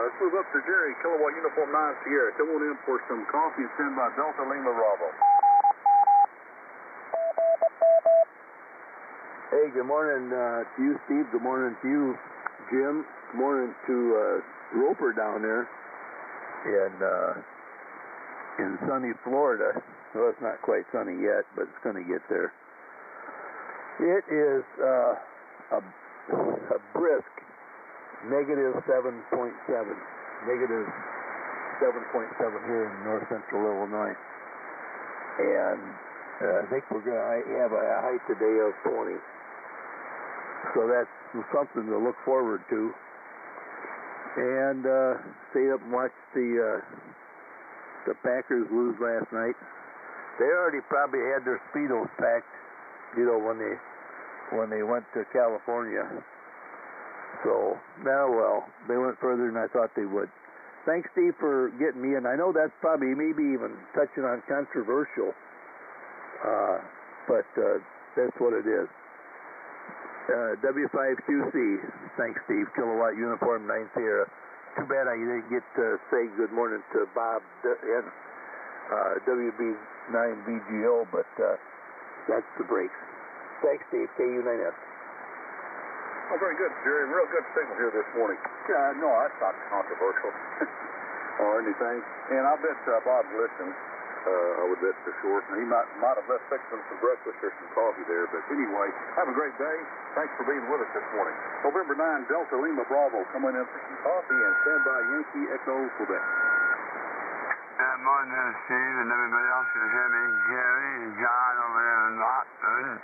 Let's move up to Jerry, Kilowatt Uniform 9 Sierra. Come on in for some coffee and stand by Delta Lima Bravo. Hey, good morning to you, Steve. Good morning to you, Jim. Good morning to Roper down there in sunny Florida. Well, it's not quite sunny yet, but it's going to get there. It is a brisk negative 7.7 here in north central Illinois. And I think we're going to have a height today of 20. So that's something to look forward to. And stayed up and watched the Packers lose last night. They already probably had their Speedos packed, when they went to California. So now, well, they went further than I thought they would. Thanks, Steve, for getting me in. I know that's probably maybe even touching on controversial, but that's what it is. W5QC, thanks, Steve. Kilowatt Uniform 9 Sierra. Too bad I didn't get to say good morning to Bob and WB9VGO, but that's the breaks. Thanks, Steve. KU9S. Oh, very good, Jerry. Real good signal here this morning. No, that's not controversial or anything. And I bet Bob's listening. I would bet for sure. He might have left fixing some breakfast or some coffee there. But anyway, have a great day. Thanks for being with us this morning. November 9, Delta Lima Bravo. Coming in for some coffee and stand by Yankee Echo Quebec. My name is Steve, and everybody else can hear me. Jerry and John over there in Rockford.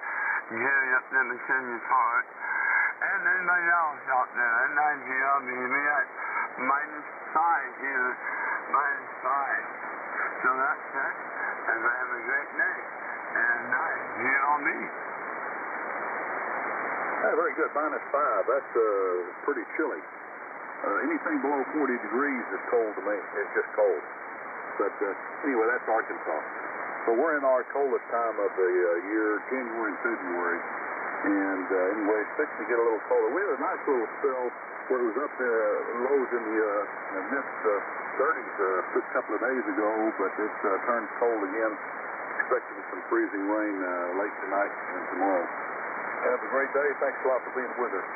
Jerry up there in Kenyon Park. And anybody else out there at 9 p.m. we at -5 here, -5. So that's it. And have a great day. And night here on me. Very good. -5. That's pretty chilly. Anything below 40 degrees is cold to me. It's just cold. But anyway, that's Arkansas. So we're in our coldest time of the year, January and February. And anyway, it's fixing to get a little colder. We had a nice little spell where it was up lows in the mid-30s a couple of days ago, but it's turned cold again. Expecting some freezing rain late tonight and tomorrow. Have a great day. Thanks a lot for being with us.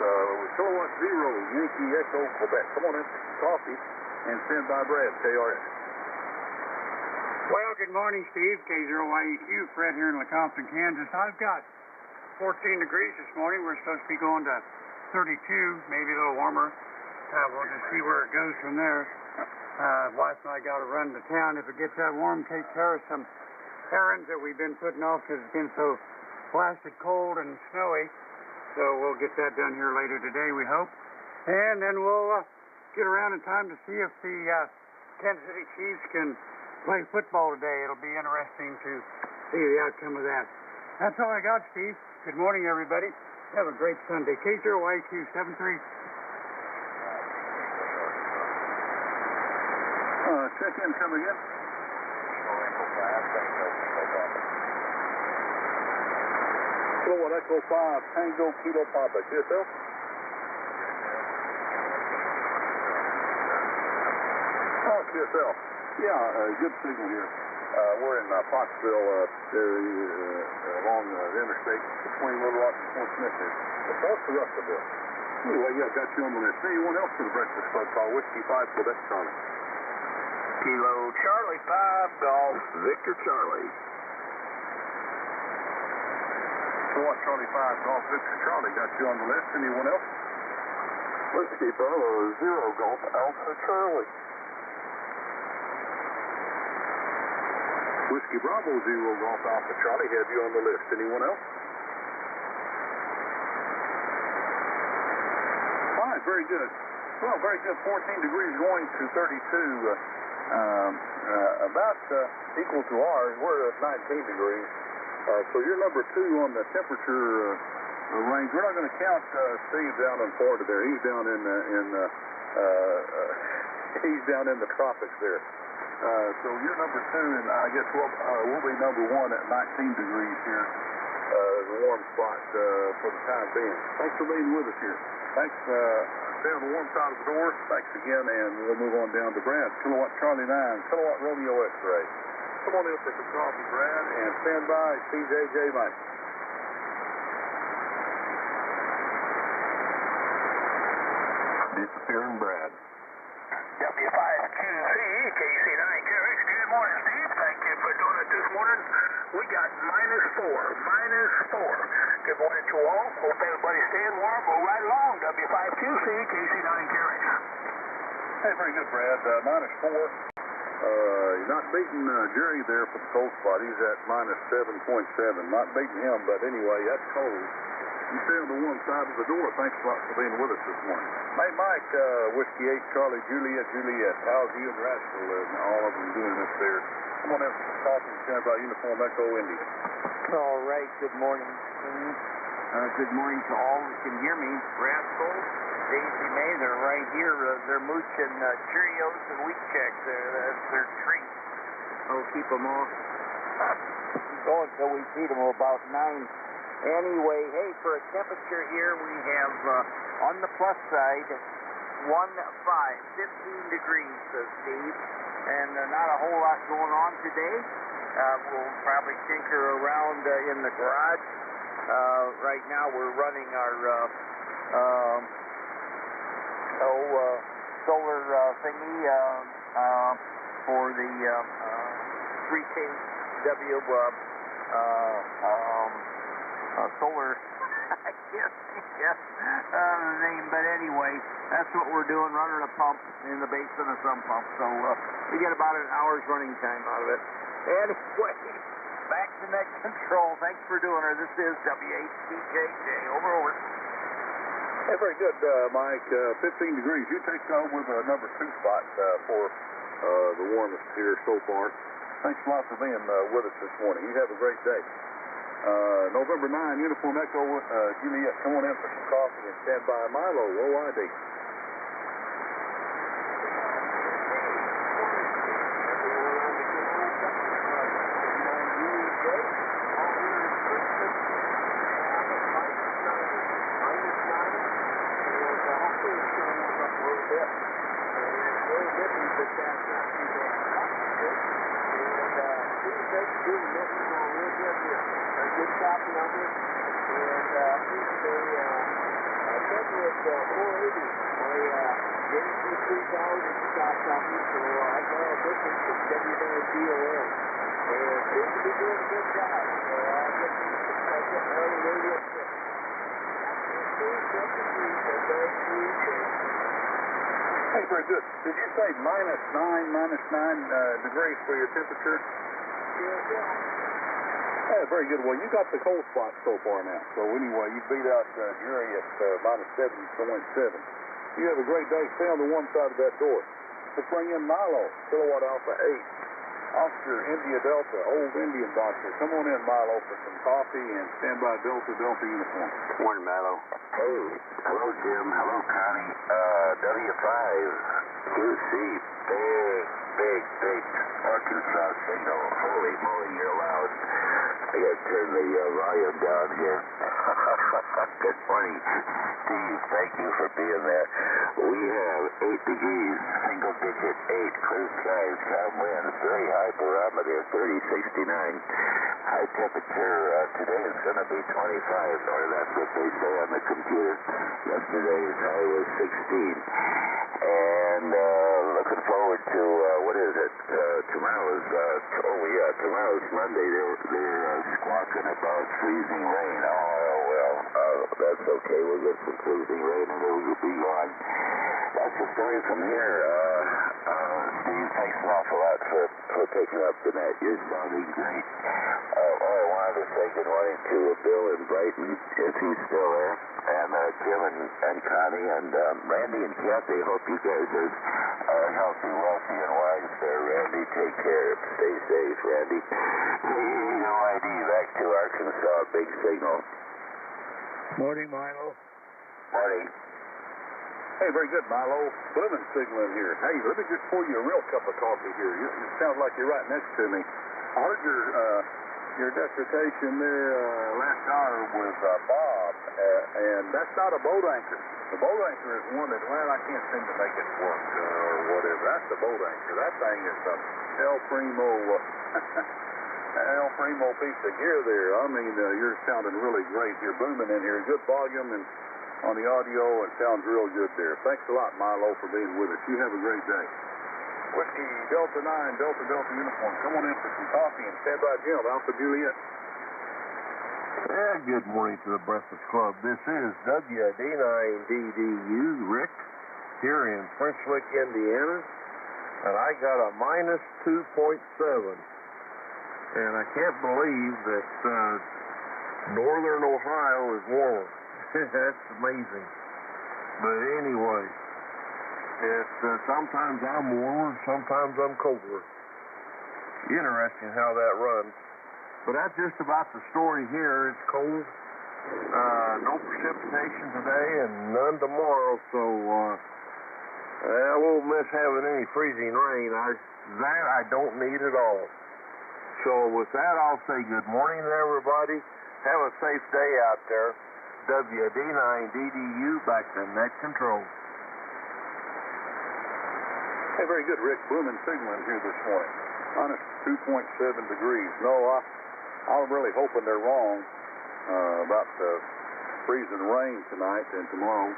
Kilowatt Zero, Yankee Echo, Quebec. Come on in for some coffee and stand by Brad, KRS. Well, good morning, Steve. K0YEQ, Fred here in Lecompton, Kansas. I've got 14 degrees this morning. We're supposed to be going to 32, maybe a little warmer. We'll just see where it goes from there. Wife and I got to run to town. If it gets that warm, take care of some errands that we've been putting off because it's been so blasted cold and snowy. So we'll get that done here later today, we hope. And then we'll get around in time to see if the Kansas City Chiefs can play football today. It'll be interesting to see the outcome of that. That's all I got, Steve. Good morning, everybody. Have a great Sunday. K0YQ 73. Check in, come again. Kilowatt Echo 5, Tango Kilo Papa. QSL? Oh, QSL. Yeah, good signal here. We're in Pottsville, along the interstate between Little Rock and Fort Smith here. Across to Russellville. Anyway, yeah, got you on the list. Anyone else for the Breakfast Club call? Whiskey 5, Quebec Charlie. Kilo Charlie 5, Golf Victor Charlie. Kilowatt Charlie 5, Golf Victor Charlie. Got you on the list. Anyone else? Whiskey Bravo 0, Golf Alpha Charlie. Whiskey Bravo 0, Golf Alpha Charlie. Have you on the list. Anyone else? All right, very good. Well, very good. 14 degrees going to 32. About equal to ours. We're at 19 degrees. So you're number 2 on the temperature range. We're not going to count Steve down in Florida there. He's down he's down in the tropics there. So you're number 2, and I guess we'll be number 1 at 19 degrees here. The warm spot for the time being. Thanks for being with us here. Thanks. Stay on the warm side of the door. Thanks again, and we'll move on down to Brad. Kilowatt Charlie 9, Kilowatt Romeo X-Ray. Come on in for some coffee, Brad, and stand by CJJ Mike. Disappearing Brad. W5QC, KC9 Carriage. Good morning, Steve. Thank you for doing it this morning. We got -4. Good morning to all. Hope everybody's staying warm. We'll ride along. W5QC, KC9 Carriage. Hey, very good, Brad. -4. You're not beating Jerry there for the cold spot. He's at -7.7. Not beating him, but anyway, that's cold. You stay on the warm side of the door. Thanks a lot for being with us this morning. Hey, Mike, Whiskey 8, Charlie, Juliet. How's you and Rascal and all of them doing up there? Come on in for some coffee and stand by Uniform Echo India. All right, good morning, Steve. Good morning to all who can hear me. Rascal, Daisy May, they're right here. They're mooching Cheerios and Wheat Chex. That's their treat. I'll keep them all going until we feed them about 9. Anyway, hey, for a temperature here, we have on the plus side 15 degrees, Steve, and not a whole lot going on today. We'll probably tinker around in the garage. Right now, we're running our solar thingy for the 3 kW solar. I can't think of the name, but anyway, that's what we're doing, running a pump in the basement of some pump. So we get about an hour's running time out of it. Anyway, back to net control. Thanks for doing her. This is W8CJJ. Over. Hey, very good, Mike. 15 degrees. You take over the number 2 spot for the warmest here so far. Thanks a lot for being with us this morning. You have a great day. November 9, Uniform Echo, Juliet, come on in for some coffee and stand by Milo, OID. but that's not too bad. And Tuesday, good message on real good here. A good copy on this. And Tuesday, February 480. My JC 3000 stock copy, so I got a difference from W9DON. And seems to be doing a good job. So I'll get on the radio quick. Hey, very good. Did you say minus 9 degrees for your temperature? Yes, sir. Yeah, very good. Well, you got the cold spot so far now. So anyway, you beat out Jerry at minus 7.7. You have a great day. Stay on the warm side of that door. Let's bring in Milo, Kilowatt Alpha 8. Officer India Delta, Old Indian Doctor. Come on in, Milo, for some coffee and stand by Delta uniform. Morning, Milo. Hey, hello, Jim. Hello, Connie. W5, QC, big Arkansas signal. Holy moly, you're loud. I gotta turn the volume down here. Good morning, Steve. Thank you for being there. We have 8 degrees, single digit 8, clear skies, calm winds, very high barometer, 3069. High temperature today is going to be 25, or that's what they say on the computer. Yesterday's high was 16. And looking forward to, what is it? Tomorrow's Monday. They're squawking about freezing rain. Oh, well, that's okay. We'll get some freezing rain and it will be gone. That's the story from here. Steve, thanks an awful lot for picking up the net. You're sounding great. I wanted to say good morning to Bill in Brighton, if he's still there, and Jim and Connie, and Randy and Kathy. Hope you guys are healthy, wealthy, and wise there. Randy, take care. Stay safe, Randy. KAOID, back to Arkansas, big signal. Morning, Milo. Morning. Hey, very good, Milo. Blooming signaling here. Hey, let me just pour you a real cup of coffee here. It sounds like you're right next to me. I heard your dissertation there last hour with Bob, and that's not a boat anchor. The boat anchor is one that, well, I can't seem to make it work or whatever. That's the boat anchor. That thing is a El Primo piece of gear there. I mean, you're sounding really great. You're booming in here. Good volume and on the audio. It sounds real good there. Thanks a lot, Milo, for being with us. You have a great day. Whiskey Delta 9, Delta uniform. Come on in for some coffee and stand by Jim, Alpha Juliet. Good morning to the Breakfast Club. This is WD9DDU, Rick, here in French Lick, Indiana, and I got a minus 2.7. And I can't believe that northern Ohio is warmer. That's amazing. But anyway, sometimes I'm warmer, sometimes I'm colder. Interesting how that runs. But that's just about the story here. It's cold. No precipitation today and none tomorrow, so I won't miss having any freezing rain. I don't need at all. So with that, I'll say good morning to everybody. Have a safe day out there. WD9DDU back to net control. Hey, very good, Rick. Blooming signaling here this morning. Minus 2.7 degrees. No, I'm really hoping they're wrong about the freezing rain tonight and tomorrow.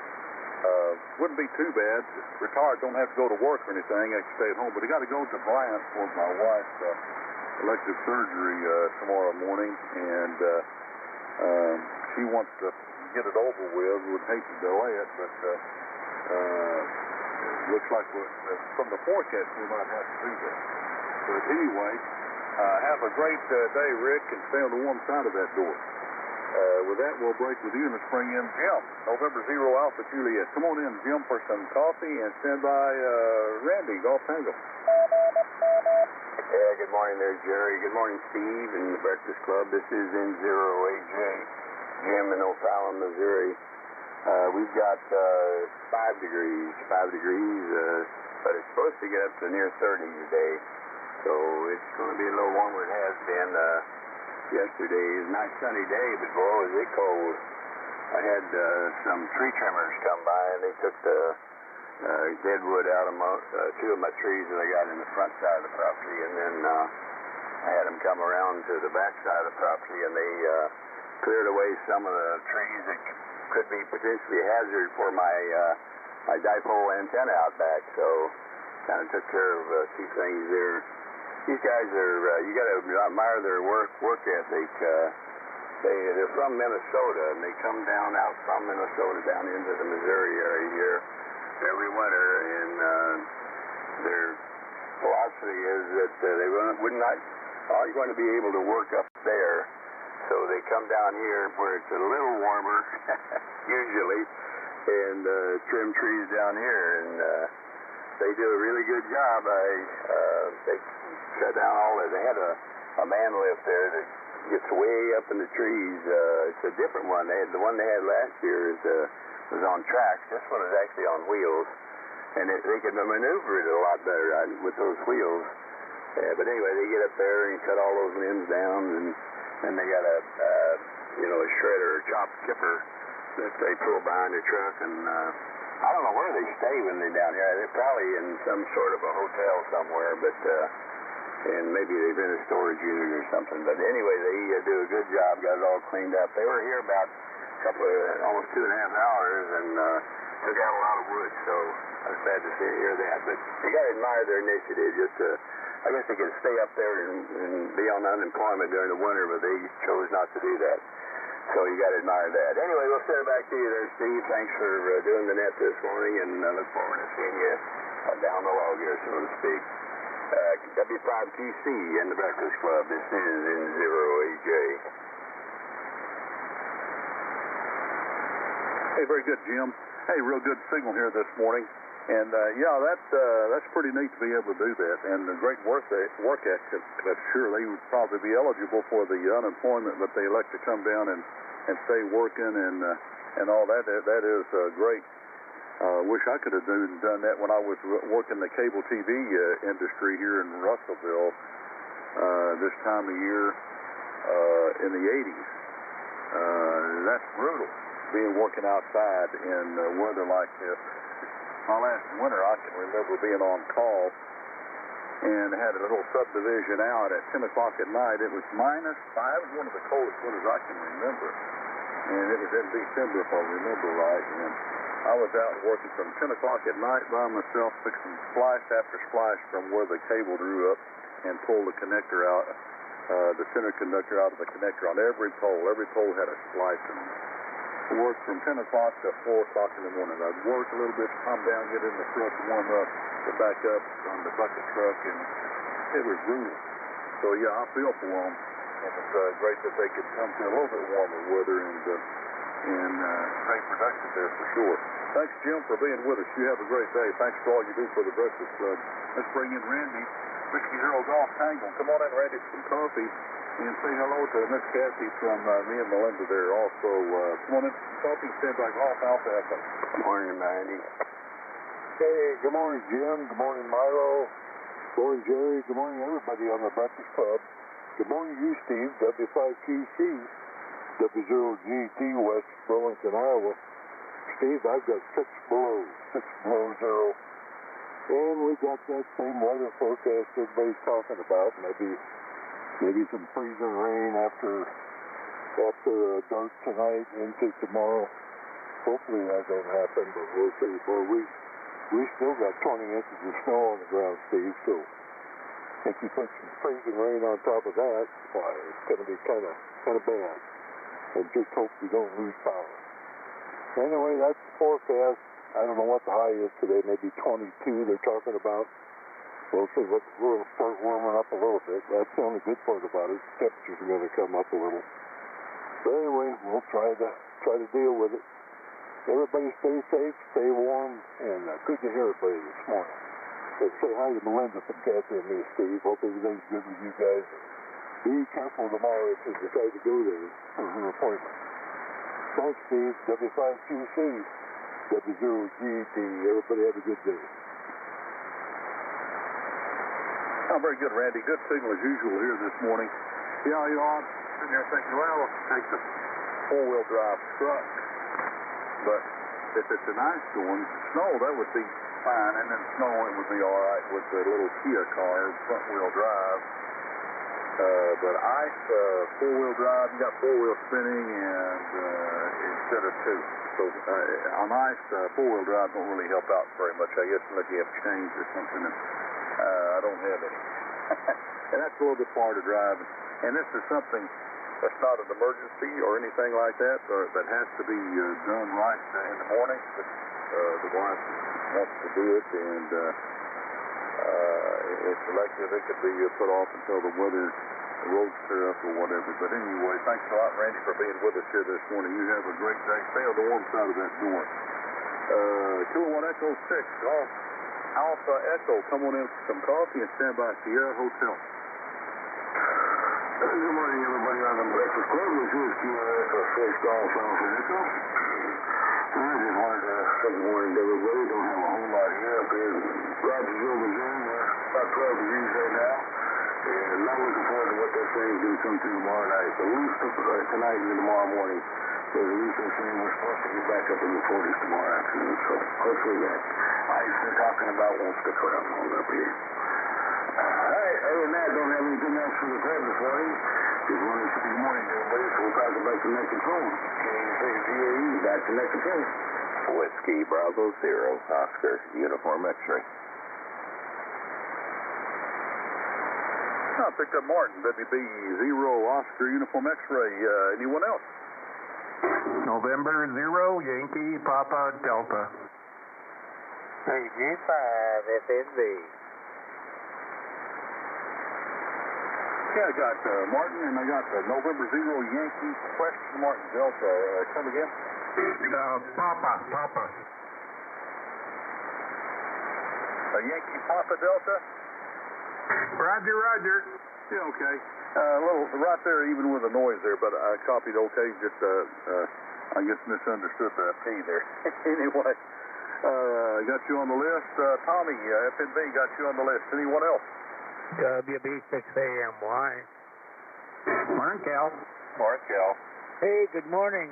Wouldn't be too bad. Retired, don't have to go to work or anything. I can stay at home. But I got to go to Bryant for my wife's elective surgery tomorrow morning, and she wants to get it over with. Would hate to delay it, but looks like from the forecast we might have to do that. But anyway, have a great day, Rick, and stay on the warm side of that door. With that, we'll break with you and let's bring in Jim, November 0 Alpha Juliet. Come on in, Jim, for some coffee, and stand by Randy, Golf Tango. Yeah, good morning there, Jerry. Good morning, Steve, and the Breakfast Club. This is N0AJ, Jim in O'Fallon, Missouri. We've got 5 degrees, but it's supposed to get up to near 30 today. So it's going to be a little warmer than it has been yesterday. It was a nice sunny day, but boy, was it cold. I had some tree trimmers come by, and they took the deadwood out of two of my trees that I got in the front side of the property, and then I had them come around to the back side of the property, and they cleared away some of the trees that could be potentially a hazard for my dipole antenna out back. So kind of took care of a few things there. These guys are, you got to admire their work ethic. They're from Minnesota, and they come down out from Minnesota down into the Missouri area here every winter, and their philosophy is that they would not are going to be able to work up there, so they come down here where it's a little warmer usually, and trim trees down here, and they do a really good job. They cut down they had a man lift there that gets way up in the trees. It's a different one. The one they had last year was on tracks. This one is actually on wheels, and they can maneuver it a lot better with those wheels. But anyway, they get up there and cut all those limbs down, and they got a shredder or chipper that they pull behind their truck. And I don't know where they stay when they're down here. They're probably in some sort of a hotel somewhere, but and maybe they've in a storage unit or something. But anyway, they do a good job. Got it all cleaned up. They were here about almost 2.5 hours, and took out a lot of wood. So I was glad to hear that. But you got to admire their initiative. I guess they could stay up there and be on unemployment during the winter, but they chose not to do that. So you got to admire that. Anyway, we'll send it back to you there, Steve. Thanks for doing the net this morning, and I look forward to seeing you down the log here, so to speak. W5QC and the Breakfast Club. This is N0AJ. Hey, very good, Jim. Hey, real good signal here this morning. And, that's pretty neat to be able to do that. And a great work ethic. I'm sure they would probably be eligible for the unemployment, but they elect to come down and stay working and all that. That is great. Wish I could have done that when I was working the cable TV industry here in Russellville this time of year in the 80s. That's brutal, working outside in weather like this. My last winter, I can remember being on call and had a little subdivision out at 10 o'clock at night. It was -5. It was one of the coldest winters I can remember. And it was in December, if I remember right. And I was out working from 10 o'clock at night by myself, fixing splice after splice from where the cable drew up and pulled the connector out, the center conductor out of the connector on every pole. Every pole had a splice in it. Worked from 10 o'clock to 4 o'clock in the morning. I'd work a little bit, come down, get in the truck, warm up, to back up on the bucket truck, and it was brutal. So, yeah, I feel for them. And it's great that they could come to a little bit warmer weather and stay productive there for sure. Thanks, Jim, for being with us. You have a great day. Thanks for all you do for the Breakfast Club. Let's bring in Randy, Whiskey Zero Golf Tangle. Come on in, Randy, for some coffee. And say hello to Miss Kathy from me and Melinda there also. Come on in, coffee, stand by Golf Alpha Echo. Good morning, Randy. Hey, good morning, Jim. Good morning, Milo. Good morning, Jerry. Good morning, everybody on the Breakfast Club. Good morning to you, Steve, W5QC, W0GT, West Burlington, Iowa. Steve, I've got 6 below 0. And we got that same weather forecast everybody's talking about. Maybe some freezing rain after dark tonight into tomorrow. Hopefully that don't happen, but we'll see. Boy, we still got 20 inches of snow on the ground, Steve, so if you put some freezing rain on top of that, why, it's going to be kind of bad. And just hope we don't lose power. Anyway, that's the forecast. I don't know what the high is today, maybe 22 they're talking about. We'll see. We'll start warming up a little bit. That's the only good part about it. Temperatures are going to come up a little. But anyway, we'll try to deal with it. Everybody stay safe, stay warm, and good to hear everybody this morning. Let's say hi to Melinda from Kathy and me, Steve. Hope everything's good with you guys. Be careful tomorrow if you decide to go there for her appointment. Thanks, Steve. W5QC, W0GT. Everybody have a good day. Oh, very good, Randy. Good signal as usual here this morning. Yeah, I'm sitting there thinking, well, take the 4-wheel drive truck, but if it's an ice storm, snow, that would be fine, and then snow, it would be all right with the little Kia car, front-wheel drive. But ice, four-wheel drive, you got four-wheel spinning and instead of two. So on ice, four-wheel drive don't really help out very much, I guess, unless you have chains or something. And, I don't have any. And that's a little bit far to drive. And this is something that's not an emergency or anything like that, or that has to be done right in the morning. But, the wife wants to do it, and it's elective. It could be put off until the weather, the roads clear up or whatever. But anyway, thanks a lot, Randy, for being with us here this morning. You have a great day. Stay on the warm side of that door. Kilowatt Echo 6, Alpha Echo, come on in for some coffee and stand by Sierra Hotel. Good morning, everybody on the Breakfast Club. This is Sierra Echo 6, Alpha Echo. I just wanted to say good morning to everybody. Don't have a whole lot here up here. Rogersville, Missouri, about 12 degrees right now. And not looking forward to what they're saying is going to come through tomorrow night. At least tonight and tomorrow morning. There's at least they're saying we're supposed to get back up in the 40s tomorrow afternoon. So hopefully that ice they're talking about won't stick around long up here. All right, other than that, don't have anything else for the club this morning. Just wanted to say good morning to everybody, so we'll talk about the next control. KD6GAE, back to next control. Whiskey Bravo 0, Oscar, Uniform X-ray. I picked up Martin, WB0, Oscar, Uniform X-ray. Anyone else? November 0, Yankee, Papa, Delta. AG5, FNB. Yeah, I got Martin, and I got November 0, Yankee, question Martin, Delta. Come again? Papa. Yankee, Papa, Delta? Roger. Yeah, okay. A little right there, even with the noise there, but I copied okay. Just I guess misunderstood the P there. Anyway, got you on the list. Tommy, FNB, got you on the list. Anyone else? WB6AMY. Morning, Cal. Hey, good morning.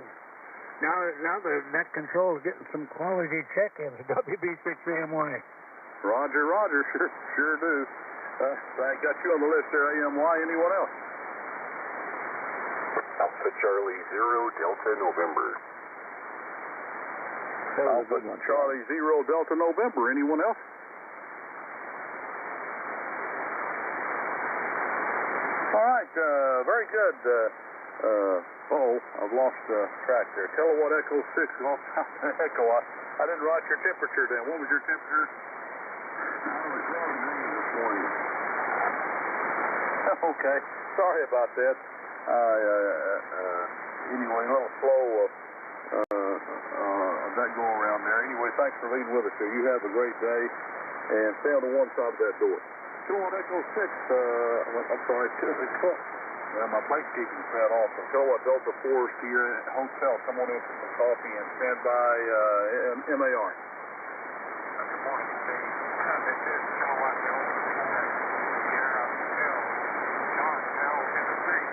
Now the net control is getting some quality check-ins. WB6AMY. Roger. Sure do. I got you on the list there, AMY. Anyone else? Alpha Charlie 0, Delta November. Alpha Charlie 0, Delta November. Anyone else? All right, very good. I've lost track there. Kilowatt Echo 6, Golf Echo. I didn't write your temperature down. What was your temperature? I was 12 degrees this morning. Okay, sorry about that. Anyway, a little slow that go around there. Anyway, thanks for being with us here. You have a great day, and stay on the one side of that door. Kilowatt Echo 6, I'm sorry, my plate keeping fat off. So Kilowatt Delta 4 to your hotel. Come on in for some coffee and stand by MAR. Good morning, Steve. This is Kilowatt Delta 4, Sierra Hotel, Johnstown, Tennessee.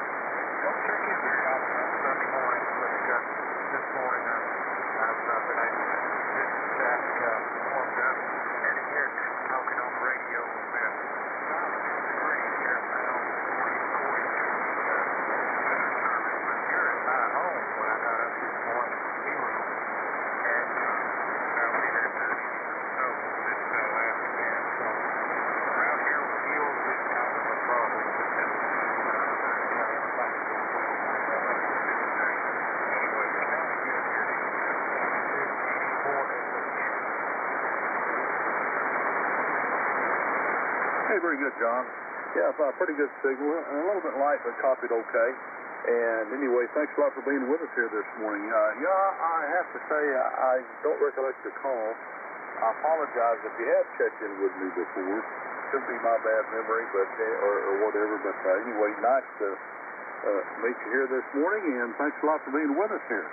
Don't check in very often on Sunday mornings, but this morning I've been able to get the shack warmed up and here talking on the radio a little bit. About 6 degrees here now, 40 service was here at my home when I got up this morning at 0. And we had snow this last event, so around here with hills is kind of a problem. Anyway, it's kind of good here. Hey, very good, John. Yeah, pretty good signal. A little bit light, but copied okay. And anyway, thanks a lot for being with us here this morning. I have to say, I don't recollect your call. I apologize if you have checked in with me before. Could be my bad memory, but or whatever. But anyway, nice to meet you here this morning, and thanks a lot for being with us here.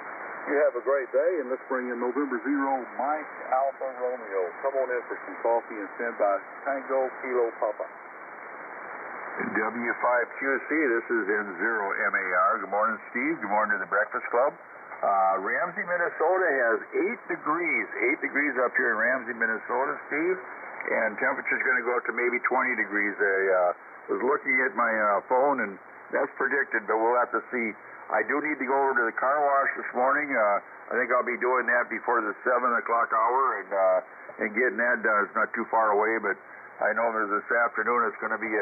You have a great day, and let's bring in November 0, Mike Alpha Romeo. Come on in for some coffee and stand by Tango Kilo Papa. W5QC, this is N0MAR. Good morning, Steve. Good morning to the Breakfast Club. Ramsey, Minnesota has 8 degrees. 8 degrees up here in Ramsey, Minnesota, Steve. And temperature's going to go up to maybe 20 degrees. I was looking at my phone, and that's predicted, but we'll have to see. I do need to go over to the car wash this morning. I think I'll be doing that before the 7 o'clock hour, and getting that done. It's not too far away, but I know that this afternoon it's going to be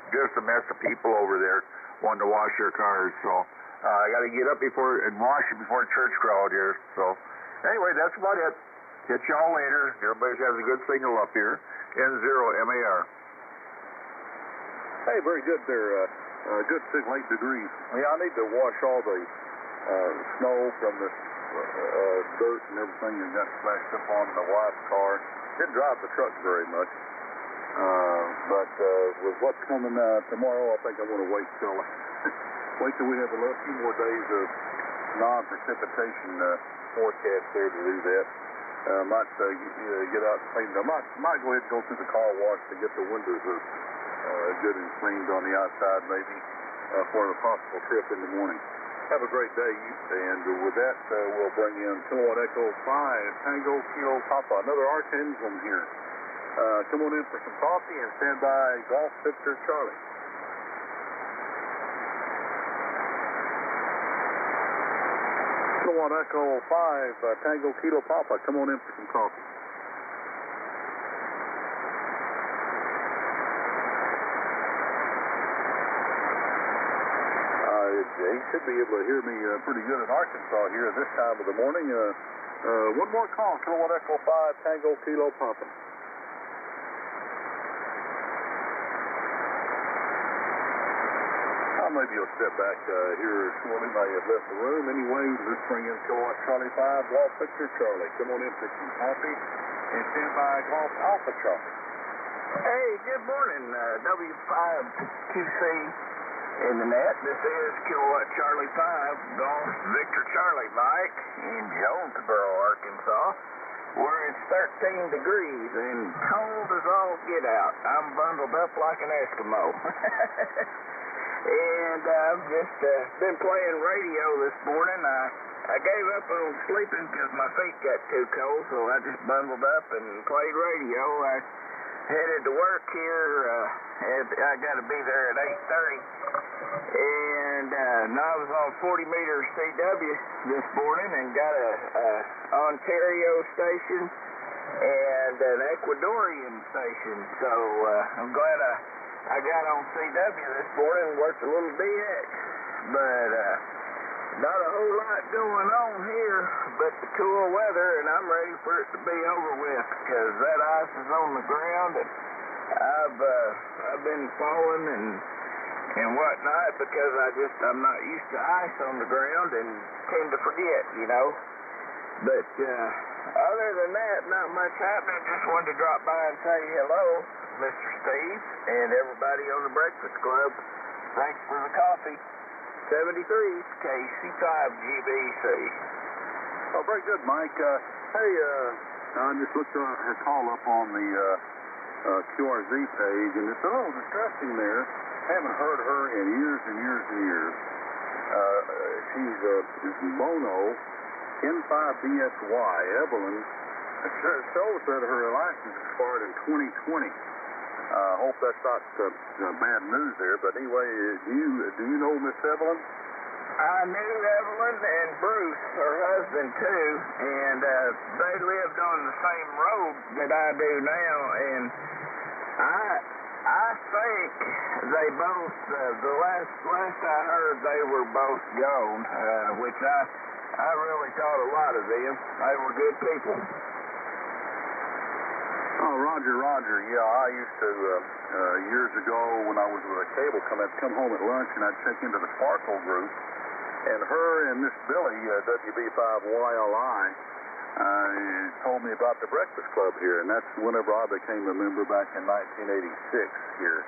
just a mess of people over there wanting to wash their cars. So I got to get up before and wash it before church crowd here. So anyway, that's about it. Catch y'all later. Everybody has a good signal up here. N0 MAR. Hey, very good there. Good signal, 8 degrees. Yeah, I need to wash all the snow from the dirt and everything that got splashed up on the wife's car. Didn't drive the truck very much. But with what's coming tomorrow, I think I'm going to wait till we have a few more days of non-precipitation forecast there to do that. Might get out and clean them. Might go ahead and go through the car wash to get the windows good and cleaned on the outside, maybe for a possible trip in the morning. Have a great day, and with that, we'll bring in Kilowatt Echo 5 Tango Kilo Papa, another Arkansas here. Come on in for some coffee and stand by Golf Victor Charlie. Kilowatt Echo 5 Tango Kilo Papa, come on in for some coffee. He should be able to hear me pretty good in Arkansas here at this time of the morning. One more call, Kilowatt Echo 5 Tango Kilo Papa. Maybe you'll step back here shortly. May have left the room. Anyway, let's bring in Kilowatt Charlie 5 Golf Victor Charlie. Come on in for some coffee and stand by Golf Alpha Charlie. Hey, good morning, W5QC in the net. This is Kilowatt Charlie 5 Golf Victor Charlie Mike in Jonesboro, Arkansas, where it's 13 degrees and cold as all get out. I'm bundled up like an Eskimo. And I've just been playing radio this morning. I gave up on sleeping because my feet got too cold, so I just bundled up and played radio. I headed to work here. I got to be there at 8:30. And I was on 40 meter CW this morning and got a Ontario station and an Ecuadorian station. So I'm glad I got on CW this morning and worked a little DX. But not a whole lot going on here but the cool weather, and I'm ready for it to be over with because that ice is on the ground, and I've been falling and whatnot because I'm not used to ice on the ground and tend to forget, you know. But other than that, not much happening. Just wanted to drop by and say hello, Mr. Steve, and everybody on the Breakfast Club. Thanks for the coffee. 73 KC5GBC. Oh, very good, Mike. Hey, I just looked her call up on the QRZ page, and it's a little distressing there. Haven't heard her in years and years and years. She's Mono N5BSY, Evelyn. It shows that her license expired in 2020. Hope that's not bad news there, but anyway, do you know Miss Evelyn? I knew Evelyn and Bruce, her husband too, and they lived on the same road that I do now, and I think they both, the last I heard, they were both gone, which I really thought a lot of them. They were good people. Oh, Roger. Yeah, I used to, years ago when I was with a cable company, I'd come home at lunch and I'd check into the Sparkle group, and her and Miss Billy, WB5YLI, told me about the Breakfast Club here, and that's whenever I became a member back in 1986 here.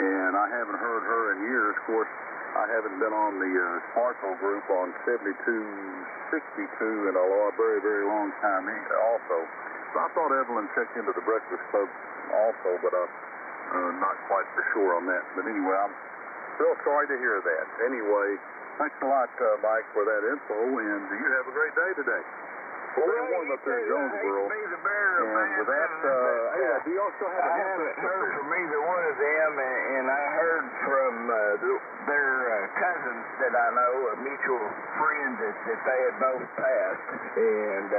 And I haven't heard her in years. Of course, I haven't been on the Sparkle group on 7262 in a very, very long time also. So I thought Evelyn checked into the Breakfast Club also, but I'm not quite for sure on that. But anyway, I'm real sorry to hear that. Anyway, Thanks a lot, Mike, for that info, and you have a great day today. Well, warm up there in Jonesboro. And with that, do you also have a I haven't heard from either one of them, and I heard from their cousins that I know, a mutual friend, that they had both passed. And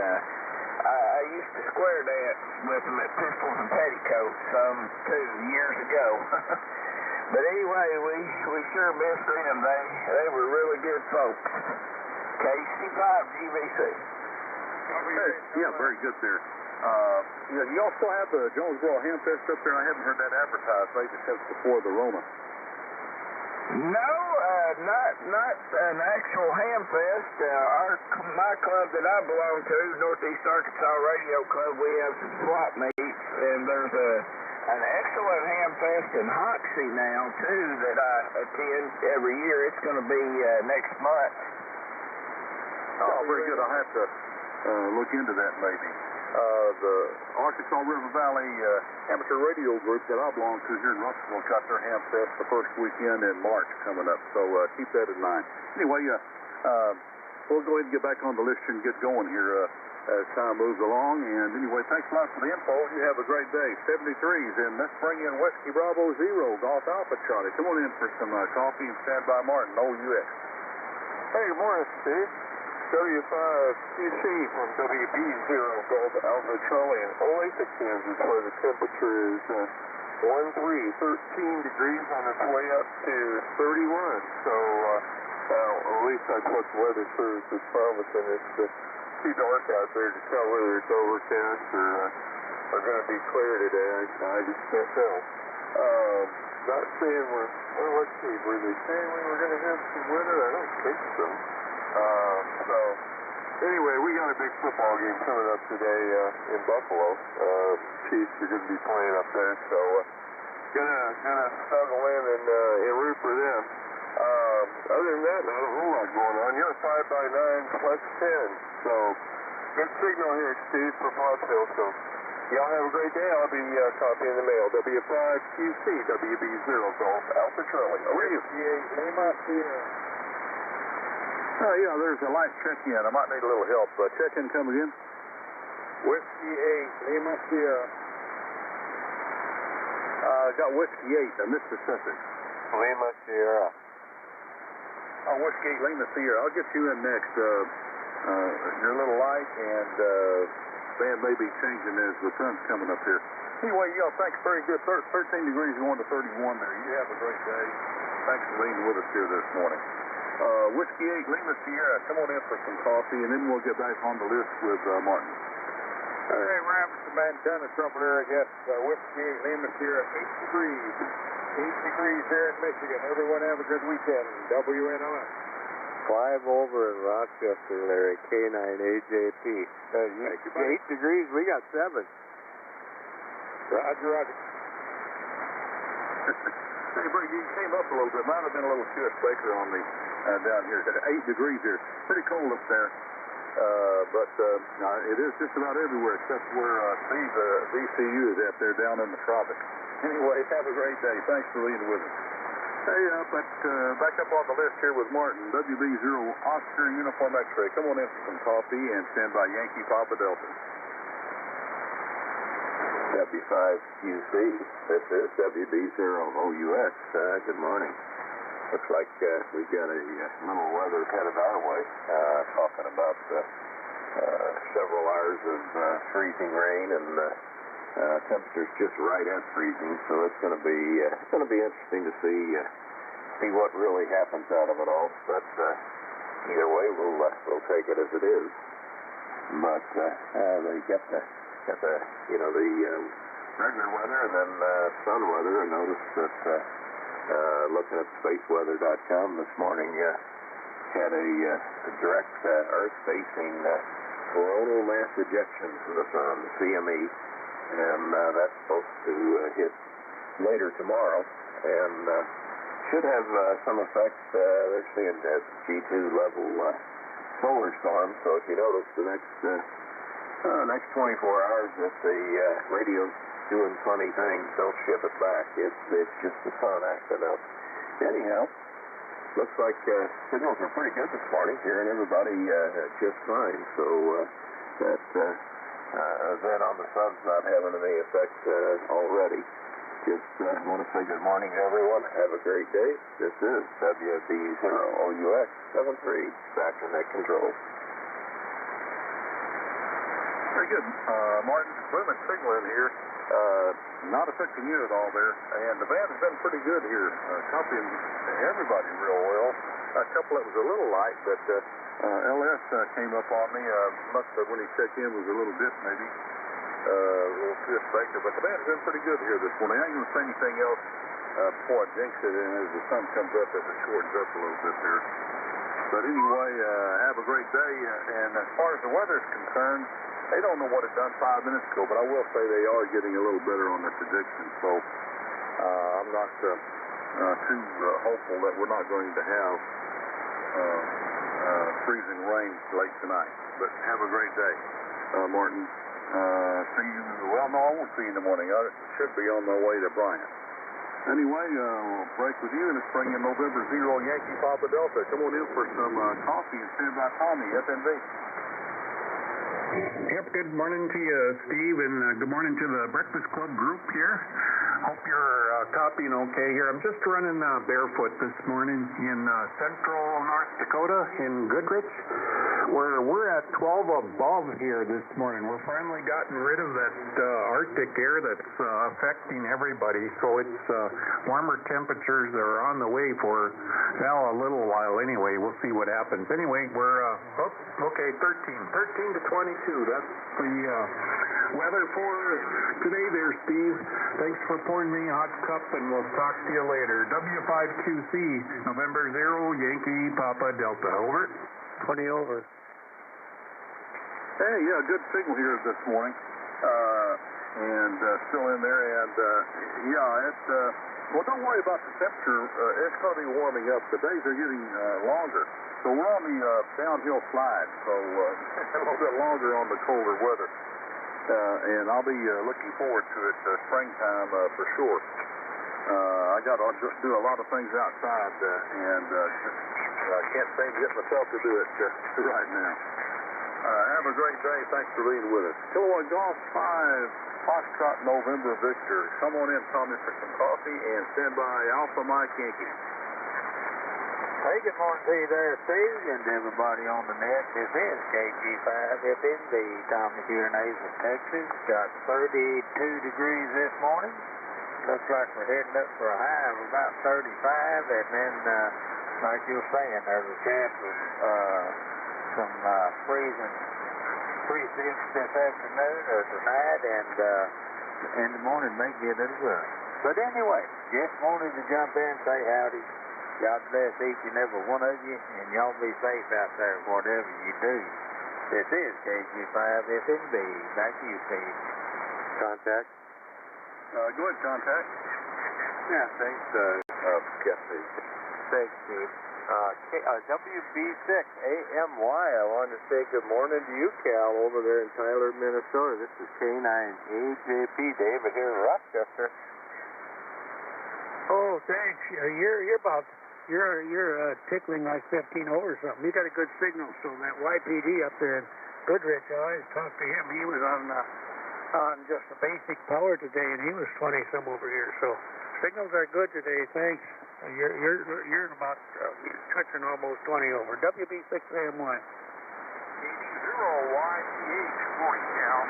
I used to square dance with them at Pistols and Petticoats some 2 years ago. But anyway, we sure missed them. They were really good folks. KC5 GVC. Hey, yeah, very good there. You also have the Jonesboro Ham Fest up there. I haven't heard that advertised, maybe since before the Rona. No, not an actual Ham Fest. My club that I belong to, Northeast Arkansas Radio Club, we have some swap meets, and there's an excellent Ham Fest in Hoxie now, too, that I attend every year. It's going to be next month. Oh, very good. I'll have to look into that maybe. The Arkansas River Valley Amateur Radio Group that I belong to here in Russellville got their Ham Fest the first weekend in March coming up, so keep that in mind. Anyway, we'll go ahead and get back on the list and get going here as time moves along. And anyway, thanks a lot for the info. You have a great day. 73s, and let's bring in Whiskey Bravo Zero, Golf Alpha Charlie. Come on in for some coffee and stand by Martin, OUX. Hey, good morning, Steve. W5QC from WB0 Golf Alpha Charlie in Olathe, Kansas, where the temperature is 13 degrees on its way up to 31. So, at least that's what the weather service is promising. It's too dark out there to tell whether it's overcast or going to be clear today. I just can't tell. Not saying let's see, were they saying we were going to have some weather? I don't think so. So, anyway, we got a big football game coming up today in Buffalo. Chiefs are going to be playing up there, so gonna snuggle in and root for them. Other than that, not a whole lot going on. You're 5x9 plus 10, so good signal here, Steve, for Pottsville. So, y'all have a great day. I'll be copying the mail. W5QC, WB0 Golf Alpha Charlie. Over to you. Oh, yeah, there's a light check-in. I might need a little help. Check-in, come again. Whiskey 8, Lima Sierra. Got Whiskey 8, Mississippi. Lima Sierra. Whiskey 8, Lima Sierra. I'll get you in next. You're a little light, and band may be changing as the sun's coming up here. Anyway, thanks. Very good. 13 degrees going to 31 there. You have a great day. Thanks for being with us here this morning. Whiskey 8, Lima Sierra, come on in for some coffee, and then we'll get back on the list with Martin. Hey, Robinson, Montana, trumpeter, I guess. Whiskey 8, Lima Sierra, 8 degrees. 8 degrees here in Michigan. Everyone have a good weekend. WNOS. 5 over in Rochester, Larry, K9AJP. 8 degrees, we got 7. Roger. Hey, Brady, you came up a little bit. Might have been a little Jewish Baker on the down here. 8 degrees here. Pretty cold up there. But it is just about everywhere except where Steve, VCU is at there down in the tropics. Anyway, have a great day. Thanks for being with us. Hey, back up on the list here with Martin, WB0 Oscar Uniform X-Ray. Come on in for some coffee and stand by Yankee Papa Delta. W5QC, this is WB0OUX. Good morning. Looks like we've got a little weather headed our way, talking about several hours of freezing rain and temperatures just right at freezing. So it's going to be interesting to see what really happens out of it all. But either way, we'll take it as it is. But they get the regular weather and then sun weather. I noticed that looking at spaceweather.com this morning had a direct Earth-facing coronal mass ejection from the sun, the CME, and that's supposed to hit later tomorrow and should have some effect. They're seeing that G2 level solar storm. So if you notice the next 24 hours if the radio's doing funny things, don't ship it back. It's just the sun acting up. Anyhow, looks like signals are pretty good this morning, hearing everybody just fine. So that event on the sub's not having any effect already. Just want to say good morning to everyone. Have a great day. This is WB0OUX73, Factor Net Control. Very good. Martin, movement signal in here. Not affecting you at all there. And the band has been pretty good here, copying everybody real well. A couple that was a little light, but LS came up on me. Must have, when he checked in, was a little dip maybe. A little fifth baker. But the band has been pretty good here this morning. I ain't going to say anything else before I jinx it in as the sun comes up, as it shortens up a little bit here. But anyway, have a great day. And as far as the weather is concerned, they don't know what it done 5 minutes ago, but I will say they are getting a little better on their prediction. So I'm not too hopeful that we're not going to have freezing rain late tonight. But have a great day, Martin. See you. Well, no, I won't see you in the morning. I should be on my way to Bryant. Anyway, we'll break with you, and let's bring in November 0 Yankee Papa Delta. Come on in for some coffee and stand by Tommy, FNV. Yep, good morning to you, Steve, and good morning to the Breakfast Club group here. Hope you're copying okay here. I'm just running barefoot this morning in central North Dakota in Goodrich, where we're at 12 above here this morning. We're finally gotten rid of that Arctic air that's affecting everybody, so it's warmer temperatures are on the way for, well, a little while anyway. We'll see what happens. Anyway, we're, okay, 13 to 22. That's the weather for today there, Steve. Thanks for pouring me a hot cup, and we'll talk to you later. W5QC, November 0, Yankee Papa Delta. Over. 20 over. Hey, yeah, good signal here this morning. And still in there. And, yeah, it's, well, don't worry about the temperature. It's going to be warming up. The days are getting longer. So we're on the downhill slide, so a little bit longer on the colder weather. And I'll be looking forward to it springtime for sure. I got to just do a lot of things outside, and I can't seem to get myself to do it right now. Have a great day. Thanks for being with us. Kilowatt Golf 5, Foxtrot November Victor. Come on in, Tommy, for some coffee, and stand by Alpha Mike Yankee. Hey, good morning to you there, Steve, and everybody on the net. This is KG5FNB, Tommy here in Hazel, Texas. Got 32 degrees this morning. Looks like we're heading up for a high of about 35, and then, like you were saying, there's a chance of some freezing precipitations this afternoon or tonight, and in the morning may get as well. But anyway, just wanted to jump in and say howdy. God bless each and every one of you, and y'all be safe out there, whatever you do. This is KG5FNB. Back to you, Steve. Contact. Go ahead, contact. Yeah, thanks, Jesse. Thanks, Steve. WB6AMY, I wanted to say good morning to you, Cal, over there in Tyler, Minnesota. This is K9AJP, David here in Rochester. Oh, thanks. You're tickling like 15 over something. You got a good signal, so that YPD up there in Goodrich, I always talked to him. He was on just the basic power today, and he was 20 some over here. So signals are good today. Thanks. You're about you're touching almost 20 over. WB6AMY. 80YPH, morning, Cal.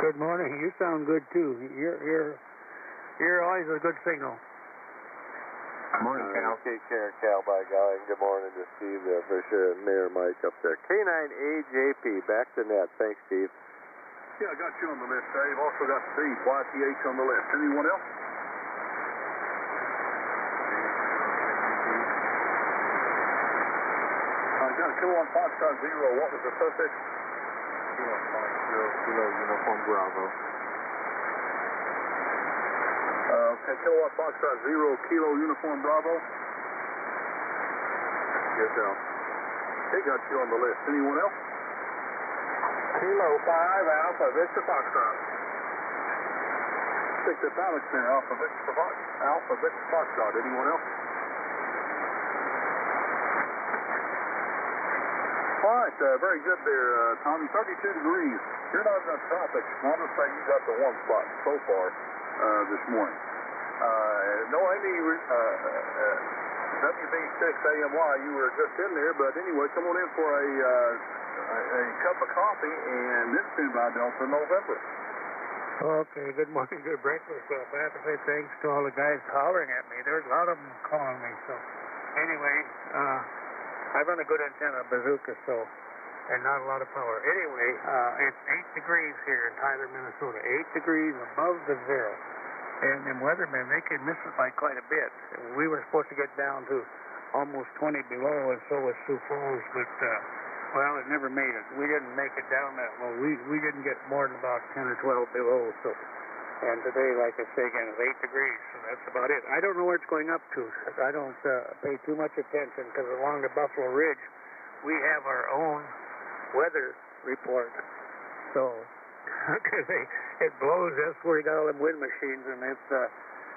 Good morning. You sound good too. You're always a good signal. Morning, Cal. Take care, Cal, by golly. Good morning to Steve there, for sure, and Mayor Mike up there. K9AJP, back to net. Thanks, Steve. Yeah, I got you on the list, Dave. Also got Steve, YPH on the list. Anyone else? I got a kilowatt Foxtrot 0. What was the suffix? Kilowatt Foxtrot 0, Uniform Bravo. Okay, kilowatt Foxtrot 0, Kilo Uniform Bravo. Yourself. They got you on the list. Anyone else? Kilo 5, Alpha Victor Foxtrot. Picked up Alex there, Alpha Victor Foxtrot. Anyone else? All right, very good there, Tommy. 32 degrees. You're not in the tropics. I'll just say you got the warm spot so far this morning. No, Amy, WB6AMY, you were just in there, but anyway, come on in for a cup of coffee, and this is by Delta November. Okay, good morning, good breakfast. I have to say thanks to all the guys hollering at me. There's a lot of them calling me, so anyway, I run a good antenna, bazooka, and not a lot of power. Anyway, it's 8 degrees here in Tyler, Minnesota. 8 degrees above the zero. And them weathermen, they can miss it by quite a bit. We were supposed to get down to almost 20 below, and so was Sioux Falls, but, well, it never made it. We didn't make it down that low. We didn't get more than about 10 or 12 below, so. And today, like I say again, it's 8 degrees, so that's about it. I don't know where it's going up to. I don't pay too much attention, because along the Buffalo Ridge, we have our own weather report. So, because it blows, that's where you got all them wind machines, and it's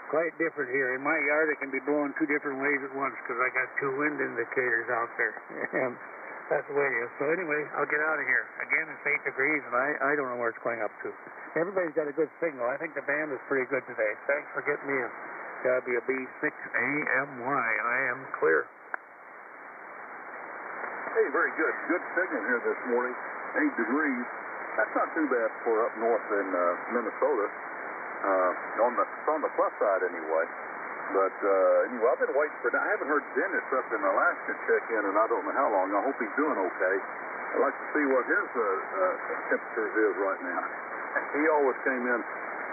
quite different here. In my yard, it can be blowing 2 different ways at once, because I got 2 wind indicators out there. And that's the way it is. So anyway, I'll get out of here. Again, it's 8 degrees, and I don't know where it's going up to. Everybody's got a good signal. I think the band is pretty good today. Thanks for getting me in. WB6AMY. I am clear. Hey, very good. Good signal here this morning. 8 degrees. That's not too bad for up north in Minnesota. On the plus side, anyway. But anyway, I've been waiting for that. I haven't heard Dennis up in Alaska check in, and I don't know how long. I hope he's doing okay. I'd like to see what his temperatures is right now. He always came in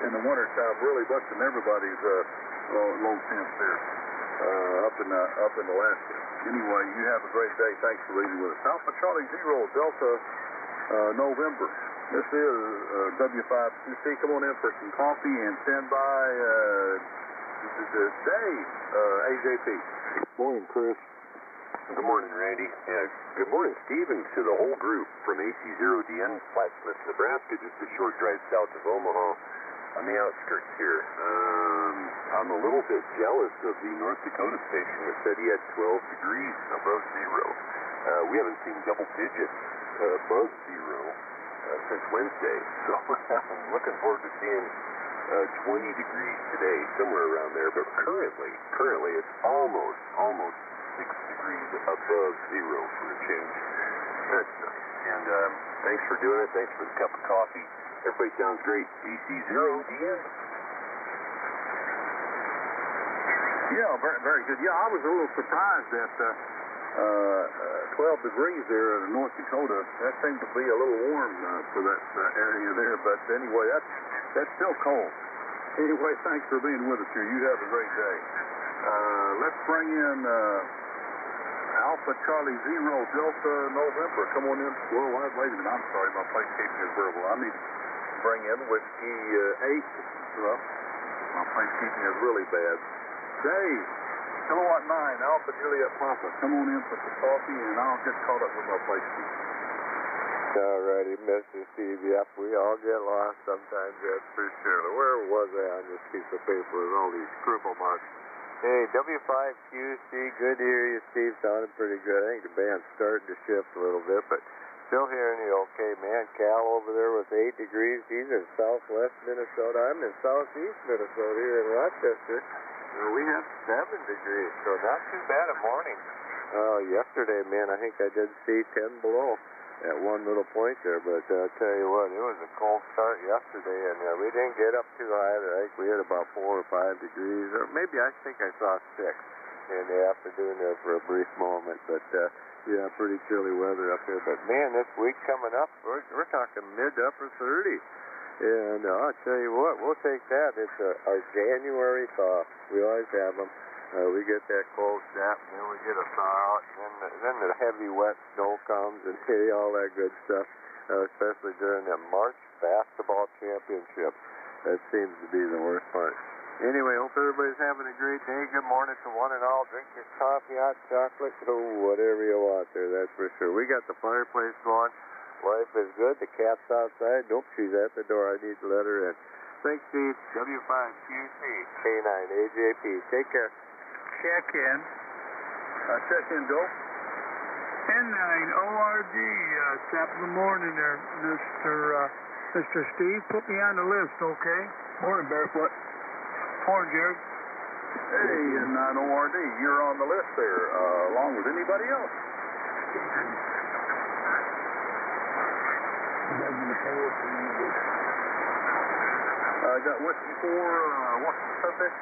the wintertime, really busting everybody's low temps there up in Alaska. Anyway, you have a great day. Thanks for leading with us. Alpha Charlie 0 Delta November. This is W5QC. Come on in for some coffee and stand by Dave, AJP. Morning, Chris. Good morning, Randy. Yeah, good morning, Steve, and to the whole group from AC0DN, Plattsmouth, Nebraska, just a short drive south of Omaha on the outskirts here. I'm a little bit jealous of the North Dakota station that said he had 12 degrees above zero. We haven't seen double digits above zero since Wednesday, so I'm looking forward to seeing 20 degrees today, somewhere around there, but currently it's almost 6 degrees above zero for a change. That's nice. And thanks for doing it. Thanks for the cup of coffee. Everybody sounds great. AC0DN. Yeah, very, very good. Yeah, I was a little surprised at 12 degrees there in North Dakota. That seemed to be a little warm for that area there, but anyway, that's still cold. Anyway, thanks for being with us here. You have a great day. Let's bring in Alpha Charlie 0 Delta November. Come on in. Worldwide. Wait a minute. I'm sorry. My place keeping is verbal. I need to bring in Whiskey 8. Well, my place keeping is really bad. Dave, Kilowatt 9, Alpha Juliet Papa. Come on in for some coffee, and I'll get caught up with my place keeping. All righty, Mr. Steve. Yep, we all get lost sometimes, that's for sure. Where was I on this piece of paper with all these scribble marks? Hey, W5QC, good to hear you, Steve. Sounding pretty good. I think the band's starting to shift a little bit, but still hearing you okay, man. Cal over there with 8 degrees. He's in southwest Minnesota. I'm in southeast Minnesota here in Rochester. We have 7 degrees, so not too bad a morning. Yesterday, man, I think I did see 10 below at one little point there, but I'll tell you what, it was a cold start yesterday, and we didn't get up too high. I think we had about 4 or 5 degrees, or maybe I think I saw 6 in the afternoon there for a brief moment, but yeah, pretty chilly weather up here. But man, this week coming up, we're talking mid to upper 30s. And I'll tell you what, we'll take that. It's our January thaw. We always have them. We get that cold snap, and then we get a thaw out, and then the heavy wet snow comes, and all that good stuff, especially during the March basketball championship. That seems to be the worst part. Anyway, hope everybody's having a great day. Good morning to one and all. Drink your coffee, hot chocolate, whatever you want there, that's for sure. We got the fireplace going. Life is good. The cat's outside. Nope, she's at the door. I need to let her in. Thanks, Steve. W5QC, K9AJP. Take care. Check in. Check in, Joe. ORD, top of the morning there, Mr. Steve. Put me on the list, okay? Morning, Barefoot. Morning, Jared. Hey, and ORD, you're on the list there, along with anybody else. I got Whiskey 4, what's the suffix?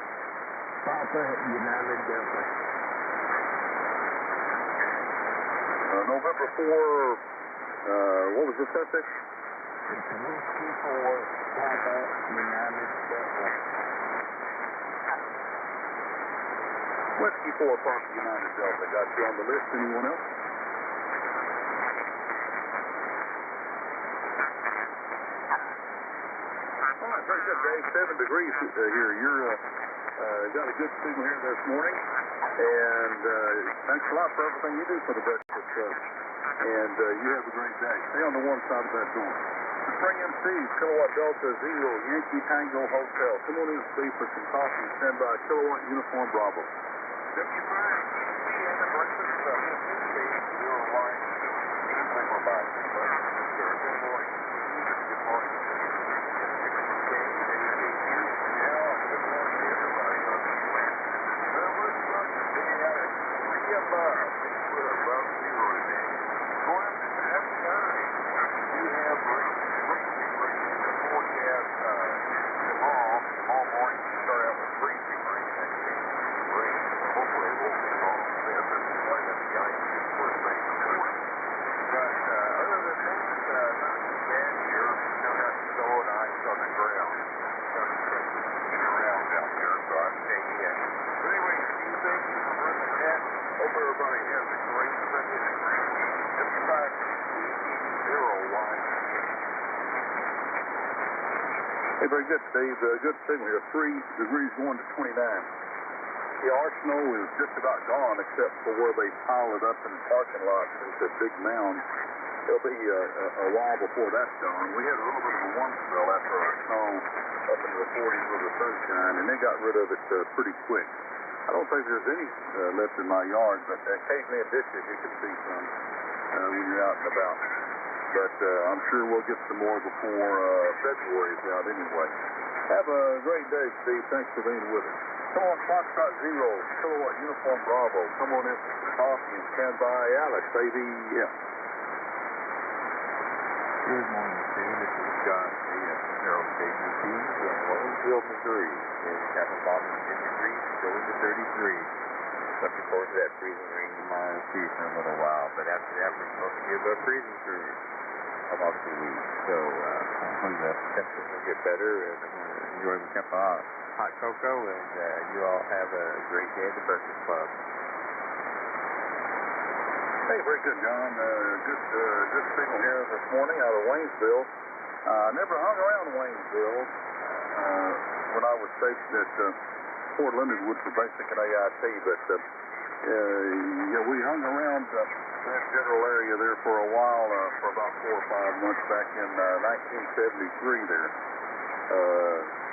Papa United Delta. November 4, what was the suffix? It's Whiskey 4, Papa United Delta. Whiskey 4, Papa United Delta. Got you on the list. Anyone else? All right, very good, Dave. 7 degrees here. You're got a good signal here this morning. And thanks a lot for everything you do for the Breakfast Club. And you have a great day. Stay on the warm side of that door. Spring MC, Kilowatt Delta 0, Yankee Tango Hotel. Come on in, Steve, for some coffee. Stand by, Kilowatt Uniform Bravo. W5, and the Breakfast Club. This is Steve, 0 line 2, number 5. Good morning, Steve. Good morning. Hey, very good, Steve. Good signal here. 3 degrees going to 29. Yeah, our snow is just about gone except for where they pile it up in the parking lots into big mounds. It'll be a while before that's gone. We had a little bit of a warm spell after our snow up into the 40s with the sunshine, and they got rid of it pretty quick. I don't think there's any left in my yard, but occasionally in ditches you can see some when you're out and about. But I'm sure we'll get some more before February is out anyway. Have a great day, Steve. Thanks for being with us. Come on, Foxtrot 0, Kilowatt Uniform Bravo. Come on in for some coffee and stand by Alex, ABF. Good morning, Steve. This is John C. at Harold KGP in Waynesville, Missouri. In Captain Bottom, 10 degrees, going to 33. Looking forward to that freezing rain tomorrow too for a little while. But after that, we're supposed to get above freezing for about 2 weeks. So hopefully the temperatures will get better and I'm going to enjoy the cup of hot cocoa. And you all have a great day at the Breakfast Club. Hey, very good, John. Good signal here this morning out of Waynesville. Never hung around Waynesville when I was stationed at Fort Leonard Wood for basic and AIT, but yeah, we hung around that general area there for a while, for about 4 or 5 months back in 1973 there.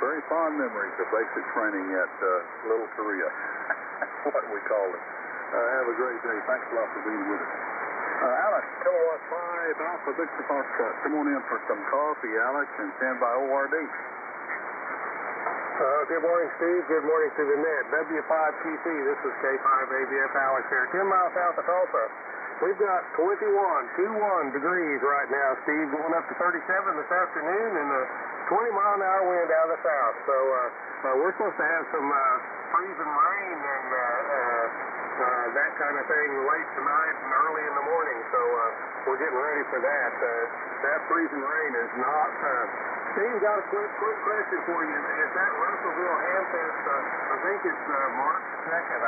Very fond memories of basic training at Little Korea, what we call it. Have a great day. Thanks a lot for being with us. Alex, Kilowatt 5, Alpha Victor Foxtrot. Come on in for some coffee, Alex, and stand by ORD. Good morning, Steve. Good morning to the net. W5PC, this is K5ABF Alex here. 10 miles south of Tulsa. We've got 21 degrees right now, Steve, going up to 37 this afternoon and a 20-mile-an-hour wind out of the south. So we're supposed to have some freezing rain and that kind of thing late tonight and early in the morning. So we're getting ready for that. That freezing rain is not... Steve, got a quick question for you. Is that Russellville Hamfest, I think it's March 2nd.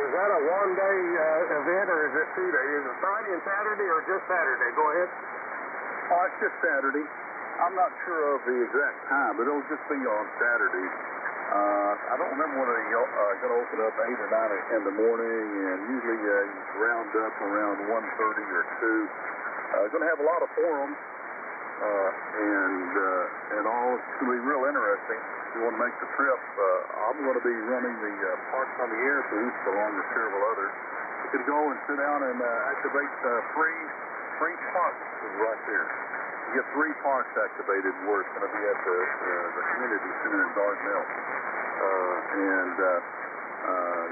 Is that a one-day event or is it 2 days? Is it Friday and Saturday or just Saturday? Go ahead. Oh, it's just Saturday. I'm not sure of the exact time, but it'll just be on Saturday. I don't remember when they're going to open up 8 or 9 in the morning, and usually you round up around 1:30 or 2. Going to have a lot of forums. And all, it's going to be real interesting. If you want to make the trip, I'm going to be running the Parks on the Air booth along with several others. You could go and sit down and activate free parks right there. You get 3 parks activated where it's going to be at the community center in Dardanelle.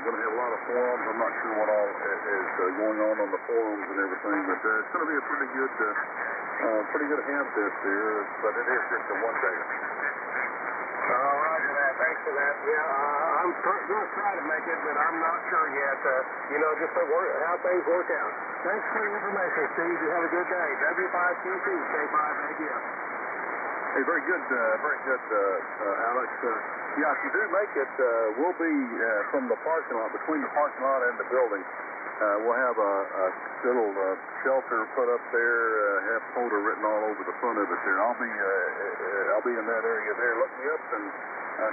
Going to have a lot of forums. I'm not sure what all is going on the forums and everything, but it's going to be a pretty good ham test there, but it is just a one-day. Roger that. Thanks for that. Yeah, I'm going to try to make it, but I'm not sure yet. Just how things work out. Thanks for the information, Steve. You have a good day. W5QC, K5ADF. Hey, very good, Alex. Yeah, if you do make it, we'll be from the parking lot, between the parking lot and the building. We'll have a little shelter put up there, have photo written all over the front of it there. I'll be in that area there. Look me up and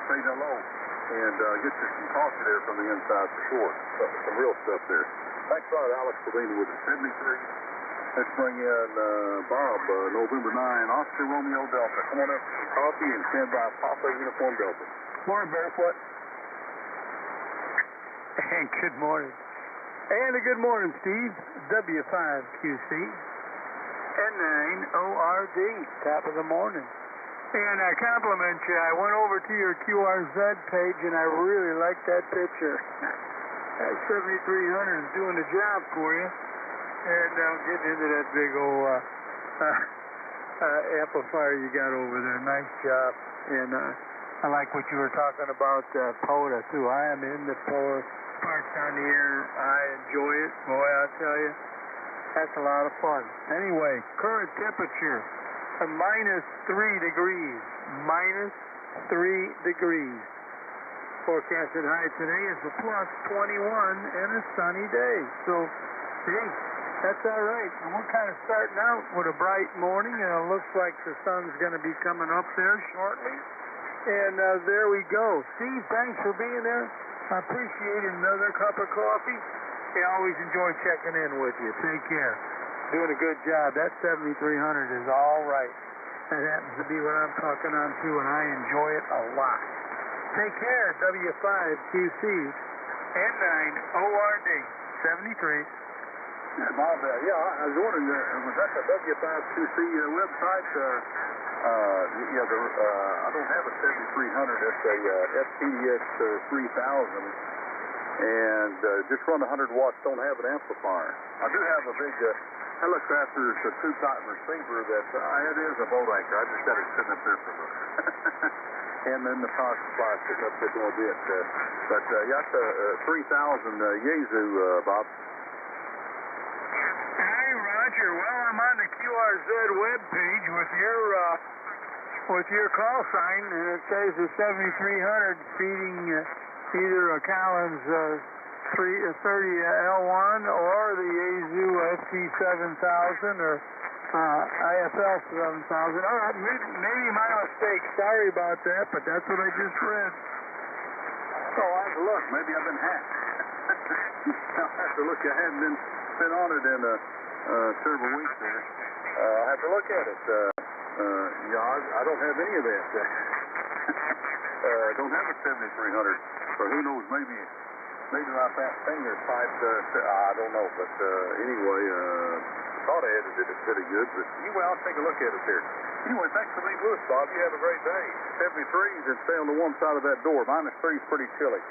say hello, and get you some coffee there from the inside for sure. Some real stuff there. Thanks a lot, Alex, for being with us. 73. Let's bring in Bob, November 9, Oscar Romeo Delta. Come on up for some coffee and stand by Papa Uniform Delta. Morning, Barefoot. And good morning. And a good morning, Steve. W5QC. N9ORD. Top of the morning. And I compliment you. I went over to your QRZ page, and I really like that picture. That 7300 is doing the job for you. And now getting into that big old amplifier you got over there. Nice job. And I like what you were talking about POTA, too. I am in the POTA parts down the air. I enjoy it. Boy, I'll tell you, that's a lot of fun. Anyway, current temperature, -3 degrees. -3 degrees. Forecasted high today is a +21 and a sunny day. So, hey, that's all right. And we're kind of starting out with a bright morning, and it looks like the sun's going to be coming up there shortly. And there we go. Steve, thanks for being there. I appreciate another cup of coffee. I always enjoy checking in with you. Take care. Doing a good job. That 7300 is all right. That happens to be what I'm talking on, too, and I enjoy it a lot. Take care. W5QC N9ORD 73. Yeah, Bob, I was wondering, was that the W5QC website? I don't have a 7300. It's a FTDX 3000, and just run 100 watts. Don't have an amplifier. I do have a big Helicopter's a 2-cotton receiver that it is a boat anchor. I just got it sitting up there for the and then the power supply sitting up there going a bit. But that's a 3000 Yaesu, Bob. Hey, Roger. Well, I'm on the QRZ web page with your call sign, and it says the 7300 feeding either a Collins 30L1 or the Yaesu FT7000 or IFL 7000. All right, maybe my mistake. Sorry about that, but that's what I just read. Oh, I have to look. Maybe I've been hacked. I'll have to look. I hadn't been on it in several weeks there. I'll have to look at it. I don't have any of that. Don't have a 7300. Or who knows, maybe my fat finger piped, I don't know. But anyway, thought I edited it pretty good. But anyway, I'll take a look at it there. Anyway, thanks for being with us, Bob. You have a great day. 73s and stay on the warm side of that door. -3 is pretty chilly.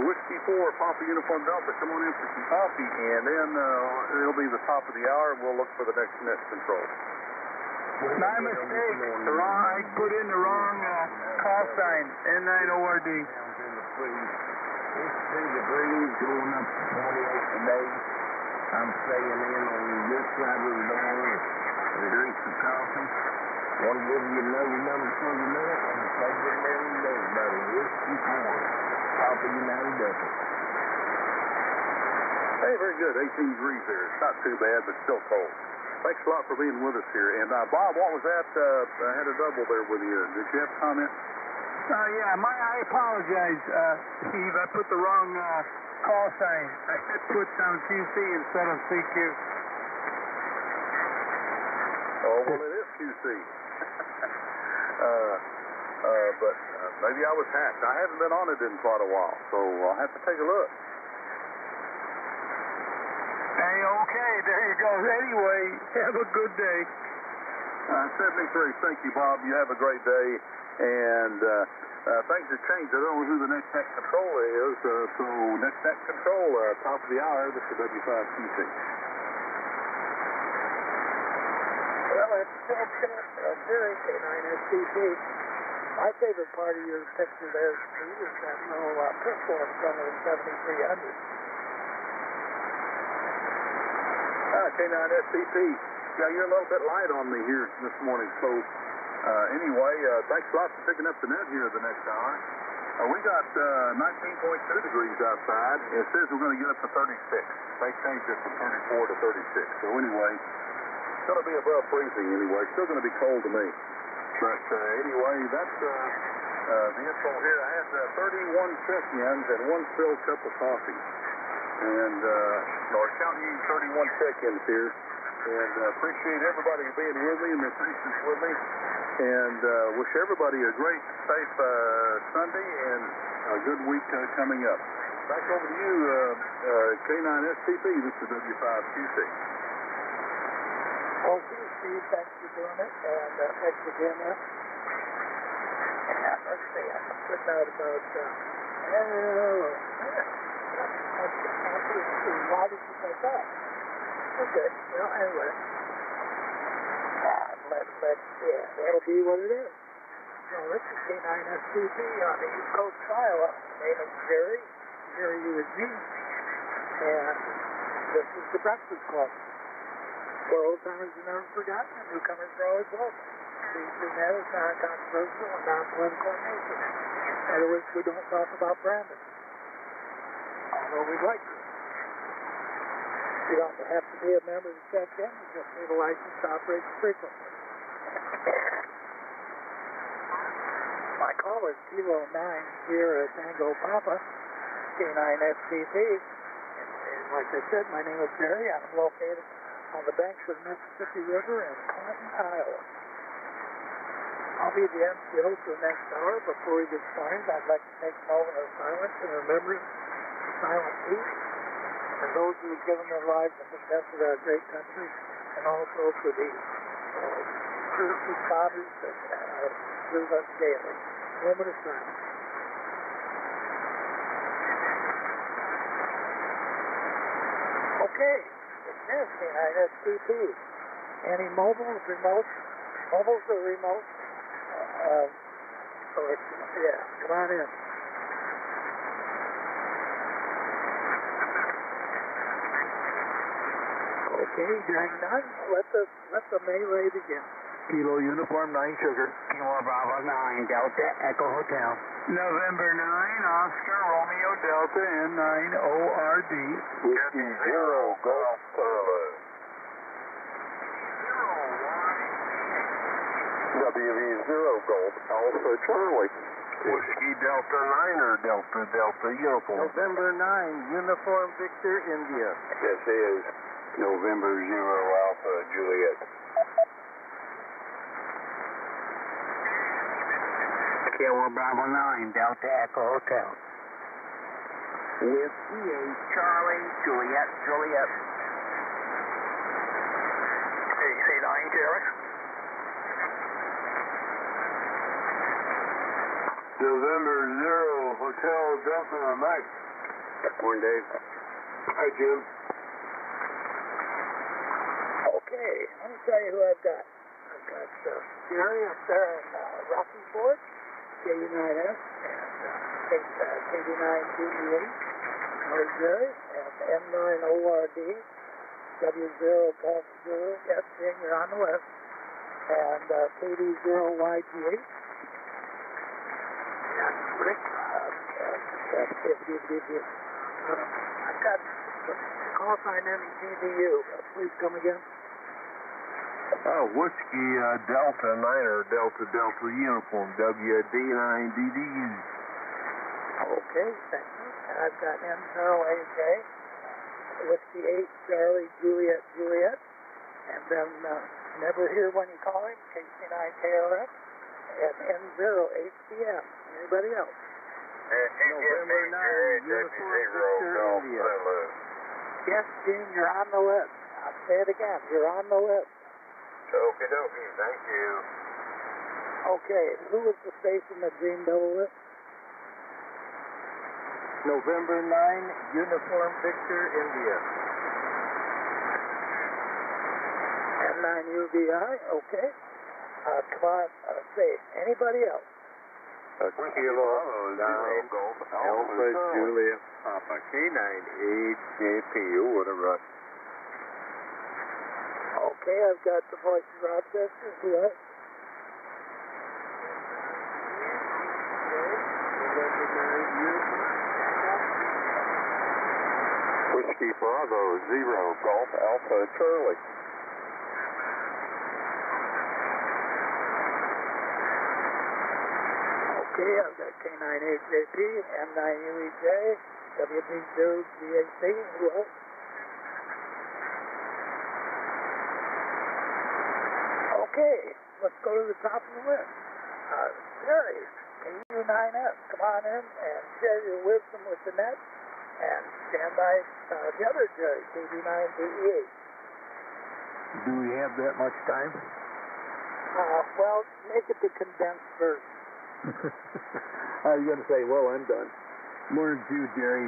Whiskey 4, Papa Uniform Delta, come on in for some coffee, and then it'll be the top of the hour, and we'll look for the next net control. My mistake. I put in the wrong call sign, N9ORD. It's 2 degrees going up to 28 today. I'm staying in on this side of the door and drink some coffee. Want to give you another number for the minute? I'm so good every day, buddy. Whiskey 4. Papa United Delta. Hey, very good. 18 degrees there. It's not too bad, but still cold. Thanks a lot for being with us here. And Bob, what was that? I had a double there with you. Did you have a comment? Yeah, I apologize, Steve. I put the wrong call sign. I had put down QC instead of CQ. Oh, well, it is QC. But maybe I was hacked. I haven't been on it in quite a while, so I'll have to take a look. Okay, there you go. Anyway, have a good day. 73, thank you, Bob. You have a great day. And things have changed. I don't know who the next tech control is. So next tech control, top of the hour, this is W5QC. Well, it's Jerry, K9SCP. My favorite part of your picture there, Steve, is that little pistol in front of the 7300. K9SCP. Yeah, you're a little bit light on me here this morning, so anyway, thanks a lot for picking up the net here the next hour. We got 19.2 degrees outside. It says we're going to get up to 36. They changed it from 34 to 36. So anyway, it's going to be above freezing anyway. It's still going to be cold to me. But anyway, that's the info here. I had 31 check-ins and 1 filled cup of coffee. And we're counting 31 check-ins here. And appreciate everybody being with me and their patience with me. And wish everybody a great, safe Sunday and a good week coming up. Back over to you, K9SCP. This is W5QC. Okay, Steve, thanks for doing it. And thanks for being there. And let's see, I'm putting out about, why did you say that? Okay, well, anyway. Yeah, that'll be what it is. So this is K9SCP on the East Coast Iowa. My name is Jerry. Jerry, you is me. And this is the Breakfast Club. For old-timers who never forgotten, and newcomers are always welcome. These two matters non-controversial and non-political in nature. In other words, we don't talk about Brandon. Although we'd like to. You don't have to be a member to check in. You just need a license to operate the frequency. My call is Kilo 9 Sierra Tango Papa, K9SCP. And like I said, my name is Jerry. I'm located on the banks of the Mississippi River in Clinton, Iowa. I'll be the MC host for the next hour. Before we get started, I'd like to take a moment of silence in remembrance of Silent Peace and those who have given their lives in defense of our great country, and also for the first responders that serve us daily. Moment of silence. Okay, it's K9SCP. Any mobiles, remotes? Mobiles or remotes? Yeah, come on in. Okay, Jack 9, let the melee begin. Kilo Uniform 9 Sugar. Kilo Bravo 9 Delta Echo Hotel. November 9 Oscar Romeo Delta N9 ORD. Whiskey 0 Golf Kilo. WV 0 Golf Alpha Charlie. Whiskey Delta 9 or Delta Uniform. November 9 Uniform Victor India. This is November 0 Alpha Juliet. Kilo Bravo 9 Delta Echo Hotel. Whiskey 8 Charlie Juliet. AC9 Jerry. November 0 Hotel Delta Mike. Morning, Dave. Hi, Jim. Okay, let me tell you who I've got. I've got Jerry up there in Rocky Ford, KU9S, and KD9DE8, another Jerry, and M9ORD, W0 Golf 0, yes, Jim, you're on the left, and KD0YG8. Rick, I've got call sign MGDU. Please come again. Whiskey Delta 9 or Delta Uniform WD9DDU. Okay, thank you. And I've got M0AJ, Whiskey 8 Charlie Juliet, and then never hear when you call him, KC9KRF, and M0HCM. Anybody else? November 9 Uniform Victor India. Yes, Gene, you're on the list. I'll say it again. You're on the list. Okie dokie, thank you. Okay, who was the station that Gene double list? November 9, Uniform Victor, India. M9UBI, okay. Come on, say, anybody else? Kilo 9 Golf Alpha Julia Papa K98JP. Oh, what a rush. Okay, I've got the voice of Rochester. Who else? Whiskey Bravo 0 Golf Alpha Charlie. Okay, I've got K98JP, M9UEJ, WB0GAC. Who else? Okay, let's go to the top of the list. Jerry, KU9F, come on in and share your wisdom with the net. And stand by the other Jerry, KD9DE8. Do we have that much time? Well, make it the condensed version. I was going to say, well, I'm done. Morning to you, Jerry.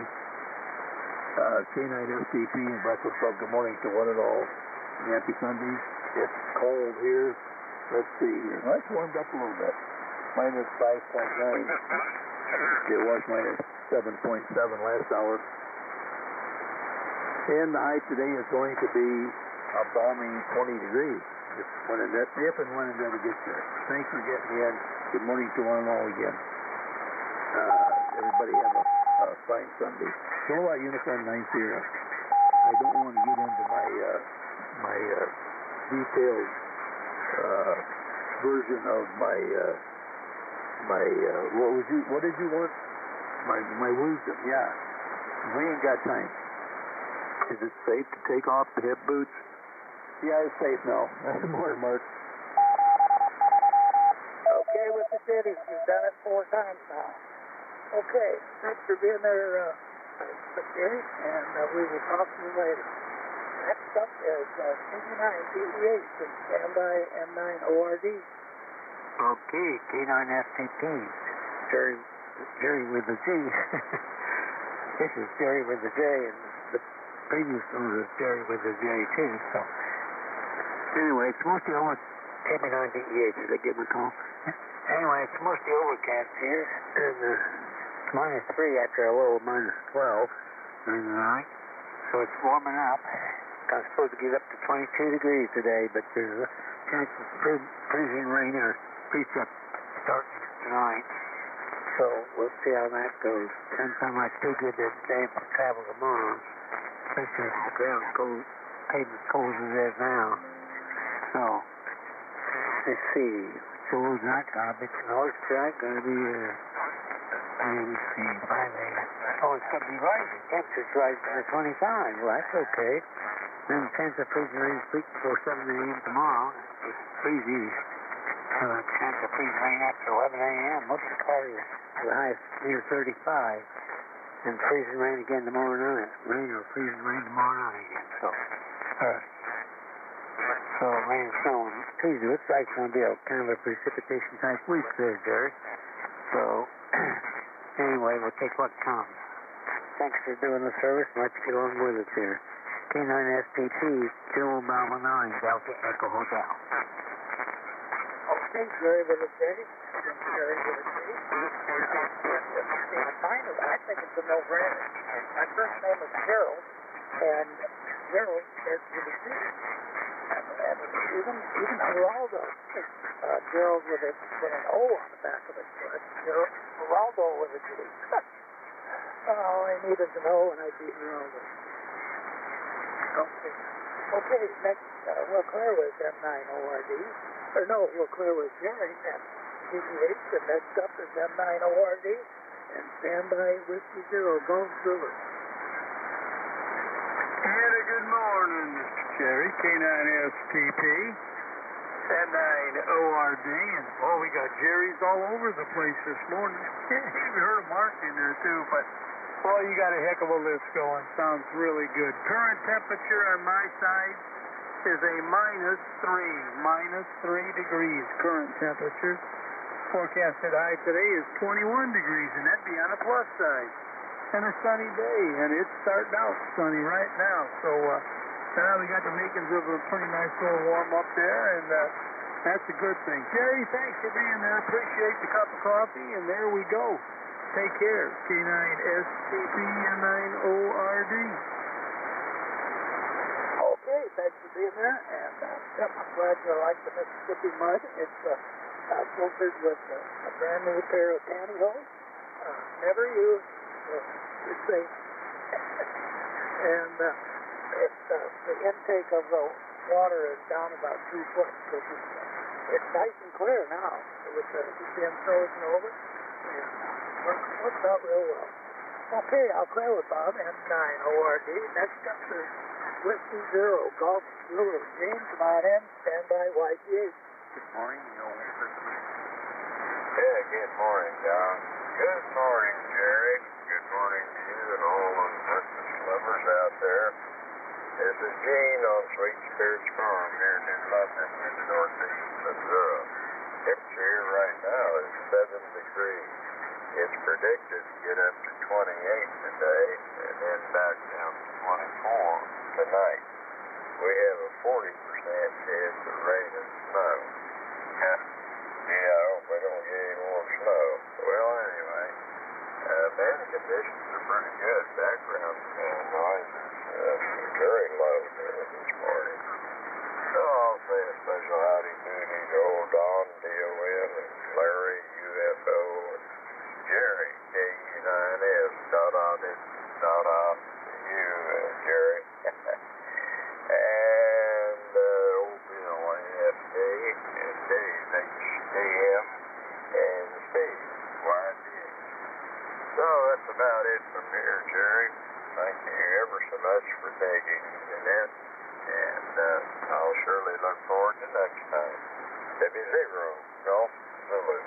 K9FTP and Breakfast Club, good morning to one and all. Happy Sunday. It's cold here. Let's see here. Well, it's warmed up a little bit. Minus 5.9. It was minus 7.7 last hour. And the high today is going to be a balmy 20 degrees. If and when it ever gets there. Thanks for getting in. Good morning to one and all again. Everybody have a fine Sunday. Kilowatt Uniform 90. I don't want to get into my detailed version of what did you want? My wisdom, yeah. We ain't got time. Is it safe to take off the hip boots? Yeah, it's safe now. That's more, Mark. Okay, with the ditties, you've done it 4 times now. Okay, thanks for being there, Jerry, and we will talk to you later. Next up is K9DE8 and standby M9ORD. Okay, K9FTP. Jerry with a G. This is Jerry with a J, and the previous one was Jerry with a J too. So anyway, it's mostly over. K9DE8, did I give him a call? Anyway, it's mostly overcast here, and it's minus 3 after a low of minus 12 during the night. So it's warming up. I'm supposed to get up to 22 degrees today, but there's a chance of freezing rain or precip starting tonight. So we'll see how that goes. Doesn't sound like too good today for travel tomorrow, especially if the ground's cold, pavement cold as it is now. So let's see. So what's that topic? North track gonna be let's see, 5 a.m. Oh, it's gonna be rising. Temperature's rising to 25. Well, that's okay. Then the chance of freezing rain week before 7 a.m. tomorrow. It's freezing. A chance of freezing rain after 11 a.m. Most of the cloudy to the high near 35. And freezing rain again tomorrow night. Rain or freezing rain tomorrow night again. So rain and snow on Tuesday. Looks like it's going to be a kind of a precipitation type week there, Jerry. So anyway, we'll take what comes. Thanks for doing the service and let's get on with it here. K9SPT, Kilo Bravo 9, Delta Echo Hotel. Okay, Jerry with a J. Jerry with a J. I think it's a no-brainer. My first name is Gerald, and Gerald is with a G. And even Geraldo, Gerald with an O on the back of it. Geraldo with a G. All I needed to know, and I'd be Geraldo. Okay, next, Will Claire was M9ORD. Or no, Will Claire was Jerry, and DE8, and next up is M9ORD, and standby Whiskey Zero, Golf Brewer. And a good morning, Mr. Cherry, K9STP, M9ORD, and well, we got Jerry's all over the place this morning. We heard a Mark in there too, but Well, you got a heck of a list going. Sounds really good. Current temperature on my side is a -3 degrees current temperature. Forecasted high today is 21 degrees, and that'd be on the plus side. And a sunny day, and it's starting out sunny right now. So now we got the makings of a pretty nice little warm up there, and that's a good thing. Jerry, thanks for being there. Appreciate the cup of coffee, and there we go. Take care. K9SCP9ORD. Okay, thanks for being there, and yep, I'm glad you like the Mississippi mud. It's filtered with a brand new pair of pantyhose. Never used, it's safe. And the intake of the water is down about 2 foot, which is it's nice and clear now with the being frozen over. And works out real well. Okay, I'll clear with Bob, M9ORD. Next up is Whiskey Zero, Golf Zulu. James, come on in, stand by YGH. Good morning, Yeah, good morning, Don. Good morning, Jerry. Good morning to you and all the breakfast lovers out there. This is Gene on Sweet Spirits Farm here in London in the northeast Missouri. Temperature here right now is 7 degrees. It's predicted to get up to 28 today and then back down to 24 tonight. We have a 40% chance of rain and snow. Yeah, I hope we don't get any more snow. Well, anyway, band conditions are pretty good. Background noise is very low this morning. So I'll say a special howdy doody to old Don, DON, and Larry, UFO, and Jerry, KU9S, dot you, Jerry. And old Bill, AFK, and Dave, HAM, and Steve, YDH. So that's about it from here, Jerry. Thank you ever so much for taking it in, and I'll surely look forward to next time. W0, Golf Zulu.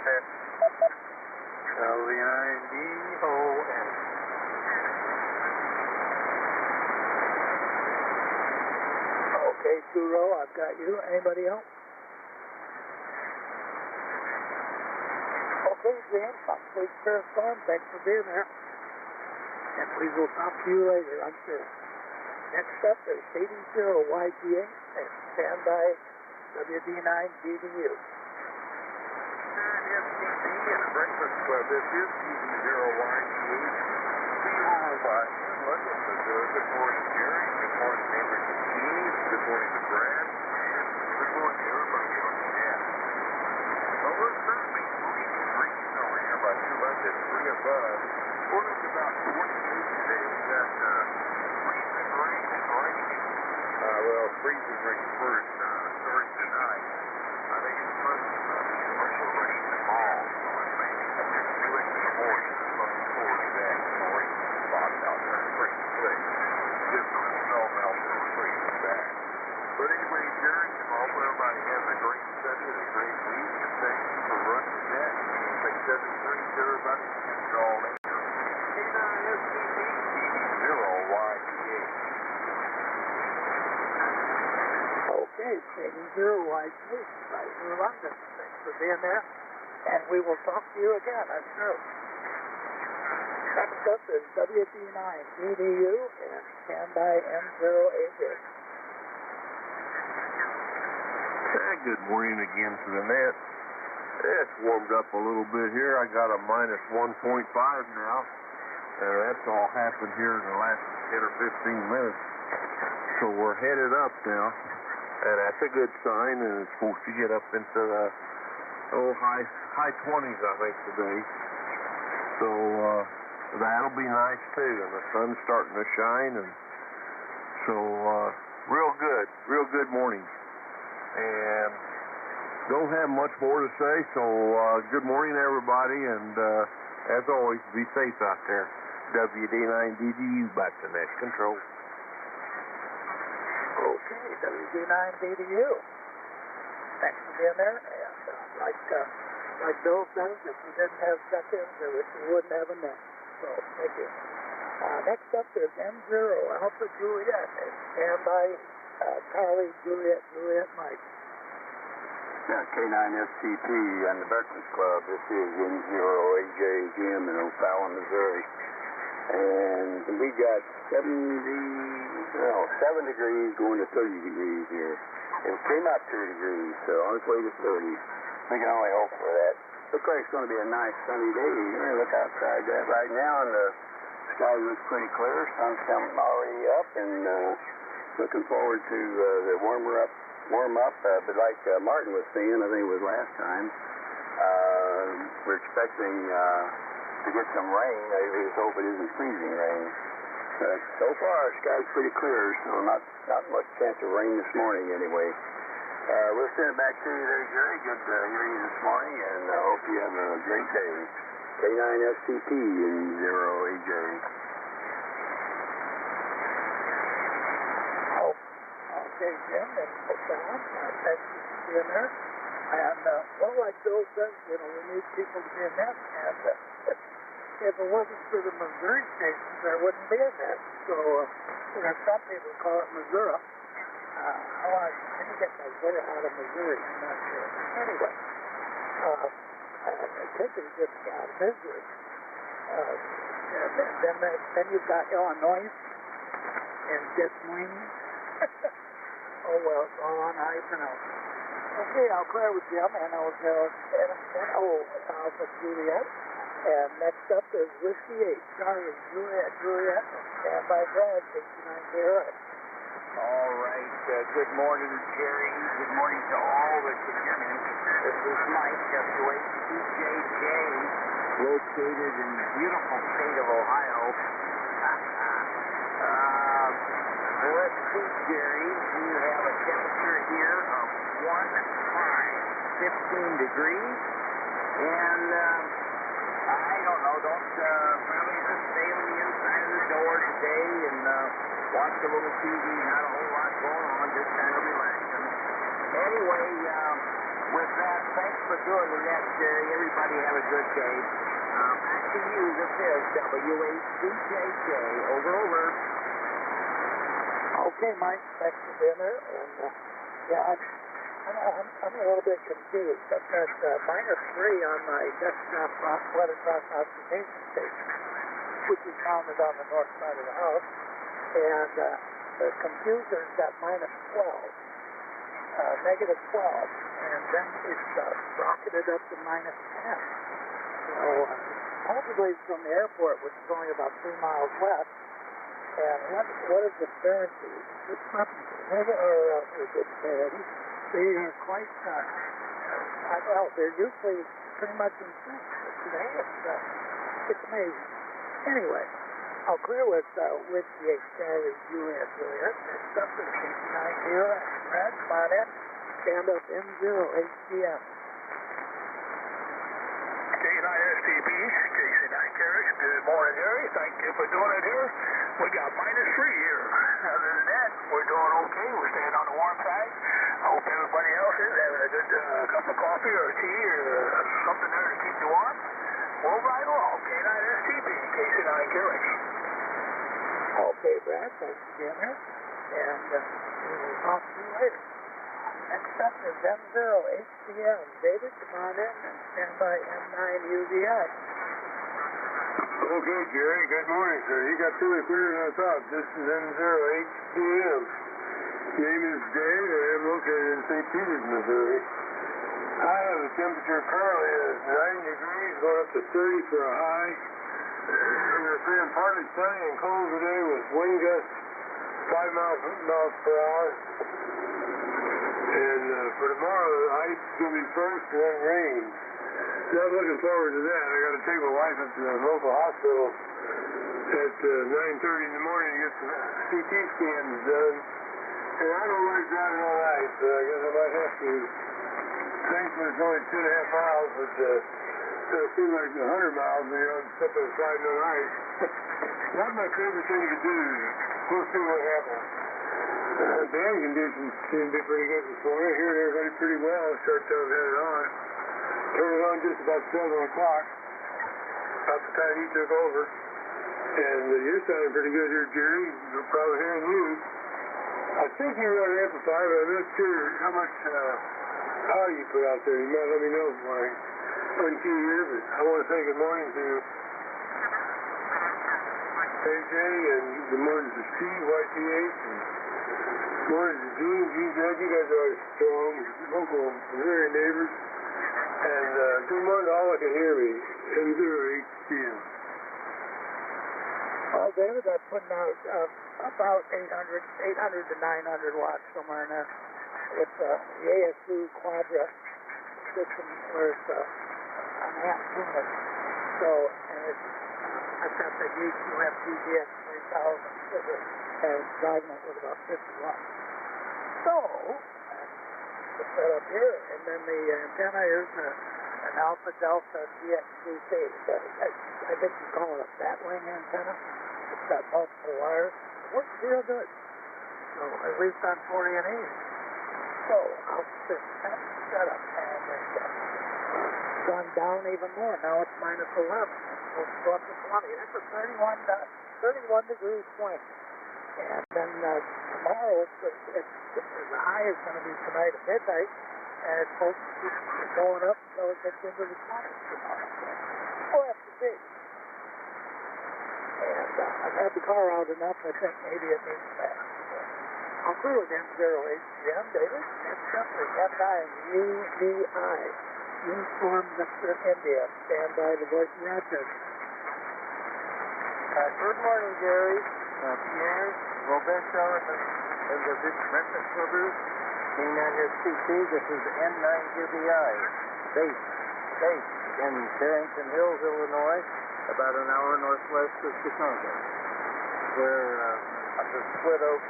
Sit. LVIDON. Okay, Turo, I've got you. Anybody else? Okay, James, I'm Sweet Spirit Farm. Thanks for being there. And we will talk to you later, I'm sure. Next up is 80YGA and standby WD9DDU. FTP and the Breakfast Club. This is TV0YGH. London, Missouri. Good morning, Jerry. Good morning, neighbors and Keys. Good morning to Brad. And good morning to everybody on the net. Well, we're currently 3 degrees over here by 203 above. We're up to about 48 today. We got freezing rain and raining. Freezing rain first, starting tonight. I think it's supposed to be commercial rain tomorrow. So it may be next 2 weeks in the morning. I'm looking forward to that. Rain spots out there. Pretty slick. Just some snow melt and freezing back. But anyway, Jerry, I hope everybody has a great Sunday and a great week. And thank you for running the net. 673 to everybody who's called in. K9SCP 0YGH. Okay, 80YGH, right in London. Thanks for being there. And we will talk to you again, I'm sure. Next up is WD9DDU and standby M0AJ. Good morning again to the net. It's warmed up a little bit here. I got a -1.5 now. That's all happened here in the last 10 or 15 minutes. So we're headed up now. And that's a good sign, and it's supposed to get up into the high 20s, I think, today. So that'll be nice too, and the sun's starting to shine, and so real good morning. And don't have much more to say, so good morning, everybody, and as always, be safe out there. WD9DDU back to net control. Okay, WD9DDU. Thanks for being there, and I'd like like Bill says, if we didn't have check-ins, we wouldn't have a net. So, thank you. Next up is M0 Alpha Juliet. Stand by Charlie Juliet Mike. Yeah, K9STP and the Breakfast Club. This is N0AJ Jim in O'Fallon, Missouri. And we got 7 degrees going to 30 degrees here. It came out 2 degrees, so on its way to 30. We can only hope for that. Looks like it's going to be a nice sunny day here. Look outside that right now, and the sky looks pretty clear. Sun's coming already up, and looking forward to the warm up. But like Martin was saying, I think it was last time, we're expecting to get some rain. I just hope it isn't freezing rain. So far, the sky's pretty clear, so not much chance of rain this morning anyway. We'll send it back to you there, Jerry. Good to hear you this morning, and I hope you have a great day. K9STP and 0AJ. Okay, Jim, and O'Fallon, thanks for being there. And, well, like Bill says, we need people to be in that, and if it wasn't for the Missouri stations, there wouldn't be a net. So, some people call it Missouri. I want to get Missouri out of Missouri, I'm not sure. Anyway, I think it's just out of Missouri. Then you've got Illinois and Des Moines. Oh, well, it's all on how you pronounce it. Okay, I'll clear with Jim, N-O Alpha Juliet. And next up is Whiskey 8, Charlie Juliet, and by Brad, 69 KRX. All right, good morning, Jerry. Good morning to all that can hear me. This is Mike, WHEJJ, located in the beautiful state of Ohio. Let's see, Jerry. We have a temperature here of 15 degrees. And I don't know, probably just stay on the inside of the door today and watch a little TV. Not a whole lot going on, just kind of relaxing. Anyway, with that, thanks for doing the net, Jerry. Everybody have a good day. Back to you. This is WHCJJ. Over. Okay, Mike, thanks for being there. And, I'm a little bit confused. I've got -3 on my desktop weather prognostication station, which is mounted on the north side of the house. And the computer's got -12, -12. And then it's rocketed up to -10. So, possibly from the airport, which is only about 3 miles west. And what is the Fahrenheit? It's nothing. They are quite, they're usually pretty much in sync. But today it's amazing. Anyway, I'll clear with the Charlie Juliet. Next up is 69 here. Brad, come on in. Stand up M0HCM. K9STP, KC9KRX. Good morning, Jerry. Thank you for doing it here. We got -3 here. Other than that, we're doing okay. We're staying on the warm side. I hope everybody else is having a good cup of coffee or tea or something there to keep you warm. We'll ride along. K9STP, KC9KRX. Okay, Brad. Thanks for being here. And we'll talk to you later. Next up is M0HCM. David, come on in and stand by M9UVI. Okay, Jerry. Good morning, sir. You got through it clearer than I thought. This is M0HCM. Name is Dave, and I'm located in St. Peters, Missouri. I have a temperature currently of 9 degrees, going up to 30 for a high. And they're saying partly sunny and cold today with wind gusts 5 miles per hour. And for tomorrow, the ice is going to be first and then rain. Not looking forward to that. I got to take my wife up to the local hospital at 9:30 in the morning to get some CT scans done. And I don't like driving on ice, so I guess I might have to. Thankfully, it's only 2.5 miles, but it'll seem like 100 miles when you're on stuff that's sliding on ice. Not my favorite thing to do. We'll see what happens. Band conditions seem to be pretty good this morning. Hearing everybody pretty well. Start to have it on. Turned it on just about 7 o'clock, about the time he took over. And you're sounding pretty good here, Jerry. We're probably hearing you. I think you're on an amplifier, but I'm not sure how much power you put out there. You might let me know before I uncue here, but I want to say good morning to AJ, and good morning to Steve, YTH, and good morning to Gene, Jack. You guys are always strong, local, very neighbors. And good morning to all that can hear me, M0HCM. Well, David, I'm putting out about 800 to 900 watts somewhere in there. It's the ASU Quadra system where it's an amp unit. So, and it's, I've got the UQF DGX 3000 and it's driving it with about 50 watts. So, the setup here, and then the antenna is an Alpha Delta DX3C. I think you call it a batwing antenna. It's got multiple wires. It works real good. So, at least on 40 and 80. So, I'll just set up, and it's gone down even more. Now it's -11. It's supposed to go up to 20. That's a 31 degree swing. And then tomorrow, the high is going to be tonight at midnight, and it's supposed to keep going up until it gets into the 20s tomorrow. We'll have to see. And I've had the car out enough, I think maybe it needs that. I'll clear with M0HCM, David. It's simply NIUVI. Uniform Mr. India. Stand by the voice of Rochester. Good morning, Jerry. Pierre, Roberto, and the Breakfast Clubbers. K9STP, this is N9UBI. Base in Barrington Hills, Illinois, about an hour northwest of Chicago. We're at the Split Oak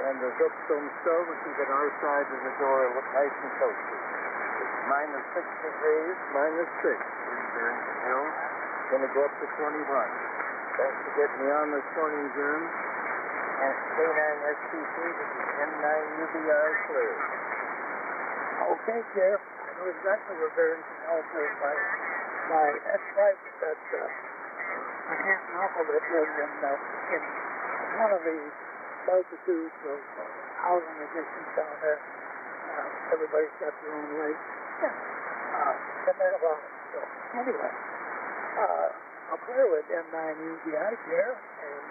and the Zoopstone stove, which is on our side of the door, look nice and toasty. It's -6 degrees, -6 in Barrington Hills. Going to go up to 21. Thanks for getting me on this morning, Jim. And K9STP, this is N9UBI clear. Okay, Jeff. I know exactly where Barrington Hills is. My ex-wife said my aunt and uncle that lived in one of the multitudes of housing additions down there. Everybody's got their own way. Been there about it. So, anyway, I'll clear with N9UBI here, and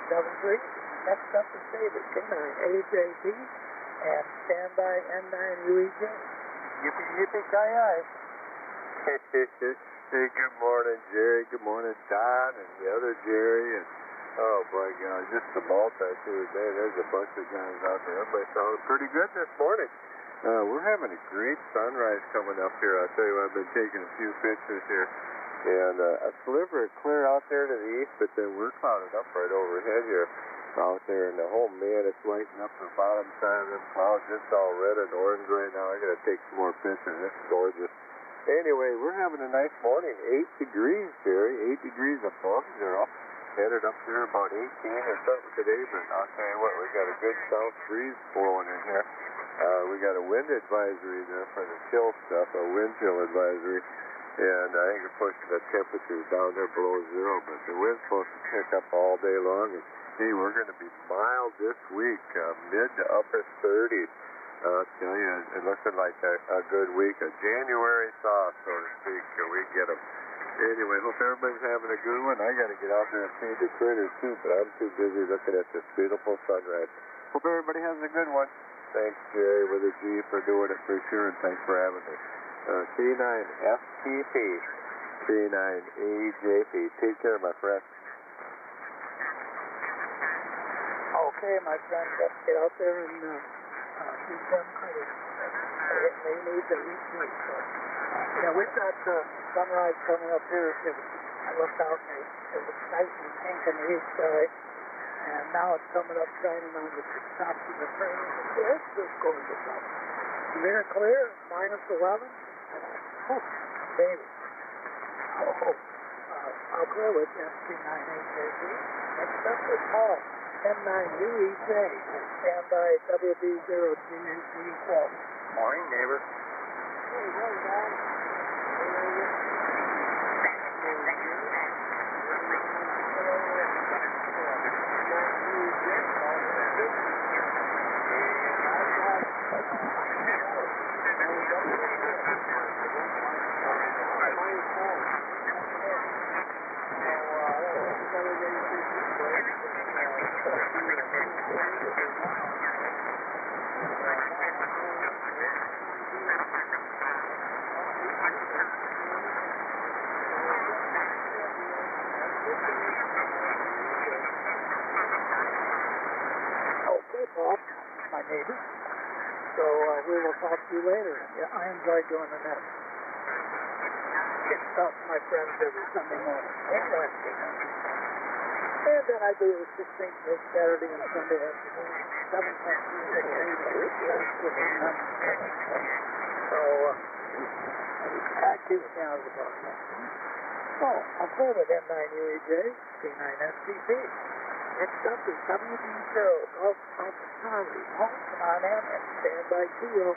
73. Next up is David, K9AJP, and standby N9UEJ. Yippee-ki-yay. Hey, good morning, Jerry. Good morning, Don, and the other Jerry, and oh, boy, God, just the multitude there. There's a bunch of guys out there. Everybody sounded pretty good this morning. We're having a great sunrise coming up here. I'll tell you what, I've been taking a few pictures here. And a sliver of clear out there to the east, but then we're clouded up right overhead here out there. And the whole man, it's lighting up the bottom side of them clouds. It's all red and orange right now. I got to take some more pictures. It's gorgeous. Anyway, we're having a nice morning. 8 degrees, Jerry. 8 degrees above zero. Headed up there about 18 or something today, but I'll tell you what, we got a good south breeze blowing in here. We got a wind advisory there for the chill stuff, a wind chill advisory. And I think we're pushing the temperatures down there below zero, but the wind's supposed to pick up all day long. And hey, we're going to be mild this week, mid to upper 30s. I'll tell you, it's looking like a good week, a January thaw, so to speak. We get them. Anyway, hope everybody's having a good one. I got to get out there and feed the critters too, but I'm too busy looking at this beautiful sunrise. Hope everybody has a good one. Thanks, Jerry, with a G, for doing it for sure, and thanks for having me. K9STP, K9AJP. Take care, my friend. Okay, my friend, let's get out there and feed them critters. They need to eat too. So, we've got sunrise coming up here. I looked out and it was nice and pink in the east side. And now it's coming up shining on the tops of the trees. It's just gorgeous out. Clear, -11. Baby. I'll go with ST9AJP. Next up is Paul, N9UEJ. Stand by WB0GAC12. Morning, neighbor. Hey, morning, Don. My neighbor. So we will talk to you later. Yeah, I enjoy doing the net. Get stuff from my friends every Sunday morning and Wednesday night. And then I do the 16th this Saturday and Sunday afternoon, 7 times a week. So active now is about that. So I'm clear with M9UEJ, C9SCP. Next up is WB0, Golf Alpha Charlie. Come on in and stand by 2.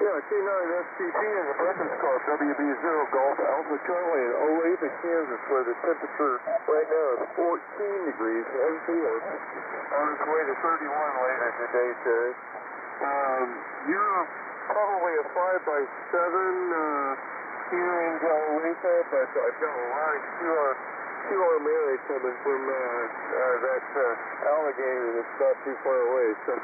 Yeah, K9SCP in the Breakfast Club, WB0 Golf Alpha Charlie in Olathe, Kansas, where the temperature right now is 14 degrees and warm. On its way to 31 later today, Terry. You're probably a 5x7 here in Olathe, but I've got a lot of QR Mary coming from that alligator that's not too far away, so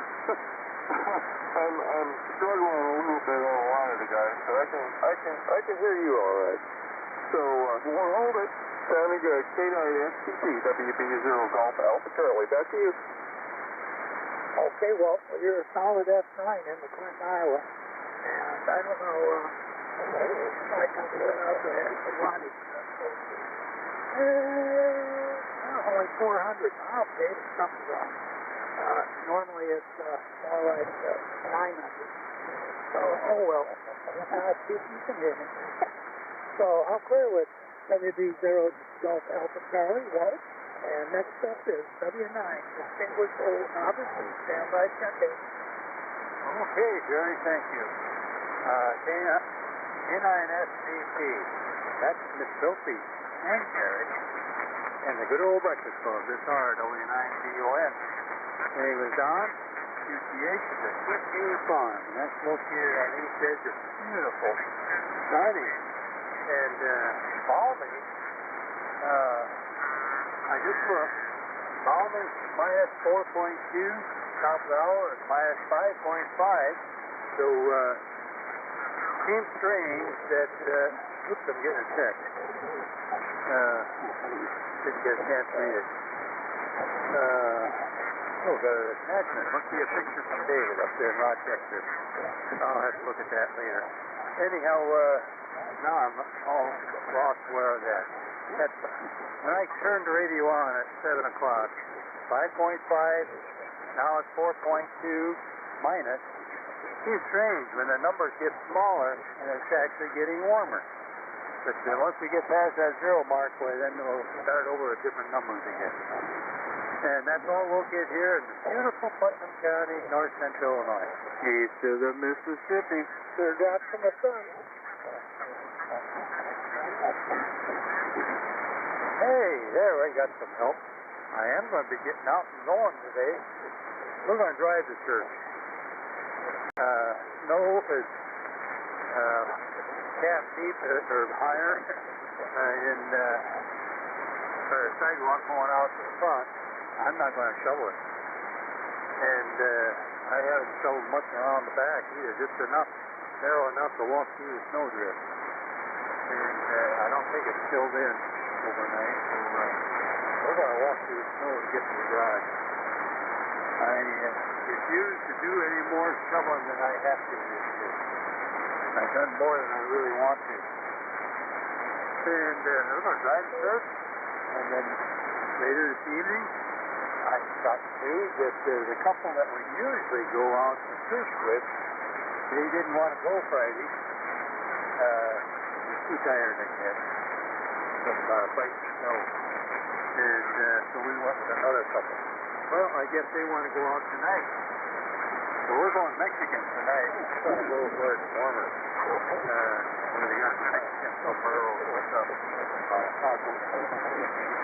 I'm struggling a little bit on a lot of the guys, but I can hear you all right. So we'll hold it. Sounding good. K9SCP, WB0 Golf Alpha Charlie. Back to you. Okay, well, you're a solid F9 in the Clinton, Iowa, and I don't know, I can get out there and Ronnie. Only 400. Okay, something's wrong. Normally it's more like 900. So, oh well. See if you can hear me. So, I'll clear with WB0 Golf Alpha Charlie, Walt. And next up is W9, Distinguished Old Novice, and stand by 10 days. Okay, Jerry, thank you. K9SCP. That's Miss Sophie and Jerry. And the good old Breakfast Club, this RW9BON. And he was Don, QTH at the Whitney Farm. And that's located on East Edge of beautiful, sunny, and balmy. I just looked. Balmy minus 4.2, top of the hour is minus 5.5. So, seems strange that, oops, I'm getting a text. Didn't get a chance to read it. Got an attachment. Must be a picture from David up there in Rochester. I'll have to look at that later. Anyhow, now I'm all lost where I was at. When I turned the radio on at 7 o'clock, 5.5, now it's 4.2 minus. Seems strange when the numbers get smaller and it's actually getting warmer. But once we get past that 0 mark, well, then we'll start over at different numbers again. And that's all we'll get here in beautiful Putnam County, north central Illinois. East of the Mississippi. Sure got from the sun. Hey, there, I got some help. I am going to be getting out and going today. We're going to drive to church. Snow is calf deep or higher in our sidewalk going out to the front. I'm not going to shovel it. And I haven't shoveled much around the back either, just enough, narrow enough to walk through the snowdrift. And I don't think it's filled in overnight, so we're going to walk through the snow and get to the garage. I refuse to do any more shoveling than I have to this year. I've done more than I really want to. And we're going to drive to church, and then later this evening, I got news that the couple that we usually go out to church with, they didn't want to go Friday. They're too tired, I guess, from fighting snow. And so we went with another couple. Well, I guess they want to go out tonight. So So we're going Mexican tonight. We're going to go where it's warmer. Where they got Mexican sombreros with tacos,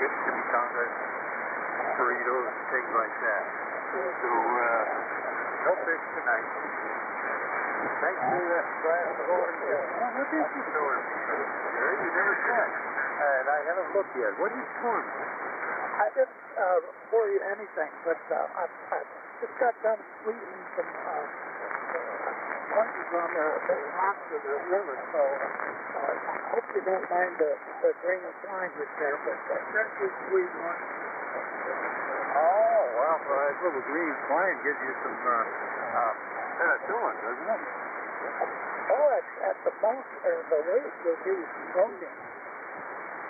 chimichangas, burritos, things like that. So no fish tonight. Thanks for that glass of orange. What did you throw at me? You never said. And I haven't looked yet. What did you pour me? I didn't pour you anything, but I just got done squeezing some oranges on the rocks of the river, so I hope you don't mind the green flanges there, but freshly squeezed oranges. Oh, well, that little green flange gives you some penicillin, doesn't it? Oh, at the most, or the least, you'll give you some protein.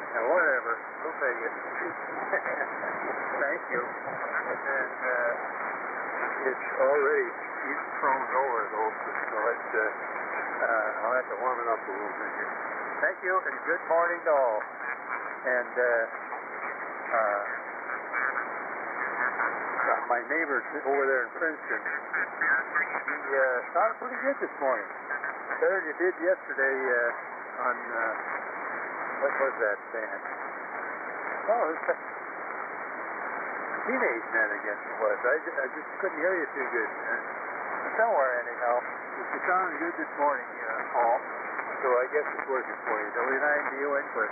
Yeah, whatever. We'll take it. Thank you. And it's already thrown over, though, so I'll have to warm it up a little bit here. Thank you, and good morning to all. And my neighbor over there in Princeton, he sounded pretty good this morning. Better than you did yesterday on, what was that band? Oh, it was Teenage Men, I guess it was. I just couldn't hear you too good. Somewhere, anyhow. You sounded good this morning, Paul. So I guess it's working for you. W9 to you input.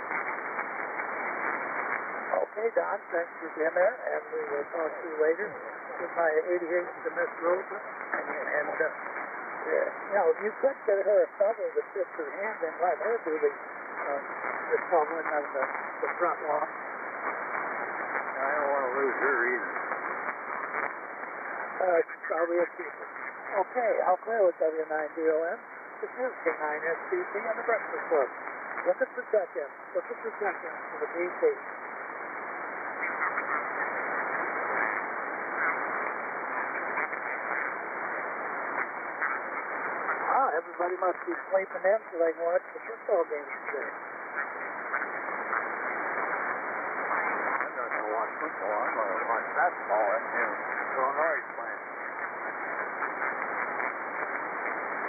Okay, Don, thanks for being there, and we will talk to you later with my 88 to Miss Rosa. And you could get her a shovel to fit her hand and let her do the shoveling of the front lawn. I don't want to lose her either. She's probably a keeper. Okay, I'll clear with W9DOM. This is K9SCP and the Breakfast Club. Looking for check-in. Looking for check-in for the BC. Everybody must be sleeping in so they can watch the football games today. I'm not going to watch football. I'm going to watch basketball and Illinois playing.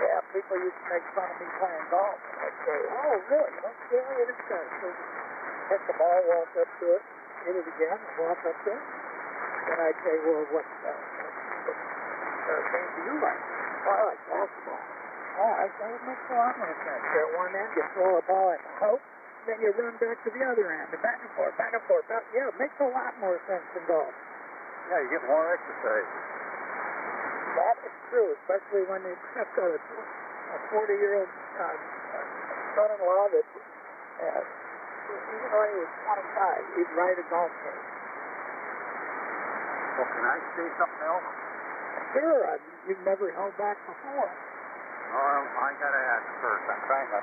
Yeah, people used to make fun of me playing golf. I'd say, oh, really? Okay, it is good. So hit the ball, walk up to it, hit it again, walk up to it. Then I'd say, well, what game do you like? Oh, I like basketball. Oh, I would make a lot more sense. At one end, you throw a ball at the hoop, then you run back to the other end, and back and forth, back and forth. Yeah, it makes a lot more sense than golf. Yeah, you get more exercise. That is true, especially when you've got a 40-year-old son-in-law that, even though he was 25, he'd ride a golf cart. Well, can I say something else? Sure, you've never held back before. Well, I got to ask first. I'm trying to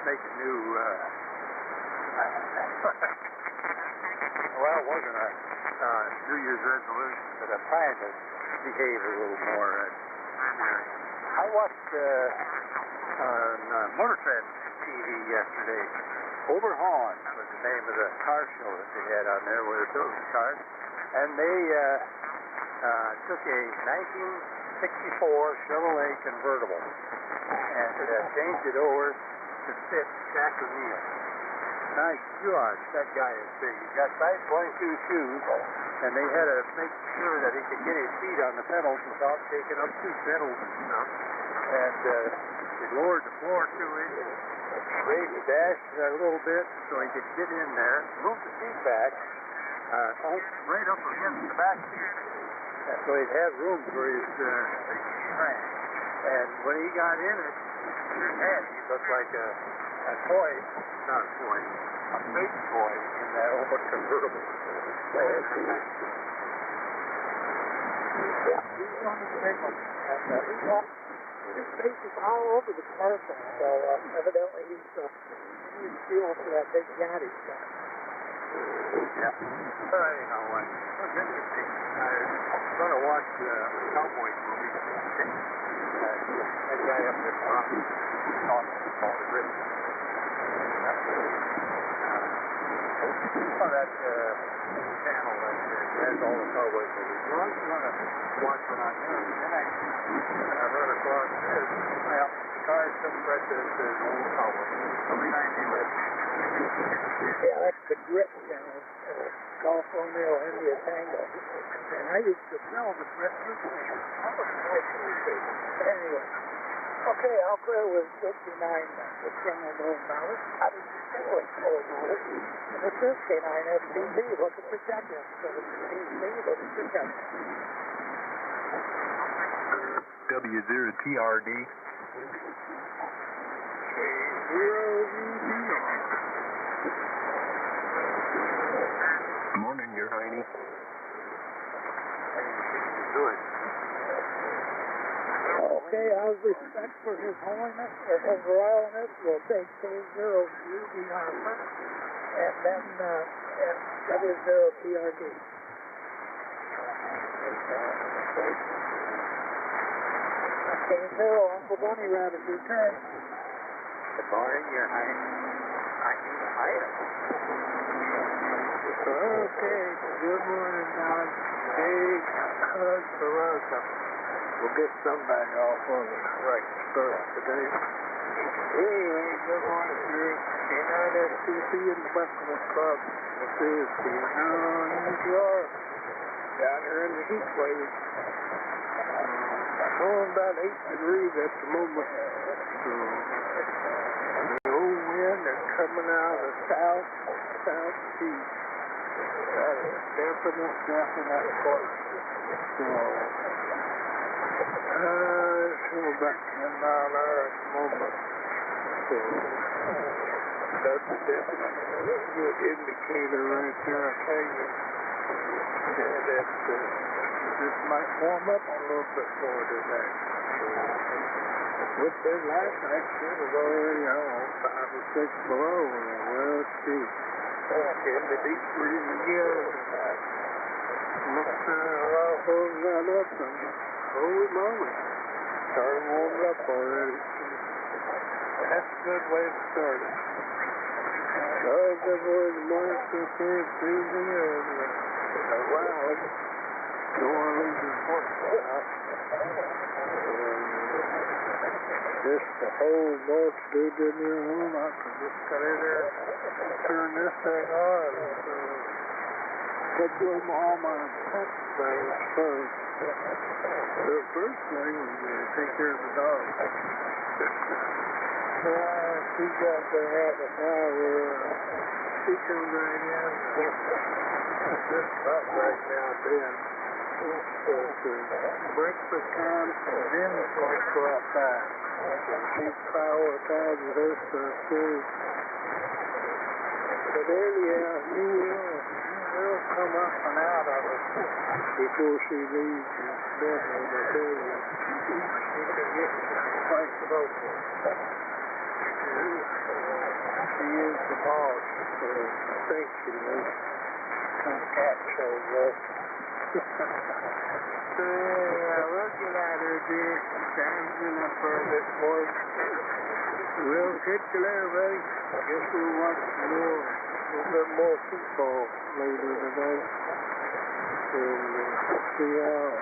make a new, well, it wasn't a New Year's resolution, but I'm trying to behave a little more. I watched on Motor Trend TV yesterday. Overhauled was the name of the car show that they had on there where they're building cars. And they took a 1964 Chevrolet convertible and changed it over to fit Jack O'Neill. My gosh, that guy is big. He's got size 22 shoes, and they had to make sure that he could get his feet on the pedals without taking up 2 pedals and stuff. And they lowered the floor 2 inches, raised the dash a little bit so he could get in there, moved the seat back right up against the back seat. So he'd have room for his crank. And when he got in it, man, he looked like a toy, not a toy, a big toy in that old convertible. Yeah, he's one of the big ones. And his face is all over the commercial, so evidently he's fuel for that big Yachty stuff. Yeah. Anyhow, it was interesting. I was going to watch the Cowboys movie. That guy up there talking about the British. That channel that has all the Cowboys movies. Well, I was going to watching on news. Then I run across this. Well, the car sitting right there says Old Tower. 390 West. Yeah, that's the grip channel. Golf Romeo India Tango. And I used to sell the grip newspaper. That was nice. Anyway. Okay, I'll clear with 59 with general known knowledge. How did you distinguish old knowledge? This is K9FTV looking for check-in. So the PC looking for check-in. W0TRD. Morning, you're Heine. Good. Okay, out of respect for His Holiness or His Royalness, we'll take K0UDR first, and then W0PRD. K0, Uncle Bunny Rabbit, return. Good morning, your Highness. Okay, good morning, Don. Hey, for welcome. We'll get somebody off on the right start today. Anyway, good morning, Jerry. K9STP in the Breakfast Club. This is KNR. Down here in the heat wave. Going about 8 degrees at the moment. So, the old wind is coming out of the southeast. That is definite course. So, it's about 10 mile an hour at the moment. So, that's a definite good indicator right there, I tell you. Yeah, that this might warm up a little bit more today. With this last night, it was already on 5 or 6 below. Well, let's see. In the deep freeze again. Looks holding that up and holy moly. Started warming up already. That's a good way to start it. Good boys and boys, up there, freezing and wow. New Orleans is fortunate out. Just the whole north stood in your home. I could just cut in there and turn this thing on. Put all my pet things first. The first thing was to take care of the dog. She got the habit now where she comes right in. Just about right now, then. Breakfast time, and then it's going to go outside. She prioritizes her stuff too. But then, yeah, you will come up and out of it before she leaves your bedroom, I tell you. She can get quite close. She is the boss, so I think she knows. Some cat shows up. So, yeah, looking at her, dear. Standing up for a bit more. We'll catch you later, buddy. Guess we'll watch a little bit more football later today. And see how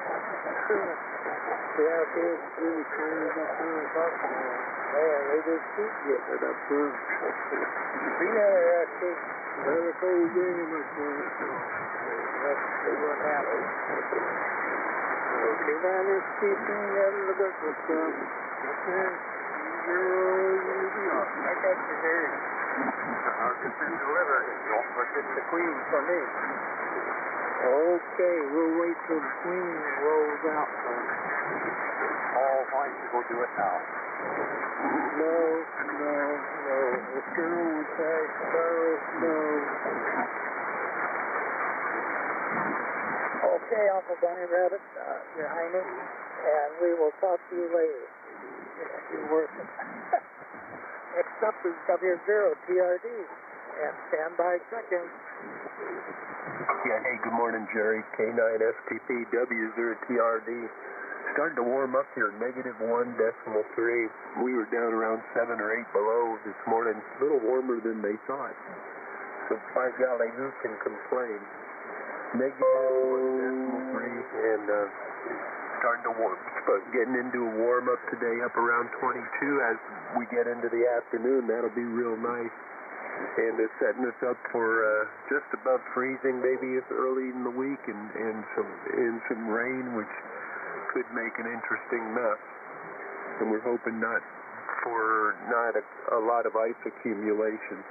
kids really turns up there in Buffalo. Man, they just keep getting it up there. We never had to another cold game up there, so let's see what happens. Okay, now let's keep doing that in the Breakfast Club. Okay. I got you here. I'll get this delivered. Don't forget the Queen for me. Okay, we'll wait till the Queen rolls out first. Paul, why don't you go do it now? No. The girl would say, no. Okay, Uncle Bunny Rabbit, Your Highness, and we will talk to you later. You're working. Next up is W0TRD, and standby check-in. Yeah, hey, good morning, Jerry. K9FTP, W0TRD. Starting to warm up here, -1.3. We were down around 7 or 8 below this morning. A little warmer than they thought. So by golly, who can complain? -1.3, and starting to warm. But getting into a warm up today, up around 22. As we get into the afternoon, that'll be real nice. And it's setting us up for just above freezing, maybe early in the week, and some rain, which could make an interesting mess. And we're hoping not a lot of ice accumulation.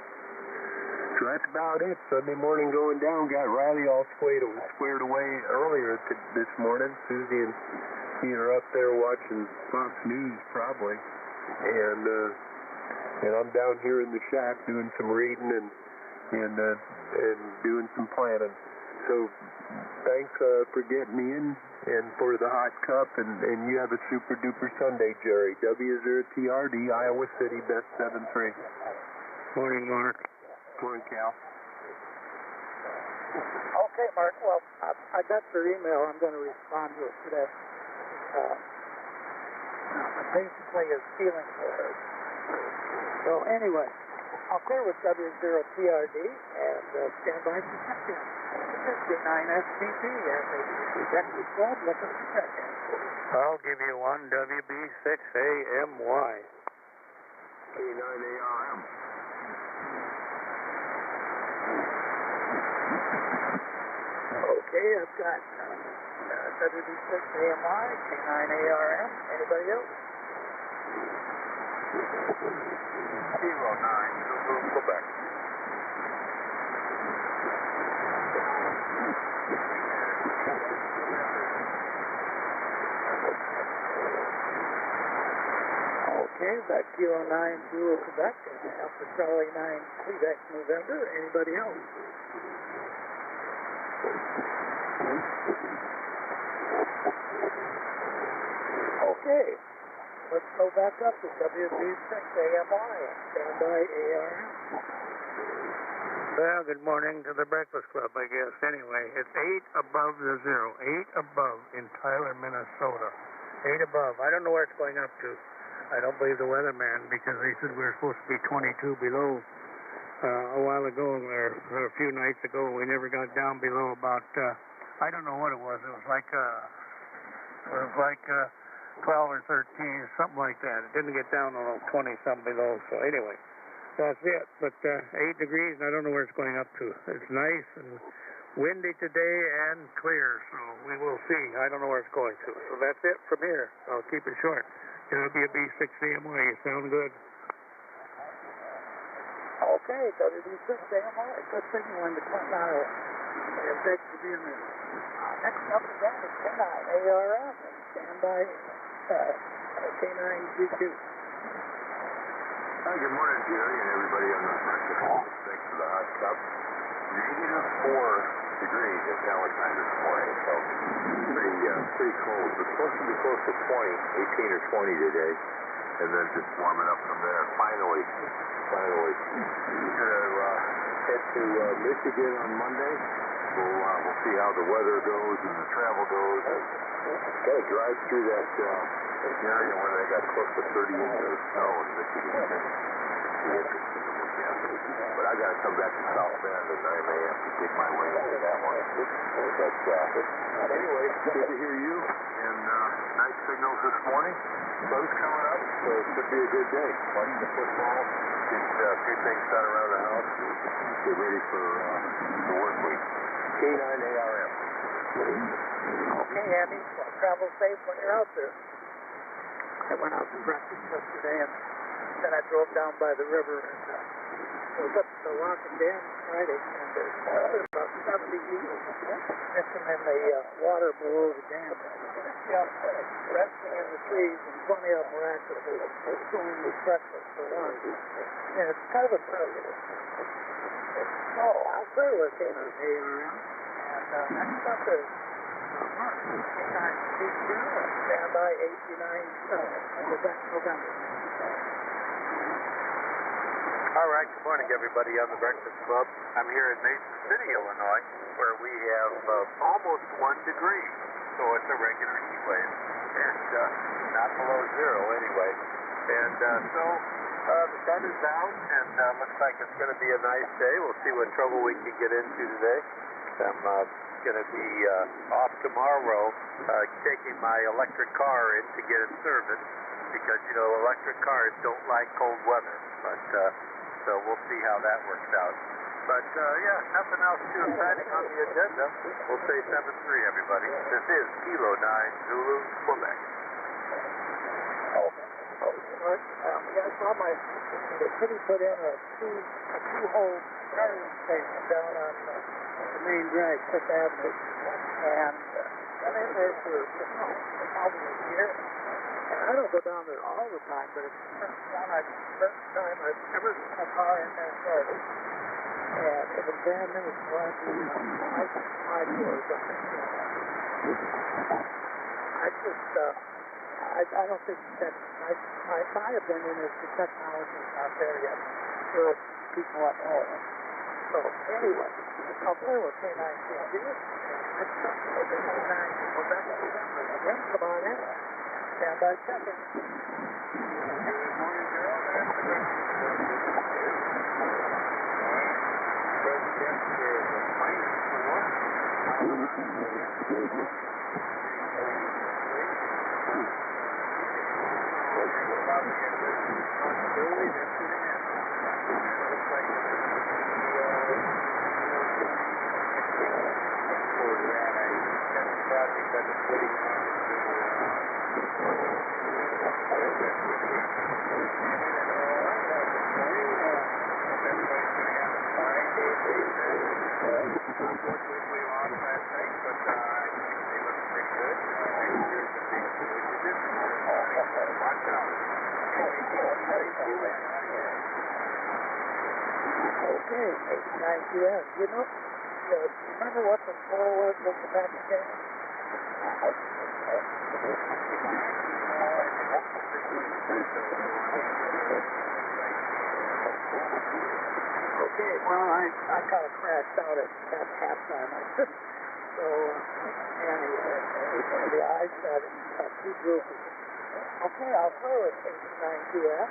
So that's about it. Sunday morning going down. Got Riley all squared away earlier this morning. Susie and he are up there watching Fox News probably, and I'm down here in the shack doing some reading and doing some planning. So thanks for getting me in and for the hot cup, and you have a super duper Sunday, Jerry. W0TRD, Iowa City, best 7-3. Morning, Mark. Morning, Cal. Okay, Mark. Well, I got your email. I'm going to respond to it today. Basically, his feeling for it. So anyway, I'll clear with W0TRD and stand by for check-in. This is K9STP at the Breakfast Club. Look at the check-in. I'll give you one WB6AMY. K9ARM. Okay, I've got WB6AMY, K9ARM. Anybody else? 09, Quebec. Okay, back Kilo 9, Zulu, Quebec, and Alpha Charlie 9, Quebec, November. Anybody else? Okay, let's go back up to WB6AMY and stand by ARM. Well, good morning to the Breakfast Club, I guess. Anyway, it's 8 above the zero. 8 above in Tyler, Minnesota. 8 above. I don't know where it's going up to. I don't believe the weatherman, because they said we were supposed to be 22 below a while ago, or a few nights ago. We never got down below about, I don't know what it was. It was like 12 or 13, something like that. It didn't get down on 20-something below. So anyway, that's it. But 8 degrees, and I don't know where it's going up to. It's nice and windy today and clear, so we will see. I don't know where it's going to. So that's it from here. I'll keep it short. WB6AMY, you sound good. Okay, WB6AMY, good signal in the Clinton, Iowa. And thanks for being there. Next up again is K9ARM, and stand by K9G2. Hi, good morning, Jerry, and everybody on the breakfast call. Thanks for the hot cup. -4 degrees at Palestine this morning, so pretty cold. It's supposed to be close to 20, 18 or 20 today, and then just warming up from there. Finally. Gonna head to Michigan on Monday. We'll see how the weather goes and the travel goes. Gotta drive through that area where they got close to 30 inches of snow in Michigan. Be interesting to look at. But I gotta come back to South Bend, and I may have to dig my way into that one. But anyway, good to hear you. And nice signals this morning. Sun's coming up, so it should be a good day. Watching the football, get a few things done around the house, and get ready for the work week. K9ARM. Okay, Andy. Well, travel safe when you're out there. I went out to breakfast yesterday, and then I drove down by the river, and I was up to the Rock and Dam Friday, and there's about 70 eagles missing in the water below the dam. Resting in the trees, and 20 of them were actually doing this breakfast for lunch. And it's kind of impressive. So I'll clear with K9ARM, and next up is Mark, K9G2, stand by 89 November. All right, good morning, everybody on the Breakfast Club. I'm here in Mason City, Illinois, where we have almost 1 degree, so it's a regular heat wave, and not below zero anyway. And so the sun is out, and looks like it's going to be a nice day. We'll see what trouble we can get into today. Some going to be off tomorrow taking my electric car in to get it serviced because, you know, electric cars don't like cold weather. But so we'll see how that works out. But, yeah, nothing else too exciting on the agenda. We'll say 7-3, everybody. This is Kilo 9 Zulu, Quebec. I saw the city put in a two-hole charging station down on the main drag, 5th Avenue. And I'm in there for probably a year. And I don't go down there all the time, but it's the first time I've ever seen a car in there started. And it was brand new, so I just slide doors up and I don't think that, my opinion is the technology is not there yet for people at home. So anyway, I'll play with K9 TV. Next up, we'll be K9 Quebec. Again, come on in. Stand by second. Good morning, Gerald. That's the great Okay, 89 p.m. You know, remember what the score was with the back game? Okay, well, I kind of crashed out at halftime. So, and the eyes had two groups. Okay, I'll play with 89 p.m.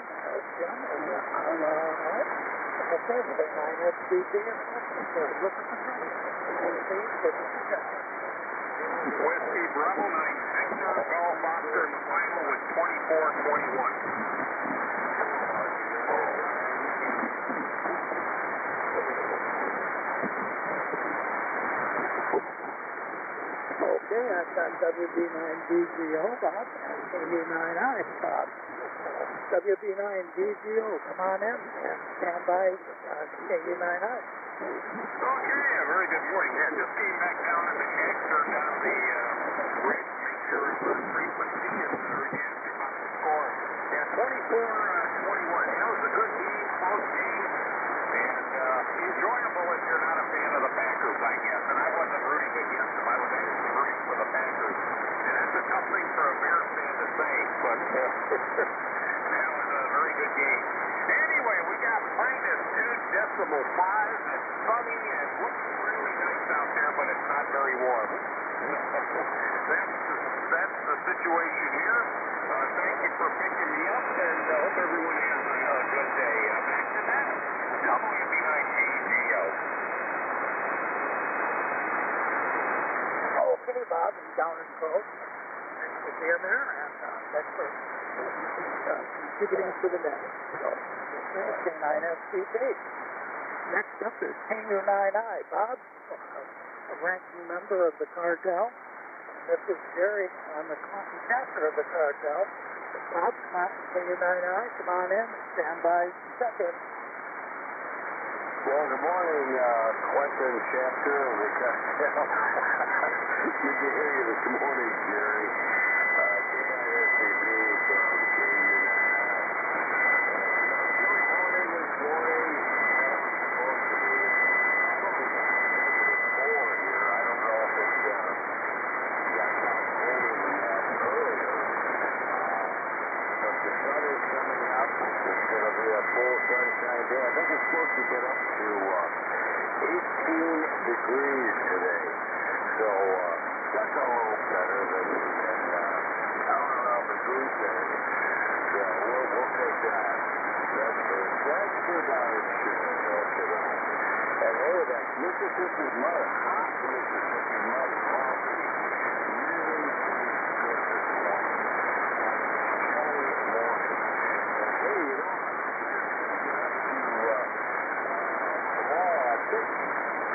Jim, and okay, with 9 SBC and look at the Whiskey Bravo 9 Victor Golf Oscar in the final with 24-21. Okay, I've got WB9DGO, Bob, and KU9I, Bob. WB9DGO, come on in and stand by KU9I. Okay, a very good morning. Yeah, just came back down in the shack, turned down the bridge, make sure it was frequency, and already asked me about the score. Yeah, 24-21. You know, it was a good game, close game, and enjoyable if you're not a fan of the Packers, I guess. And I wasn't rooting against them. I was actually rooting for the Packers. And that's a tough thing for a Bears fan to say, but that was a very good game. Anyway, we got -2.5 and sunny and looks really nice out there, but it's not very warm. That's the situation here. Thank you for picking me up, and hope everyone has a good day. Back to that, WB9DGO. Okay, Bob, and down in Cove. Thanks for being there, and thanks for contributing to the net. So, K9SCP. Next up is KU9I. Bob, a ranking member of the cartel. This is Jerry on the chapter of the cartel. Bob, come on, KU9I, come on in, stand by second. Well, good morning, Quentin, chapter of the cartel. Good to hear you this morning, Jerry. KISCP from KU9I. Chilly morning this morning. Supposed to be -4 here. I don't know if it's got colder than that earlier. But the sun is coming up. It's going to be a full sunshine day. I think it's supposed to get up to 18 degrees today. So that's a little better than I don't know degrees there. So we'll take that. That's for darn sure. And hey, that Mississippi mud, hot Mississippi Mississippi mud and all week. Really good this morning. Shelly morning. And later on, tomorrow, I think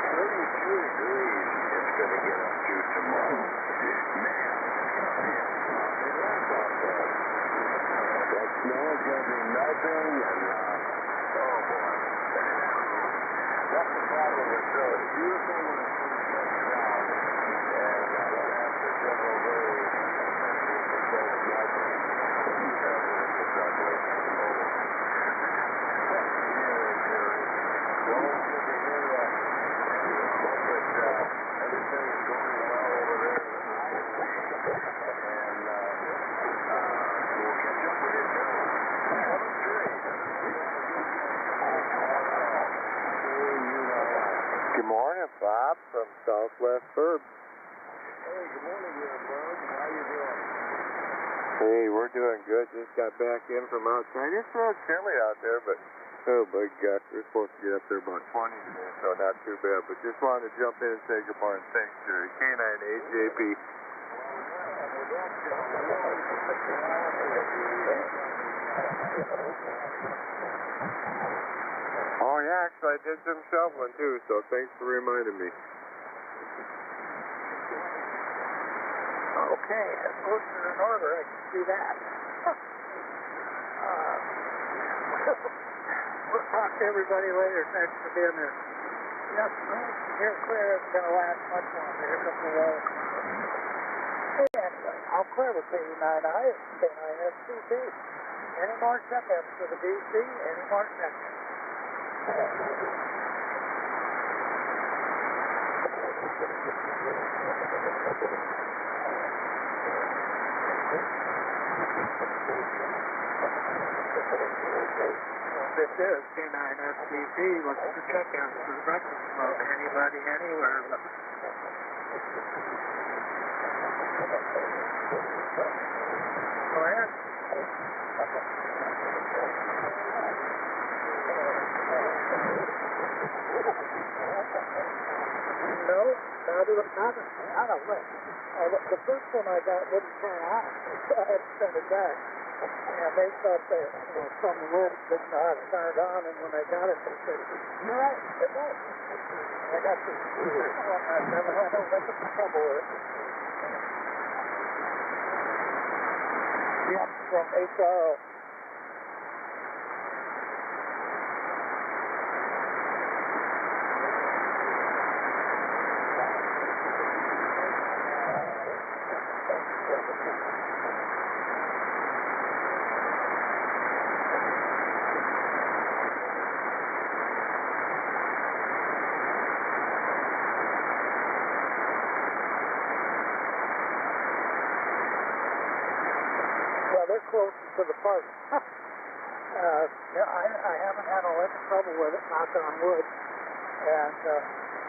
32 degrees it's going to get up to tomorrow. Man, that's not bad. That snow is going to be melting, and oh boy. That's the problem with snow. It's beautiful when it first gets down, and then after several days, it's so melting. It's terrible when it gets that way. Anyway, Jerry, well, it's good to hear you. Hope that everything is going well over there in the Mississippi, and we'll catch up with you soon. Have a great. Good morning, Bob from Southwest Burb. Hey, good morning here, Bub. How you doing? Hey, we're doing good. Just got back in from outside. It's real chilly out there, but oh my gosh, we're supposed to get up there about 20 today, so not too bad. But just wanted to jump in and say good morning. Thanks, Jerry. K9AJP. Oh yeah, actually I did some shoveling too, so thanks for reminding me. Okay, as most are in order, I can see that. We'll talk to everybody later. Thanks for being there. Yes, here clear isn't going to last much longer. Here comes the wall. Anyway, I'm clear with K9I. It's K9SCP. Any more check-ins for the DC? Any more check-ins? This is K9SCP. What's the check-ins for the breakfast club? Anybody, anywhere? Go ahead. No, not a lick. The first one I got wouldn't turn on, so I had to send it back. And they thought that, some lid didn't know how to turn it on, and when I got it, they said, you're right, it won't. I got this, I've never had a lick of trouble with it. Yep, from HRO. They're close to the park. I haven't had a lot of trouble with it, knock on wood. And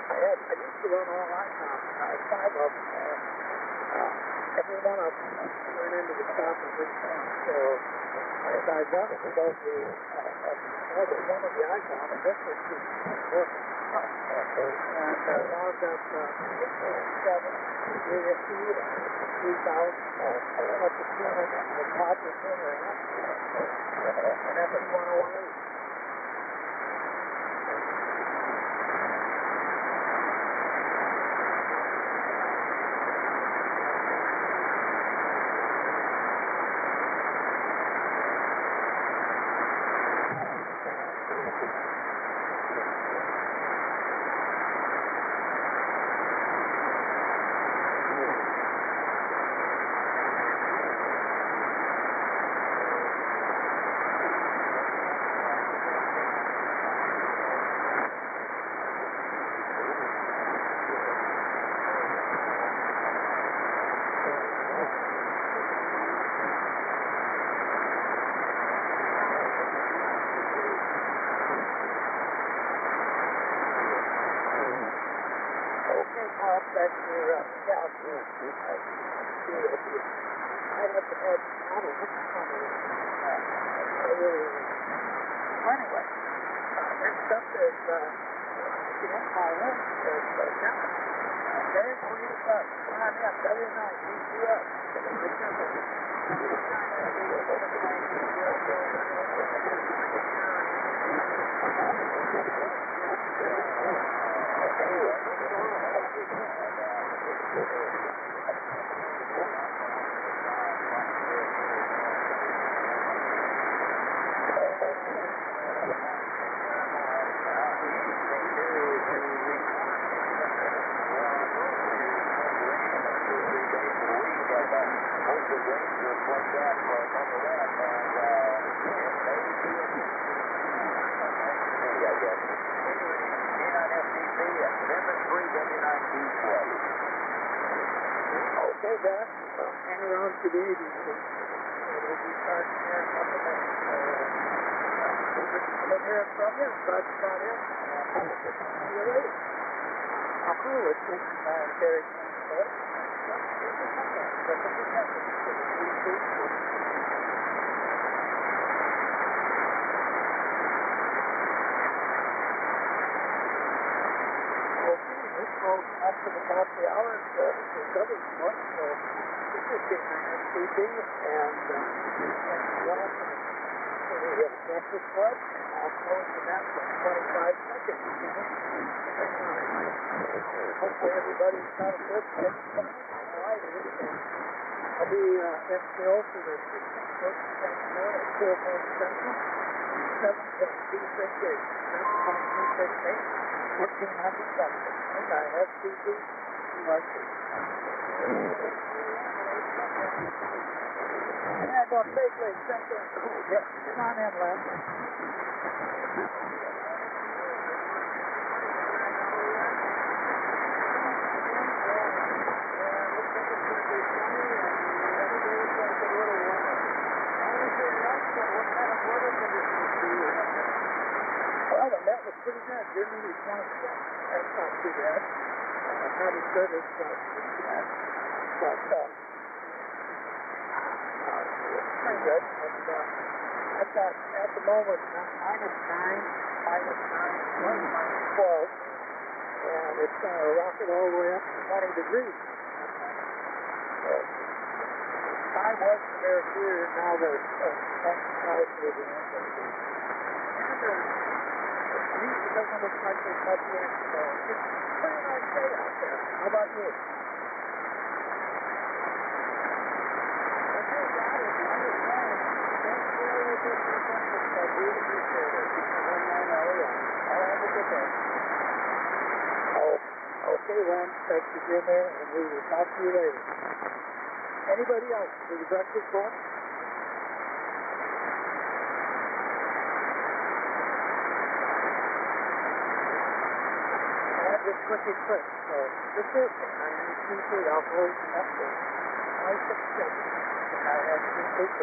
I used to run all Icom. I had 5 of them, and every one of them went into the top of this one. So as I got it above one of the Icom, and this was just working. And now I've got 7 ASC, 3,000, up to 200, the top is in there, and that's 108. That's your calculus. I have to add model. Anyway, this stuff is, you don't call in, there's Very sweet stuff. Come on in, W9, enthusiast. Okay, Dennis. Hang around for the 80s. We'll be starting here in a couple minutes. Been hearing from you. Glad you got in. See you later. How cool is this Terry Court? Up to the top of the hour, it's double much, so this is getting an SPP, and welcome to the Breakfast Club, and I'll close the net for 25 seconds. Hopefully everybody's got a good get started. All right, I'll be MCO for the 16th afternoon at 4 Central, 7.268, 7.268, 1400 Central. I have CP, like this. Yeah, going big league, Central and cool. Yep, come on in, Len. Well, the net was pretty good. Didn't really want to get. That's not too bad. Not as good as bad. But, pretty good. And, I've got, at the moment, minus 12. And it's going to rocket all the way up to 20 degrees. Time was very clear, now there's 25 moving in. And, it doesn't look like there's much wind, so it's a pretty nice day out there. How about you? Okay, guys, I really appreciate it. I'll have a good day. Oh, okay, Len, thanks for being there, and we will talk to you later. Anybody else for the breakfast club? Just quickly quick. So this is I'll close the network. I have CP.